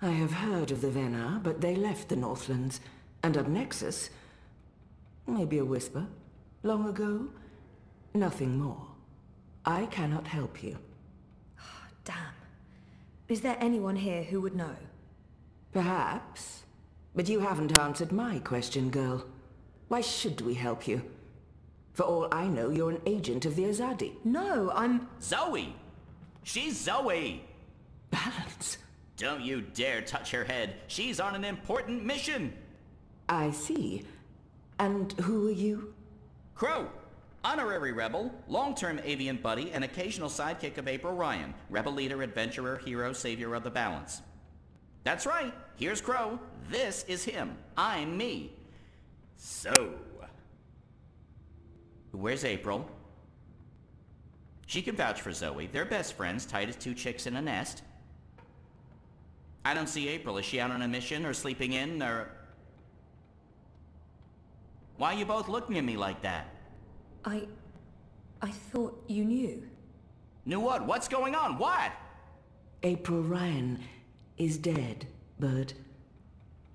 I have heard of the Venar, but they left the Northlands. And Obnaxis? Maybe a whisper. Long ago? Nothing more. I cannot help you. Oh, damn. Is there anyone here who would know? Perhaps. But you haven't answered my question, girl. Why should we help you? For all I know, you're an agent of the Azadi. No, I'm... Zoe! She's Zoe! Balance. Don't you dare touch her head. She's on an important mission. I see. And who are you? Crow. Honorary rebel, long-term avian buddy, and occasional sidekick of April Ryan. Rebel leader, adventurer, hero, savior of the balance. That's right. Here's Crow. This is him. I'm me. So... where's April? She can vouch for Zoe. They're best friends, tight as two chicks in a nest. I don't see April. Is she out on a mission, or sleeping in, or... Why are you both looking at me like that? I thought you knew. Knew what? What's going on? What? April Ryan is dead, Bird.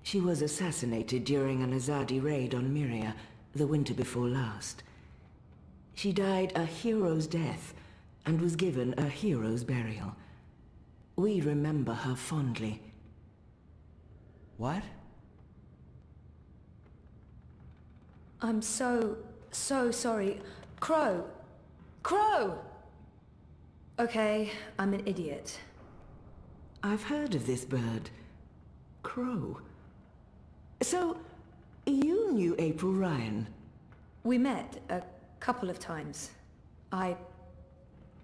She was assassinated during an Azadi raid on Myria the winter before last. She died a hero's death and was given a hero's burial. We remember her fondly. What? I'm so sorry. Crow! Crow! Okay, I'm an idiot. I've heard of this bird. Crow. So, you knew April Ryan? We met a couple of times. I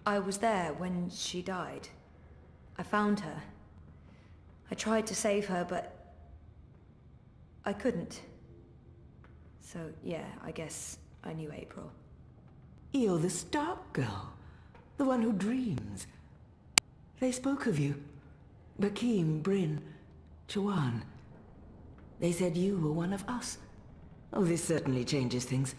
was there when she died. I found her. I tried to save her, but I couldn't. So, yeah, I guess I knew April. You're the Stark girl. The one who dreams. They spoke of you. Bakim, Bryn, Chawan. They said you were one of us. Oh, this certainly changes things.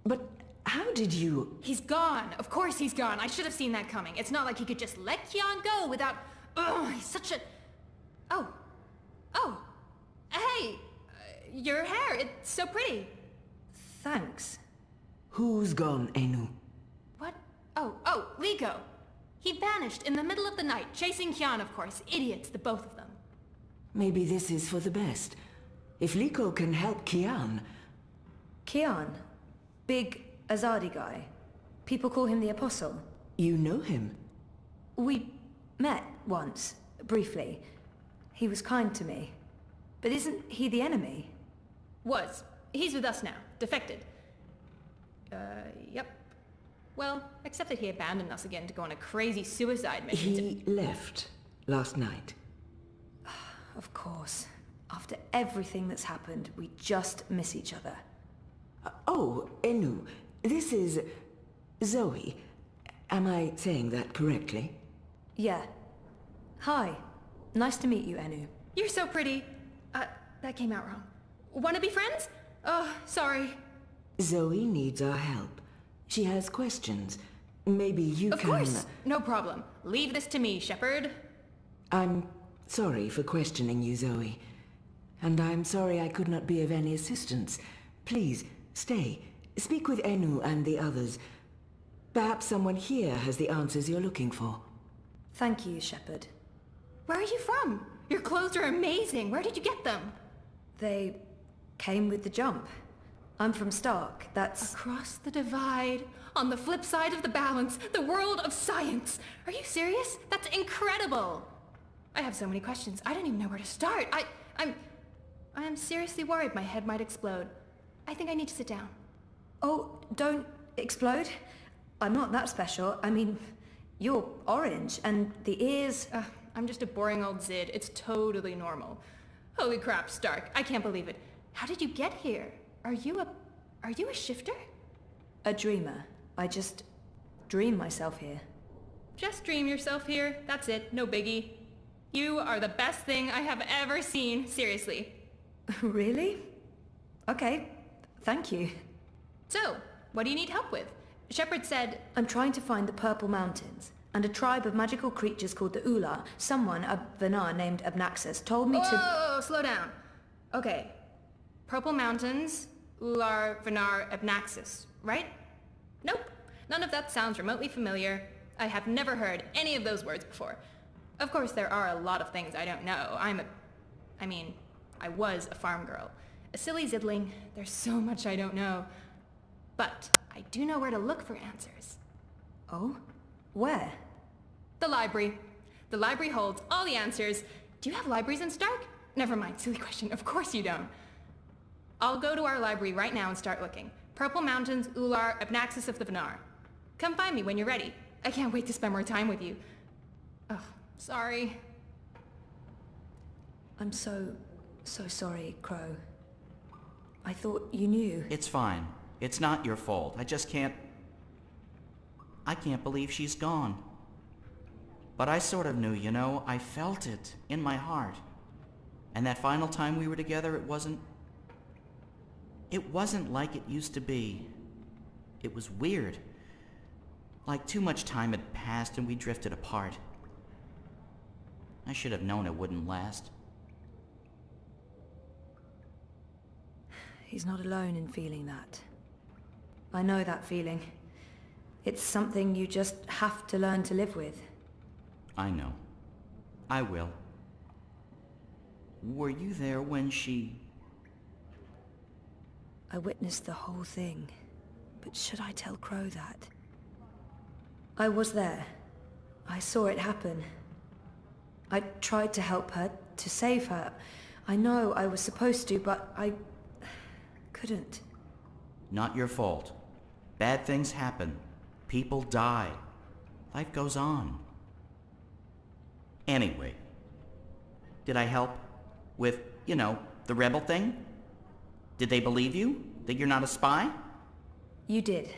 But how did you... He's gone. Of course he's gone. I should have seen that coming. It's not like he could just let Kian go without... Ugh, he's such a... Oh. Hey! Your hair, it's so pretty. Thanks. Who's gone, Enu? What? Oh, Liko. He vanished in the middle of the night, chasing Kian, of course. Idiots, the both of them. Maybe this is for the best. If Liko can help Kian... Kian? Big Azadi guy. People call him the Apostle. You know him? We met once, briefly. He was kind to me. But isn't he the enemy? Was. He's with us now. Defected. Yep. Well, except that he abandoned us again to go on a crazy suicide mission. He left last night. Of course. After everything that's happened, we just miss each other. Oh, Enu, this is Zoe. Am I saying that correctly? Yeah. Hi. Nice to meet you, Enu. You're so pretty. That came out wrong. Wanna be friends? Oh, sorry. Zoe needs our help. She has questions. Maybe you can... Of course! No problem. Leave this to me, Shepard. I'm sorry for questioning you, Zoe. And I'm sorry I could not be of any assistance. Please, stay. Speak with Enu and the others. Perhaps someone here has the answers you're looking for. Thank you, Shepard. Where are you from? Your clothes are amazing. Where did you get them? They came with the jump. I'm from Stark, that's... Across the divide, on the flip side of the balance, the world of science. Are you serious? That's incredible. I have so many questions. I don't even know where to start. I'm seriously worried my head might explode. I think I need to sit down. Oh, don't explode. I'm not that special. I mean, you're orange, and the ears... I'm just a boring old Zid. It's totally normal. Holy crap, Stark. I can't believe it. How did you get here? Are you a shifter? A dreamer. I just dream myself here. Just dream yourself here. That's it. No biggie. You are the best thing I have ever seen. Seriously. Really? Okay. Thank you. So, what do you need help with? Shepard said... I'm trying to find the Purple Mountains, and a tribe of magical creatures called the Ular. Someone, a Vanar named Abnaxus, told me to... Whoa, slow down. Okay. Purple Mountains, Ular, Vanar, Abnaxus, right? Nope. None of that sounds remotely familiar. I have never heard any of those words before. Of course, there are a lot of things I don't know. I was a farm girl. A silly zidling. There's so much I don't know. But I do know where to look for answers. Oh? Where? The library. The library holds all the answers. Do you have libraries in Stark? Never mind, silly question. Of course you don't. I'll go to our library right now and start looking. Purple Mountains, Ular, Abnaxus of the Vanar. Come find me when you're ready. I can't wait to spend more time with you. Ugh, sorry. I'm so sorry, Crow. I thought you knew. It's fine. It's not your fault. I can't believe she's gone. But I sort of knew, you know. I felt it in my heart. And that final time we were together, it wasn't like it used to be. It was weird. Like too much time had passed and we drifted apart. I should have known it wouldn't last. He's not alone in feeling that. I know that feeling. It's something you just have to learn to live with. I know. I will. Were you there when she... I witnessed the whole thing. But should I tell Crow that? I was there. I saw it happen. I tried to help her, to save her. I know I was supposed to, but I... couldn't. Not your fault. Bad things happen. People die. Life goes on. Anyway, did I help with, you know, the rebel thing? Did they believe you? That you're not a spy? You did.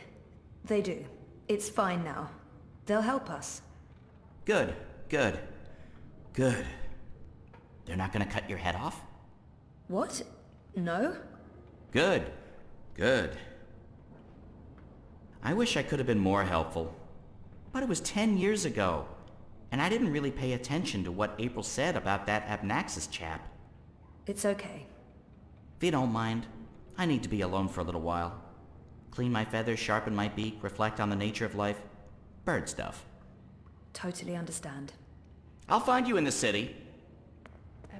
They do. It's fine now. They'll help us. Good, good, good. They're not gonna cut your head off? What? No? Good, good. I wish I could have been more helpful. But it was 10 years ago, and I didn't really pay attention to what April said about that Abnaxus chap. It's okay. If you don't mind, I need to be alone for a little while. Clean my feathers, sharpen my beak, reflect on the nature of life. Bird stuff. Totally understand. I'll find you in the city.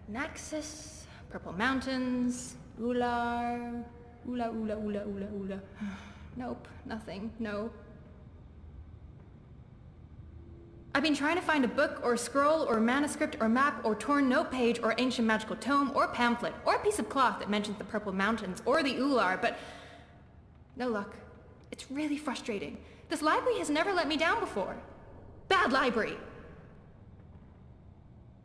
Naxos, Purple Mountains, Ular... Ula. Nope, nothing, no. I've been trying to find a book or scroll or manuscript or map or torn note page or ancient magical tome or pamphlet or a piece of cloth that mentions the Purple Mountains or the Ular, but no luck. It's really frustrating. This library has never let me down before. Bad library.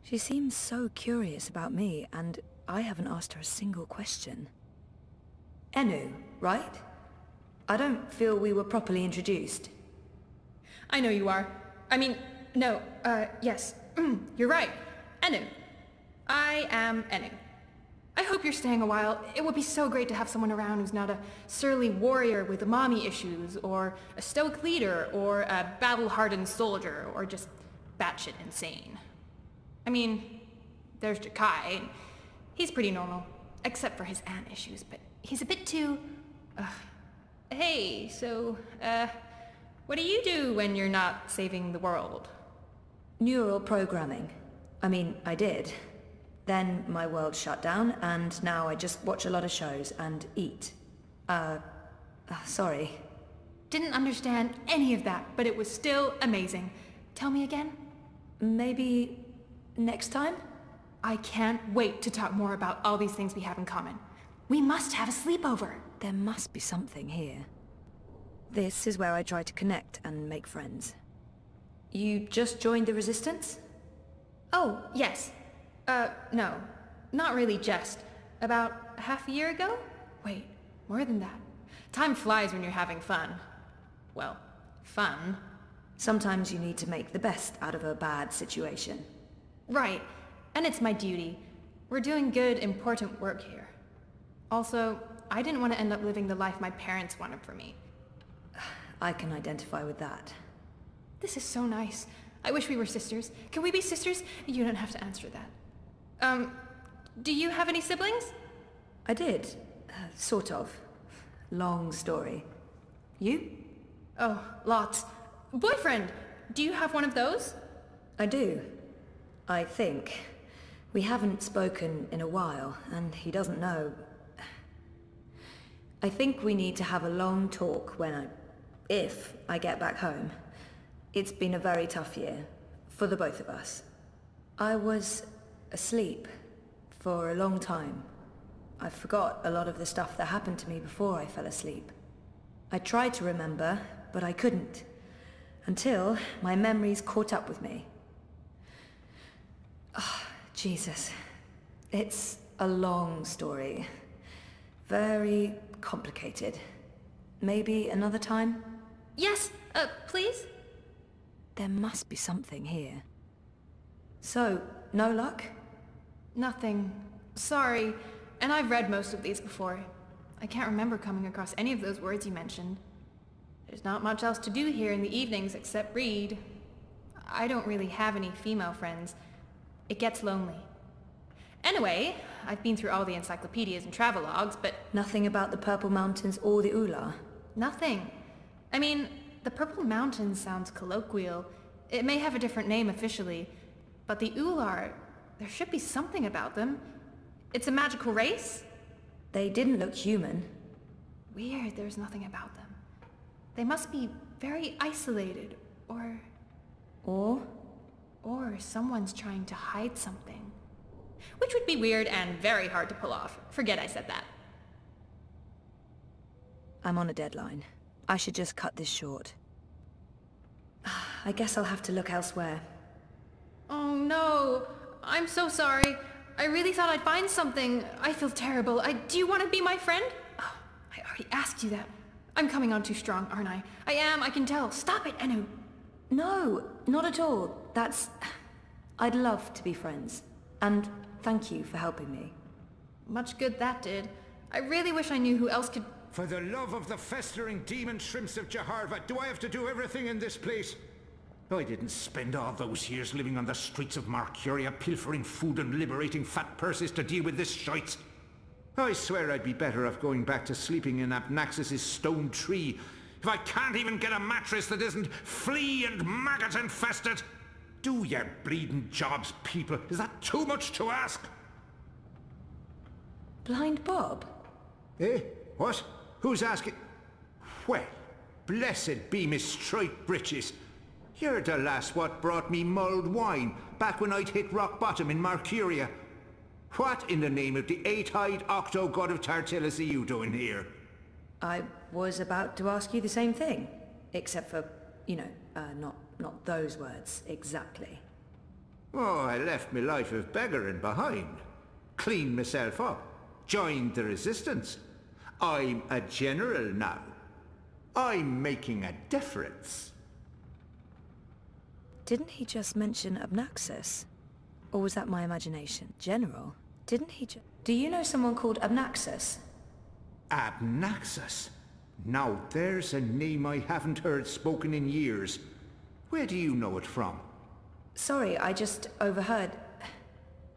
She seems so curious about me, and I haven't asked her a single question. Enu, right? I don't feel we were properly introduced. I know you are. I mean, no, yes. You're right. Enu. I am Enu. I hope you're staying a while. It would be so great to have someone around who's not a surly warrior with mommy issues, or a stoic leader, or a battle-hardened soldier, or just batshit insane. I mean, there's Jakai. He's pretty normal, except for his aunt issues, but he's a bit too... Hey, so, what do you do when you're not saving the world? Neural programming. I mean, I did. Then my world shut down, and now I just watch a lot of shows and eat. Sorry. Didn't understand any of that, but it was still amazing. Tell me again? Maybe next time? I can't wait to talk more about all these things we have in common. We must have a sleepover. There must be something here. This is where I try to connect and make friends. You just joined the Resistance? Oh, yes. No. Not really just. About half a year ago? Wait, more than that. Time flies when you're having fun. Well, fun. Sometimes you need to make the best out of a bad situation. Right. And it's my duty. We're doing good, important work here. Also, I didn't want to end up living the life my parents wanted for me. I can identify with that. This is so nice. I wish we were sisters. Can we be sisters? You don't have to answer that. Do you have any siblings? I did. Sort of. Long story. You? Oh, lots. Boyfriend! Do you have one of those? I do. I think. We haven't spoken in a while, and he doesn't know. I think we need to have a long talk if I get back home. It's been a very tough year, for the both of us. I was asleep for a long time. I forgot a lot of the stuff that happened to me before I fell asleep. I tried to remember, but I couldn't. Until my memories caught up with me. Oh, Jesus. It's a long story. Very complicated. Maybe another time? Yes, please? There must be something here. So, no luck? Nothing. Sorry. And I've read most of these before. I can't remember coming across any of those words you mentioned. There's not much else to do here in the evenings except read. I don't really have any female friends. It gets lonely. Anyway, I've been through all the encyclopedias and travelogues, but... Nothing about the Purple Mountains or the Ular? Nothing. I mean, the Purple Mountains sounds colloquial. It may have a different name officially, but the Ular, there should be something about them. It's a magical race? They didn't look human. Weird, there's nothing about them. They must be very isolated, or... Or someone's trying to hide something. Which would be weird and very hard to pull off. Forget I said that. I'm on a deadline. I should just cut this short. I guess I'll have to look elsewhere. Oh no! I'm so sorry. I really thought I'd find something. I feel terrible. Do you want to be my friend? Oh, I already asked you that. I'm coming on too strong, aren't I? I am, I can tell. Stop it, Enu. No, not at all. I'd love to be friends. And thank you for helping me. Much good that did. I really wish I knew who else could... For the love of the festering demon shrimps of Jaharva, do I have to do everything in this place? I didn't spend all those years living on the streets of Marcuria, pilfering food and liberating fat purses to deal with this shite. I swear I'd be better off going back to sleeping in Abnaxus's stone tree if I can't even get a mattress that isn't flea and maggot infested. Do your bleeding jobs, people. Is that too much to ask? Blind Bob? Eh? What? Who's asking? Well, blessed be Miss Striped Britches. You're the lass what brought me mulled wine back when I'd hit rock bottom in Marcuria. What in the name of the eight-eyed octo-god of Tartillus are you doing here? I was about to ask you the same thing. Except for, you know, not those words exactly. Oh, I left my life of beggaring behind. Cleaned myself up. Joined the resistance. I'm a general now. I'm making a difference. Didn't he just mention Abnaxus? Or was that my imagination? General? Didn't he just... Do you know someone called Abnaxus? Abnaxus? Now there's a name I haven't heard spoken in years. Where do you know it from? Sorry, I just overheard.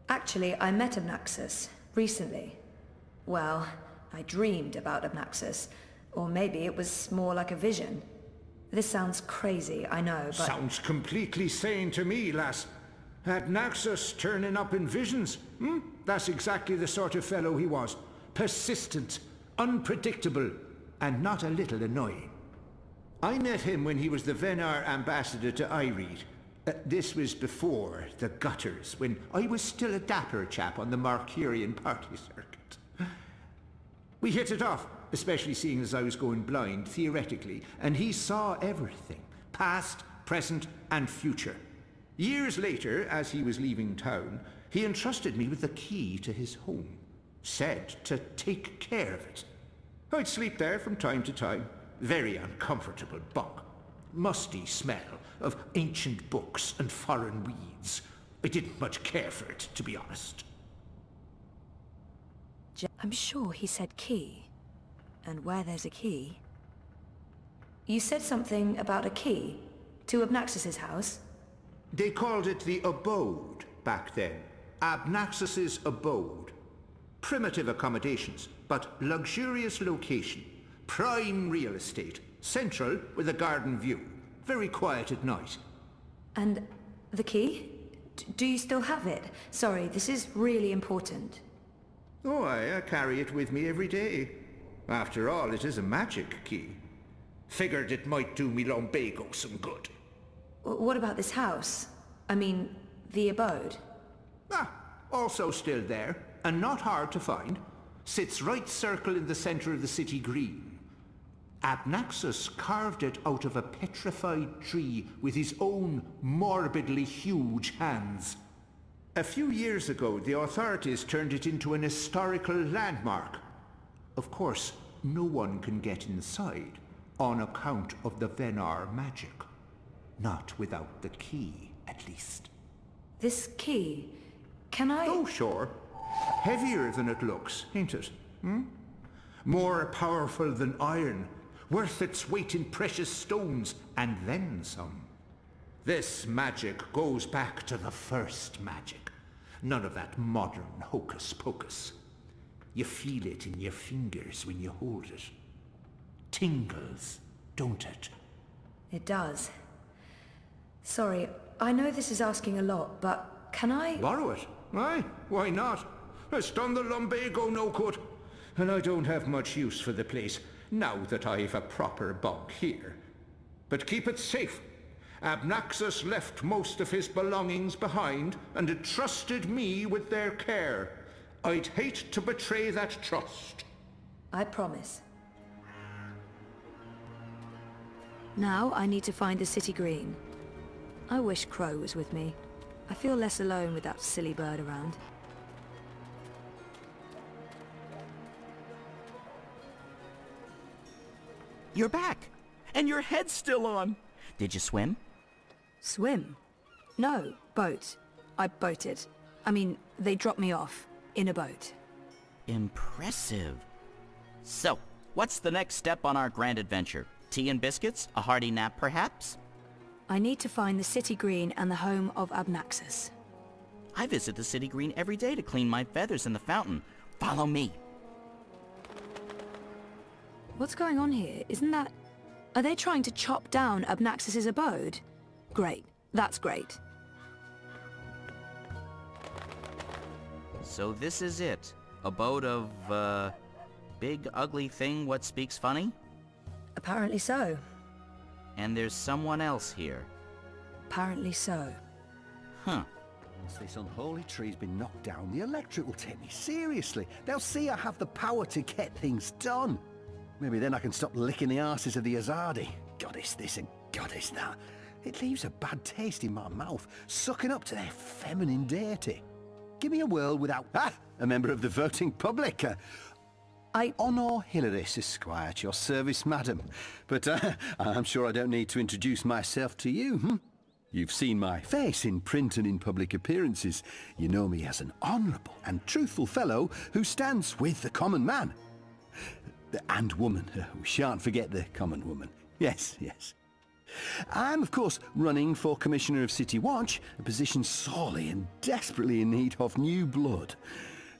Actually, I met Abnaxus recently. Well, I dreamed about Abnaxus. Or maybe it was more like a vision. This sounds crazy, I know, but... Sounds completely sane to me, lass. Abnaxus turning up in visions. That's exactly the sort of fellow he was. Persistent, unpredictable, and not a little annoying. I met him when he was the Venar ambassador to Ireed. This was before the gutters, when I was still a dapper chap on the Marcurian party circuit. We hit it off, especially seeing as I was going blind, theoretically, and he saw everything. Past, present, and future. Years later, as he was leaving town, he entrusted me with the key to his home. Said to take care of it. I'd sleep there from time to time. Very uncomfortable bunk. Musty smell of ancient books and foreign weeds. I didn't much care for it, to be honest. I'm sure he said key. And where there's a key... You said something about a key to Abnaxus's house? They called it the abode back then. Abnaxus's abode. Primitive accommodations, but luxurious location. Prime real estate. Central with a garden view. Very quiet at night. And the key? Do you still have it? Sorry, this is really important. Oh, I carry it with me every day. After all, it is a magic key. Figured it might do me lumbago some good. What about this house? I mean, the abode? Also still there, and not hard to find. Sits right circle in the center of the city green. Abnaxus carved it out of a petrified tree with his own morbidly huge hands. A few years ago, the authorities turned it into an historical landmark. Of course, no one can get inside, on account of the Venar magic. Not without the key, at least. This key, can I... Oh, sure. Heavier than it looks, ain't it? More powerful than iron, worth its weight in precious stones, and then some. This magic goes back to the first magic. None of that modern hocus-pocus. You feel it in your fingers when you hold it. Tingles, don't it? It does. Sorry, I know this is asking a lot, but can I... Borrow it? Aye, why not? It's done the lumbago no good. And I don't have much use for the place, now that I've a proper bunk here. But keep it safe. Abnaxus left most of his belongings behind and entrusted me with their care. I'd hate to betray that trust. I promise. Now I need to find the city green. I wish Crow was with me. I feel less alone with that silly bird around. You're back! And your head's still on! Did you swim? Swim? No, boat. I boated. I mean, they dropped me off. In a boat. Impressive. So, what's the next step on our grand adventure? Tea and biscuits? A hearty nap, perhaps? I need to find the city green and the home of Abnaxus. I visit the city green every day to clean my feathers in the fountain. Follow me. What's going on here? Isn't that... Are they trying to chop down Abnaxis's abode? Great. That's great. So this is it. Abode of, big ugly thing what speaks funny? Apparently so. And there's someone else here. Apparently so. Huh. Once this unholy tree's been knocked down, the electorate will take me seriously. They'll see I have the power to get things done. Maybe then I can stop licking the arses of the Azadi. Goddess this and goddess that. It leaves a bad taste in my mouth, sucking up to their feminine deity. Give me a world without... a member of the voting public. Honor Hilaris Esquire, at your service, madam. But I'm sure I don't need to introduce myself to you, hmm? You've seen my face in print and in public appearances. You know me as an honourable and truthful fellow who stands with the common man. And woman. We shan't forget the common woman. Yes, yes. I'm, of course, running for Commissioner of City Watch, a position sorely and desperately in need of new blood.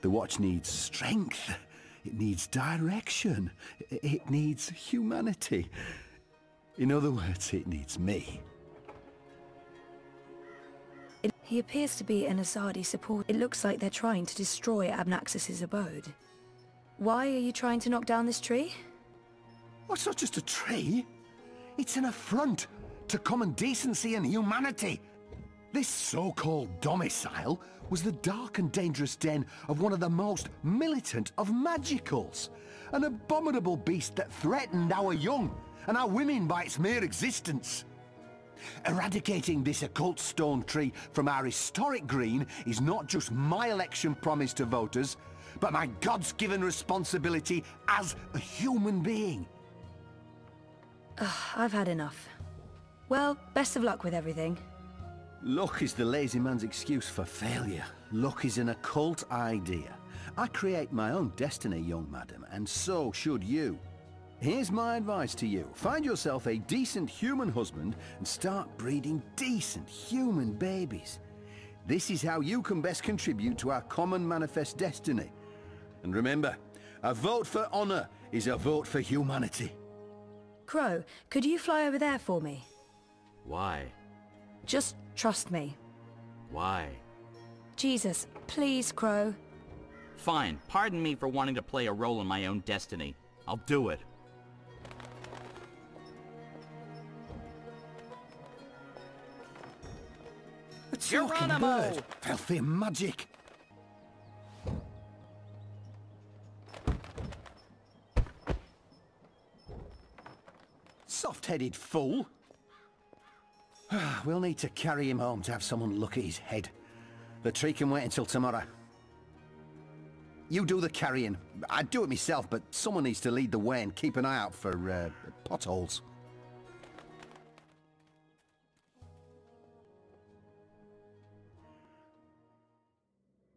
The Watch needs strength. It needs direction. It needs humanity. In other words, it needs me. He appears to be an Azadi support. It looks like they're trying to destroy Abnaxis's abode. Why are you trying to knock down this tree? Oh, it's not just a tree. It's an affront to common decency and humanity. This so-called domicile was the dark and dangerous den of one of the most militant of magicals. An abominable beast that threatened our young and our women by its mere existence. Eradicating this occult stone tree from our historic green is not just my election promise to voters, but my God's-given responsibility as a human being. I've had enough. Well, best of luck with everything. Luck is the lazy man's excuse for failure. Luck is an occult idea. I create my own destiny, young madam, and so should you. Here's my advice to you. Find yourself a decent human husband and start breeding decent human babies. This is how you can best contribute to our common manifest destiny. And remember, a vote for honor is a vote for humanity. Crow, could you fly over there for me? Why? Just trust me. Why? Jesus, please, Crow. Fine. Pardon me for wanting to play a role in my own destiny. I'll do it. A talking bird! Filthy magic! Soft-headed fool! We'll need to carry him home to have someone look at his head. The tree can wait until tomorrow. You do the carrying. I'd do it myself, but someone needs to lead the way and keep an eye out for potholes.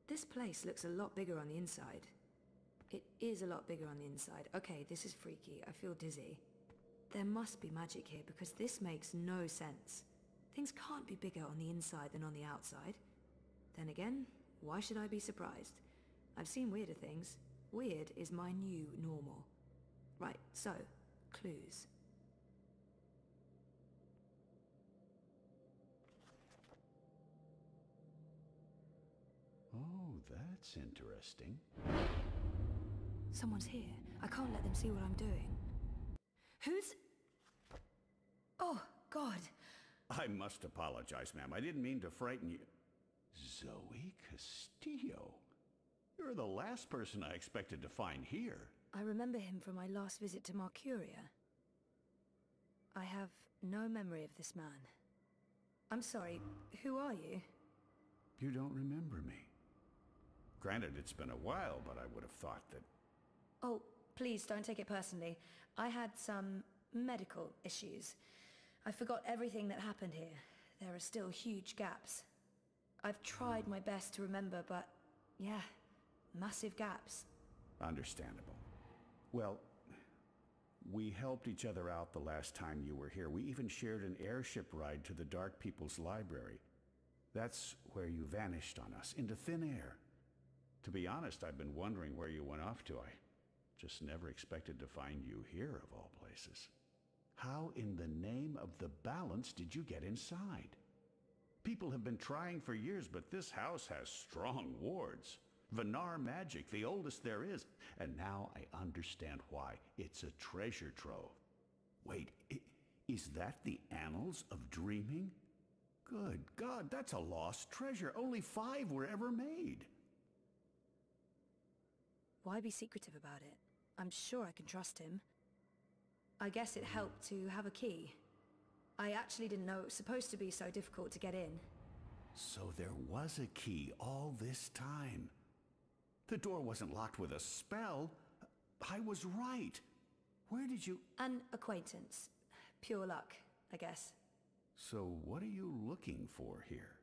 This place looks a lot bigger on the inside. It is a lot bigger on the inside. Okay, this is freaky. I feel dizzy. There must be magic here because this makes no sense. Things can't be bigger on the inside than on the outside. Then again, why should I be surprised? I've seen weirder things. Weird is my new normal. Right, so, clues. Oh, that's interesting. Someone's here. I can't let them see what I'm doing. Who's... Oh, God. I must apologize, ma'am. I didn't mean to frighten you. Zoe Castillo. You're the last person I expected to find here. I remember him from my last visit to Marcuria. I have no memory of this man. I'm sorry, who are you? You don't remember me. Granted, it's been a while, but I would have thought that... Oh, please don't take it personally. I had some medical issues. I forgot everything that happened here. There are still huge gaps. I've tried my best to remember, but yeah, massive gaps. Understandable. Well, we helped each other out the last time you were here. We even shared an airship ride to the Dark People's Library. That's where you vanished on us, into thin air. To be honest, I've been wondering where you went off to. I Just never expected to find you here, of all places. How in the name of the balance did you get inside? People have been trying for years, but this house has strong wards. Venar magic, the oldest there is. And now I understand why. It's a treasure trove. Wait, is that the Annals of Dreaming? Good God, that's a lost treasure. Only 5 were ever made. Why be secretive about it? I'm sure I can trust him. I guess it helped to have a key. I actually didn't know it was supposed to be so difficult to get in. So there was a key all this time. The door wasn't locked with a spell. I was right. Where did you... An acquaintance. Pure luck, I guess. So what are you looking for here?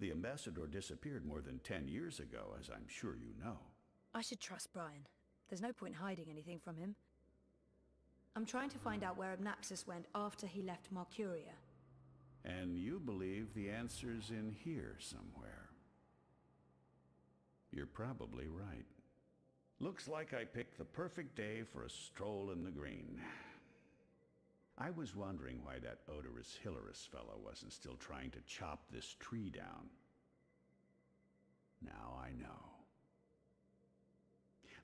The ambassador disappeared more than 10 years ago, as I'm sure you know. I should trust Brian. There's no point hiding anything from him. I'm trying to find out where Obnaxus went after he left Mercuria. And you believe the answer's in here somewhere. You're probably right. Looks like I picked the perfect day for a stroll in the green. I was wondering why that odorous Hilarious fellow wasn't still trying to chop this tree down. Now I know.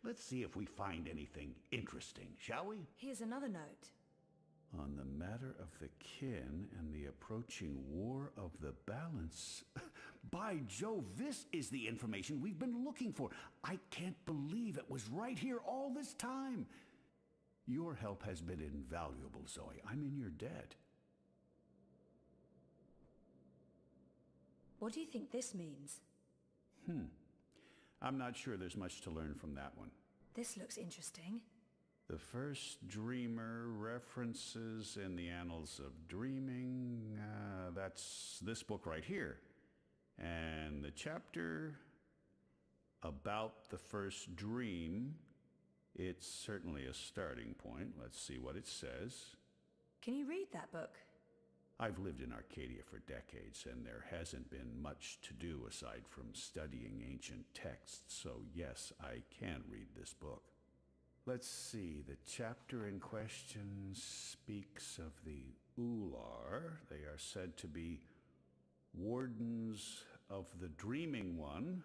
Let's see if we find anything interesting, shall we? Here's another note. On the matter of the kin and the approaching war of the balance. By Jove, this is the information we've been looking for. I can't believe it was right here all this time. Your help has been invaluable, Zoe. I'm in your debt. What do you think this means? I'm not sure there's much to learn from that one. This looks interesting. The first dreamer references in the Annals of Dreaming. That's this book right here. And the chapter about the first dream, it's certainly a starting point. Let's see what it says. Can you read that book? I've lived in Arcadia for decades, and there hasn't been much to do aside from studying ancient texts, so yes, I can read this book. Let's see, the chapter in question speaks of the Ular. They are said to be wardens of the Dreaming One,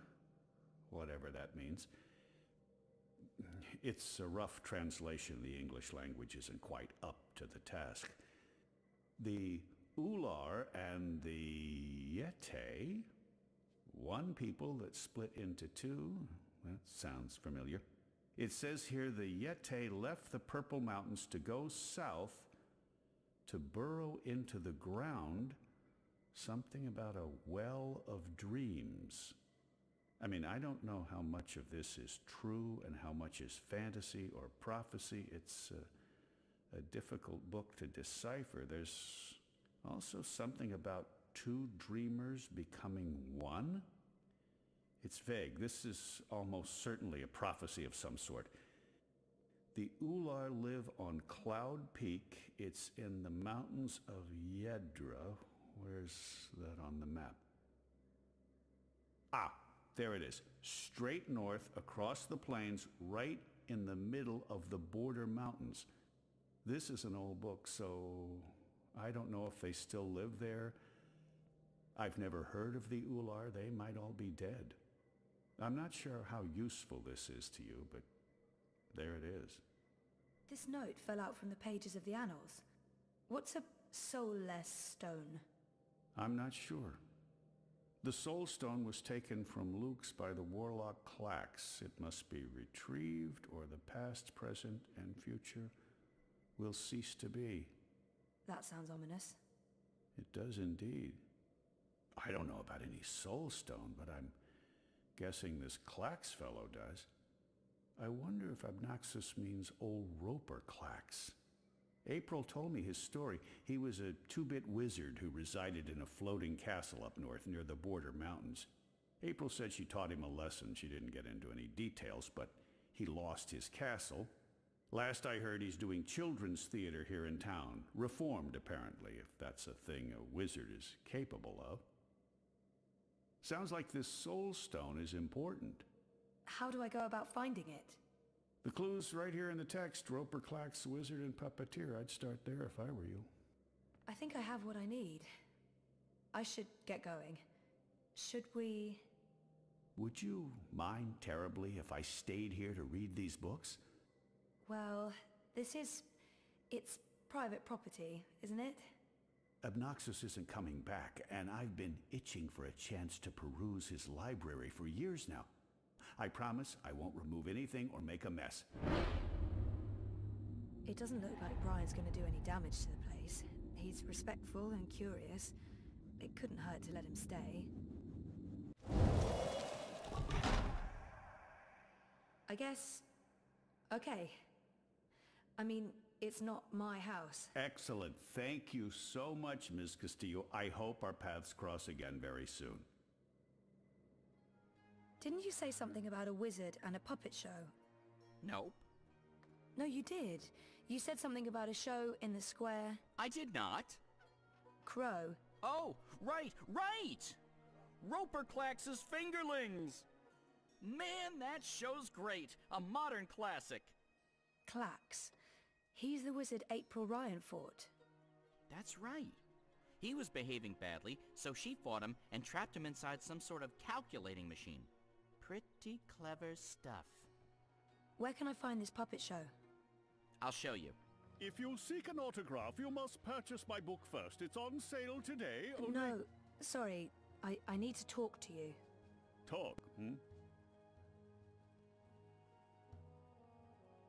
whatever that means. It's a rough translation. The English language isn't quite up to the task. The Ular and the Yete, one people that split into two. That sounds familiar. It says here the Yete left the Purple Mountains to go south to burrow into the ground. Something about a well of dreams. I mean, I don't know how much of this is true and how much is fantasy or prophecy. It's a difficult book to decipher. There's also something about 2 dreamers becoming one. It's vague. This is almost certainly a prophecy of some sort. The Ular live on Cloud Peak. It's in the mountains of Yedra. Where's that on the map? Ah, there it is. Straight north across the plains, right in the middle of the border mountains. This is an old book, so I don't know if they still live there. I've never heard of the Ular. They might all be dead. I'm not sure how useful this is to you, but there it is. This note fell out from the pages of the Annals. What's a soulless stone? I'm not sure. The Soul Stone was taken from Luke's by the warlock Clax. It must be retrieved, or the past, present, and future will cease to be. That sounds ominous. It does indeed. I don't know about any Soul Stone, but I'm guessing this Clax fellow does. I wonder if Obnaxus means old Roper Clax. April told me his story. He was a 2-bit wizard who resided in a floating castle up north near the border mountains. April said she taught him a lesson. She didn't get into any details, but he lost his castle. Last I heard, he's doing children's theater here in town. Reformed, apparently, if that's a thing a wizard is capable of. Sounds like this Soul Stone is important. How do I go about finding it? The clue's right here in the text. Roper, Clax, Wizard, and Puppeteer. I'd start there if I were you. I think I have what I need. I should get going. Should we... Would you mind terribly if I stayed here to read these books? Well, it's private property, isn't it? Obnoxious isn't coming back, and I've been itching for a chance to peruse his library for years now. I promise I won't remove anything or make a mess. It doesn't look like Brian's going to do any damage to the place. He's respectful and curious. It couldn't hurt to let him stay. I guess... okay. I mean, it's not my house. Excellent. Thank you so much, Ms. Castillo. I hope our paths cross again very soon. Didn't you say something about a wizard and a puppet show? Nope. No, you did. You said something about a show in the square. I did not. Crow. Oh, right! Roper Clax's Fingerlings! Man, that show's great. A modern classic. Clax. He's the wizard April Ryan fought. That's right. He was behaving badly, so she fought him and trapped him inside some sort of calculating machine. Pretty clever stuff. Where can I find this puppet show? I'll show you. If you seek an autograph, you must purchase my book first. It's on sale today. No, sorry. I need to talk to you. Talk, hmm?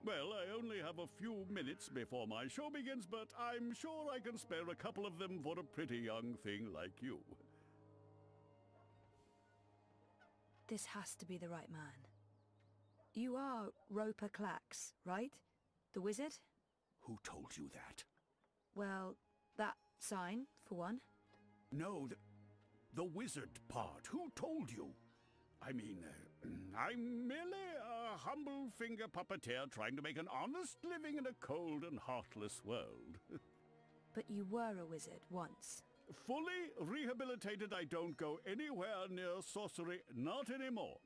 Well, I only have a few minutes before my show begins, but I'm sure I can spare a couple of them for a pretty young thing like you. This has to be the right man. You are Roper Clax, right? The wizard? Who told you that? Well, that sign, for one. No, the wizard part. Who told you? I mean, I'm merely a humble finger puppeteer trying to make an honest living in a cold and heartless world. But you were a wizard once. Fully rehabilitated, I don't go anywhere near sorcery, not anymore.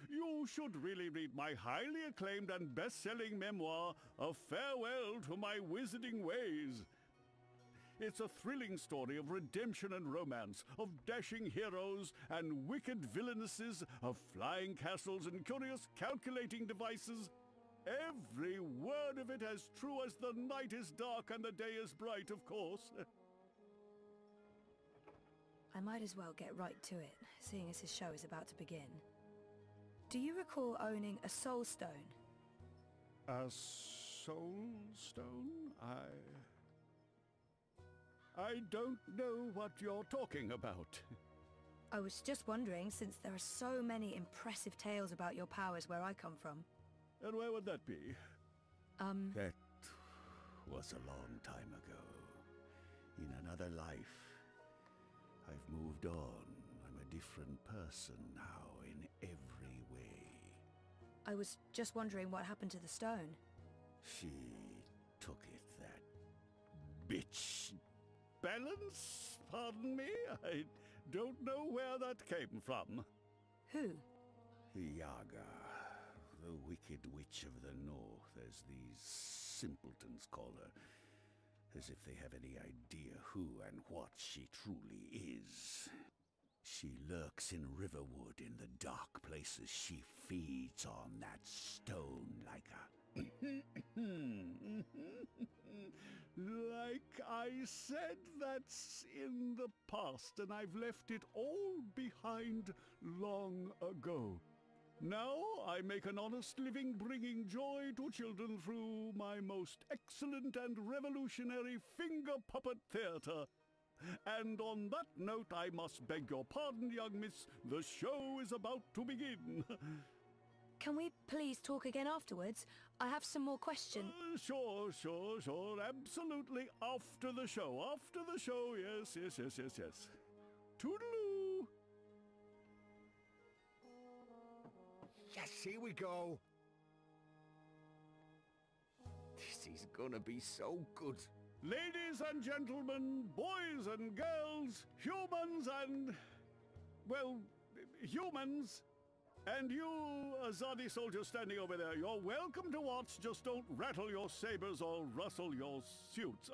You should really read my highly acclaimed and best-selling memoir, A Farewell to My Wizarding Ways. It's a thrilling story of redemption and romance, of dashing heroes and wicked villainesses, of flying castles and curious calculating devices. Every word of it as true as the night is dark and the day is bright, of course. I might as well get right to it, seeing as his show is about to begin. Do you recall owning a soul stone? A soul stone? I don't know what you're talking about. I was just wondering, since there are so many impressive tales about your powers where I come from. And where would that be? That was a long time ago. In another life. I've moved on. I'm a different person now in every way. I was just wondering what happened to the stone. She took it, that bitch. Balance? Pardon me? I don't know where that came from. Who? Yaga, the wicked witch of the north, as these simpletons call her. As if they have any idea who and what she truly is. She lurks in Riverwood in the dark places. She feeds on that stone like a... Like I said, that's in the past, and I've left it all behind long ago. Now I make an honest living bringing joy to children through my most excellent and revolutionary finger puppet theater. And on that note, I must beg your pardon, young miss. The show is about to begin. Can we please talk again afterwards? I have some more questions. Sure. Absolutely. After the show. Yes. Toodaloo. Yes, here we go. This is gonna be so good. Ladies and gentlemen, boys and girls, humans and... well, humans And you, Azadi soldier standing over there, you're welcome to watch, just don't rattle your sabers or rustle your suits.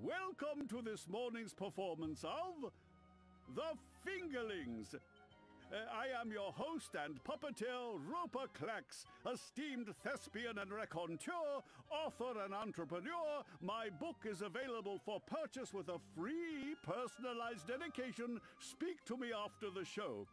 Welcome to this morning's performance of The Fingerlings. I am your host and puppeteer, Rupert Clax, esteemed thespian and raconteur, author and entrepreneur. My book is available for purchase with a free personalized dedication. Speak to me after the show.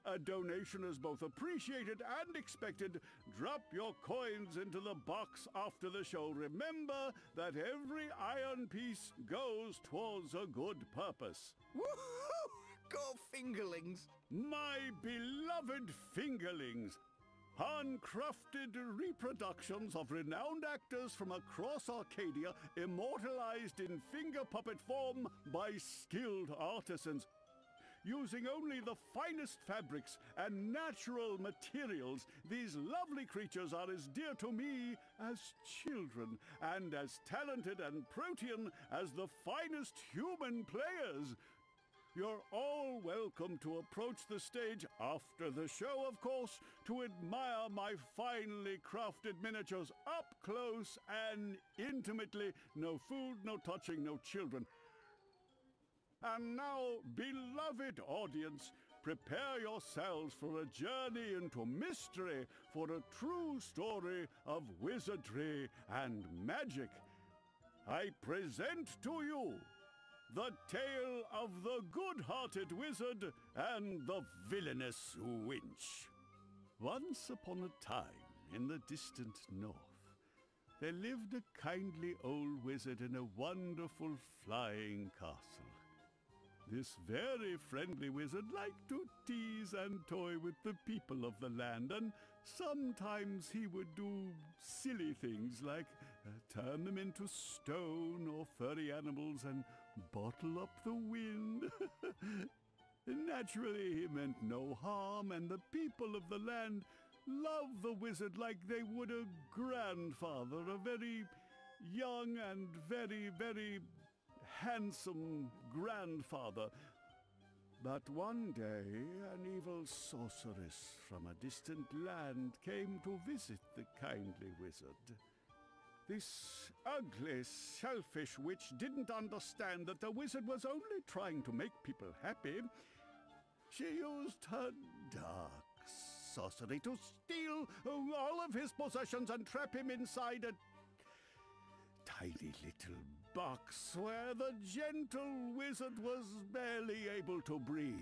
A donation is both appreciated and expected. Drop your coins into the box after the show. Remember that every iron piece goes towards a good purpose. Woohoo! Go Fingerlings! My beloved Fingerlings! Handcrafted reproductions of renowned actors from across Arcadia, immortalized in finger puppet form by skilled artisans. Using only the finest fabrics and natural materials, these lovely creatures are as dear to me as children, and as talented and protean as the finest human players. You're all welcome to approach the stage after the show, of course, to admire my finely crafted miniatures up close and intimately. No food, no touching, no children. And now, beloved audience, prepare yourselves for a journey into mystery, for a true story of wizardry and magic. I present to you the tale of the good-hearted wizard and the villainous winch. Once upon a time, in the distant north, there lived a kindly old wizard in a wonderful flying castle. This very friendly wizard liked to tease and toy with the people of the land, and sometimes he would do silly things like turn them into stone or furry animals and bottle up the wind. Naturally, he meant no harm, and the people of the land loved the wizard like they would a grandfather, a very young and very, very handsome grandfather. But one day, an evil sorceress from a distant land came to visit the kindly wizard. This ugly, selfish witch didn't understand that the wizard was only trying to make people happy. She used her dark sorcery to steal all of his possessions and trap him inside a tiny little box where the gentle wizard was barely able to breathe.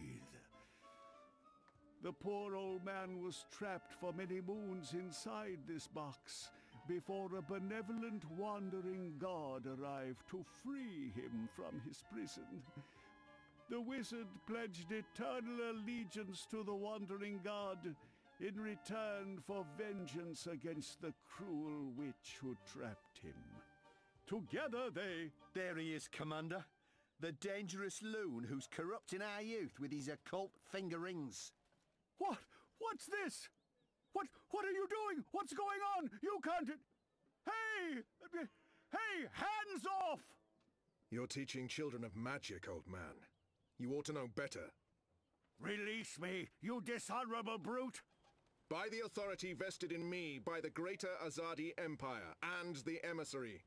The poor old man was trapped for many moons inside this box before a benevolent wandering god arrived to free him from his prison. The wizard pledged eternal allegiance to the wandering god in return for vengeance against the cruel witch who trapped him. Together they... There he is, Commander. The dangerous loon who's corrupting our youth with his occult finger rings. What? What's this? What are you doing? What's going on? You can't... Hey! Hey! Hands off! You're teaching children of magic, old man. You ought to know better. Release me, you dishonorable brute! By the authority vested in me by the Greater Azadi Empire and the Emissary,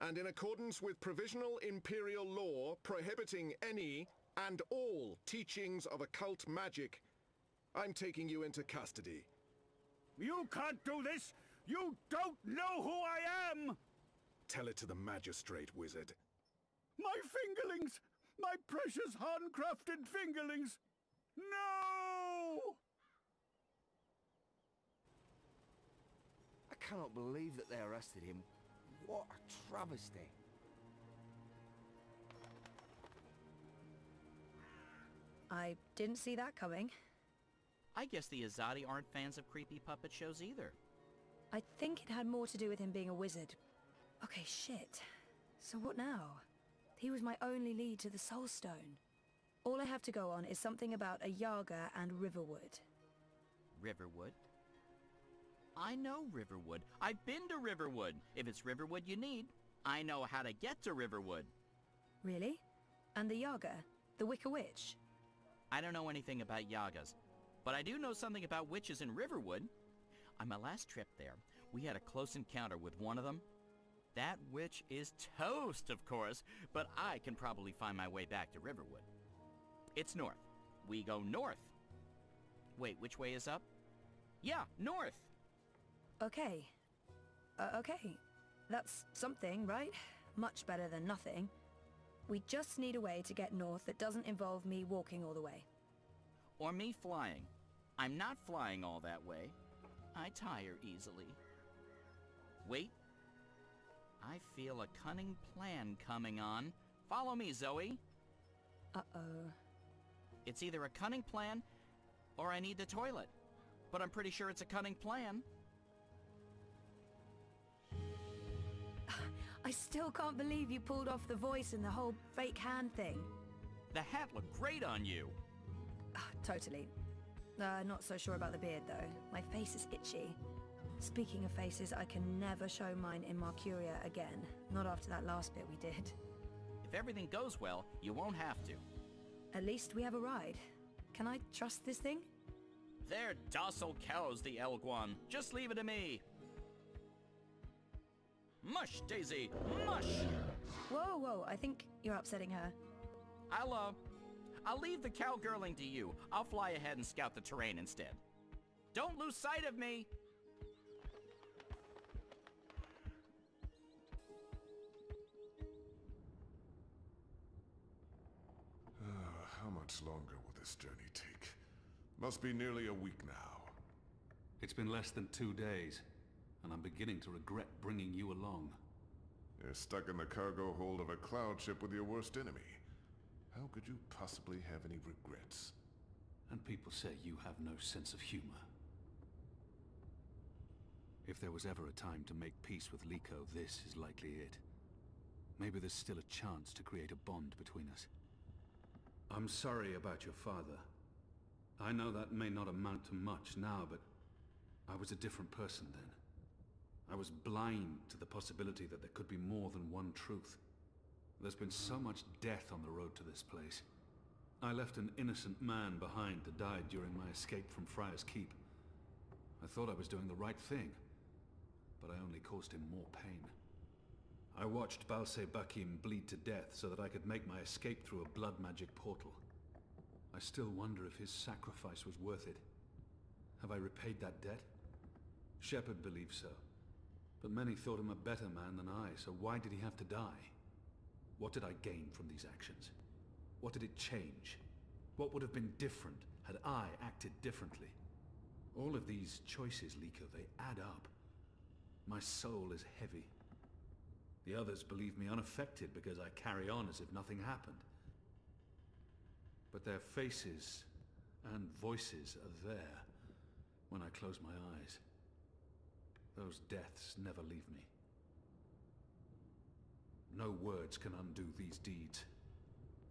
and in accordance with provisional imperial law prohibiting any and all teachings of occult magic, I'm taking you into custody. You can't do this! You don't know who I am! Tell it to the magistrate, wizard. My fingerlings! My precious handcrafted fingerlings! No! I cannot believe that they arrested him. What a travesty. I didn't see that coming. I guess the Azadi aren't fans of creepy puppet shows either. I think it had more to do with him being a wizard. Okay, shit. So what now? He was my only lead to the Soul Stone. All I have to go on is something about a Yaga and Riverwood. Riverwood? I know Riverwood. I've been to Riverwood. If it's Riverwood you need, I know how to get to Riverwood. Really? And the Yaga? The Wicker Witch? I don't know anything about Yagas. But I do know something about witches in Riverwood. On my last trip there, we had a close encounter with one of them. That witch is toast, of course, but I can probably find my way back to Riverwood. It's north. We go north. Wait, which way is up? Yeah, north. Okay. Okay. That's something, right? Much better than nothing. We just need a way to get north that doesn't involve me walking all the way. Or me flying. I'm not flying all that way. I tire easily. Wait. I feel a cunning plan coming on. Follow me, Zoe. Uh-oh. It's either a cunning plan, or I need the toilet. But I'm pretty sure it's a cunning plan. I still can't believe you pulled off the voice and the whole fake hand thing. The hat looked great on you. Totally. Not so sure about the beard, though. My face is itchy. Speaking of faces, I can never show mine in Mercuria again. Not after that last bit we did. If everything goes well, you won't have to. At least we have a ride. Can I trust this thing? They're docile cows, the Elguan. Just leave it to me. Mush, Daisy! Mush! Whoa, whoa, I think you're upsetting her. I'll leave the cowgirling to you. I'll fly ahead and scout the terrain instead. Don't lose sight of me! How much longer will this journey take? Must be nearly a week now. It's been less than 2 days, and I'm beginning to regret bringing you along. You're stuck in the cargo hold of a cloud ship with your worst enemy. How could you possibly have any regrets? And people say you have no sense of humor. If there was ever a time to make peace with Liko, this is likely it. Maybe there's still a chance to create a bond between us. I'm sorry about your father. I know that may not amount to much now, but I was a different person then. I was blind to the possibility that there could be more than one truth. There's been so much death on the road to this place. I left an innocent man behind to die during my escape from Friar's Keep. I thought I was doing the right thing, but I only caused him more pain. I watched Balse Bakim bleed to death so that I could make my escape through a blood magic portal. I still wonder if his sacrifice was worth it. Have I repaid that debt? Shepard believes so. But many thought him a better man than I, so why did he have to die? What did I gain from these actions? What did it change? What would have been different had I acted differently? All of these choices, Liko, they add up. My soul is heavy. The others believe me unaffected because I carry on as if nothing happened. But their faces and voices are there when I close my eyes. Those deaths never leave me. No words can undo these deeds.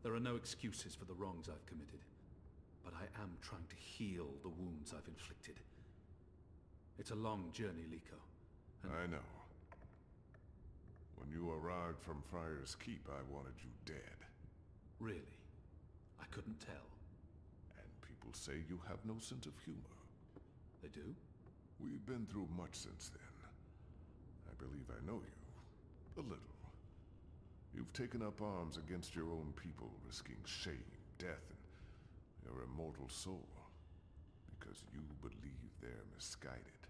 There are no excuses for the wrongs I've committed. But I am trying to heal the wounds I've inflicted. It's a long journey, Liko. I know. When you arrived from Friar's Keep, I wanted you dead. Really? I couldn't tell. And people say you have no sense of humor. They do? We've been through much since then. I believe I know you. A little. You've taken up arms against your own people, risking shame, death, and your immortal soul. Because you believe they're misguided.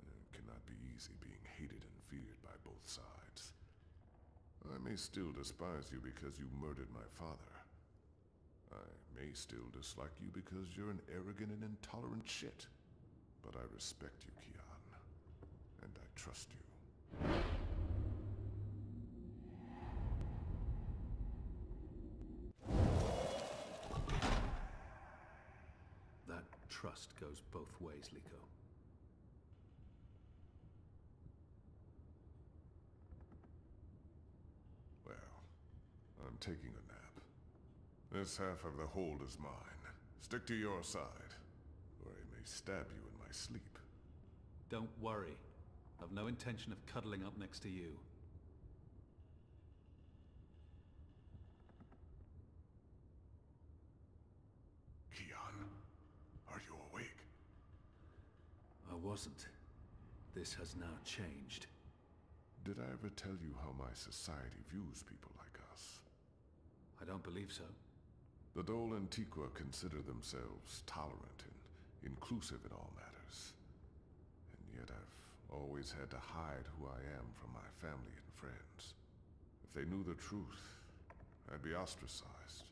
It cannot be easy being hated and feared by both sides. I may still despise you because you murdered my father. I may still dislike you because you're an arrogant and intolerant shit. But I respect you, Kian. And I trust you. That trust goes both ways, Liko. Well, I'm taking a nap. This half of the hold is mine. Stick to your side, or I may stab you in my sleep. Don't worry. I've no intention of cuddling up next to you. Kian, are you wasn't. This has now changed. Did I ever tell you how my society views people like us? I don't believe so. The Dole Antiqua consider themselves tolerant and inclusive in all matters. And yet I've always had to hide who I am from my family and friends. If they knew the truth, I'd be ostracized.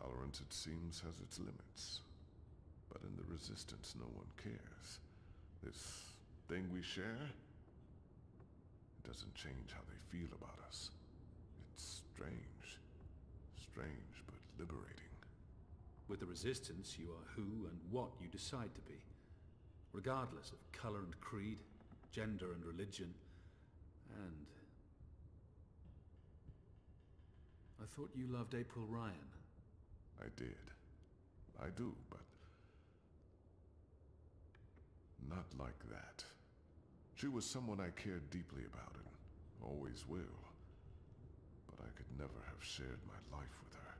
Tolerance, it seems, has its limits. But in the Resistance, no one cares. This thing we share, it doesn't change how they feel about us. It's strange. Strange, but liberating. With the Resistance, you are who and what you decide to be. Regardless of color and creed, gender and religion, and... I thought you loved April Ryan. I did. I do, but... not like that. She was someone I cared deeply about and always will. But I could never have shared my life with her.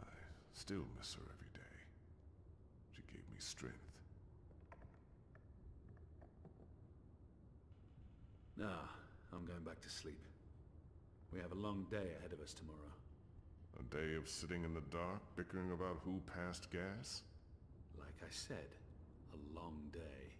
I still miss her every day. She gave me strength. Nah, I'm going back to sleep. We have a long day ahead of us tomorrow. A day of sitting in the dark, bickering about who passed gas? Like I said, a long day.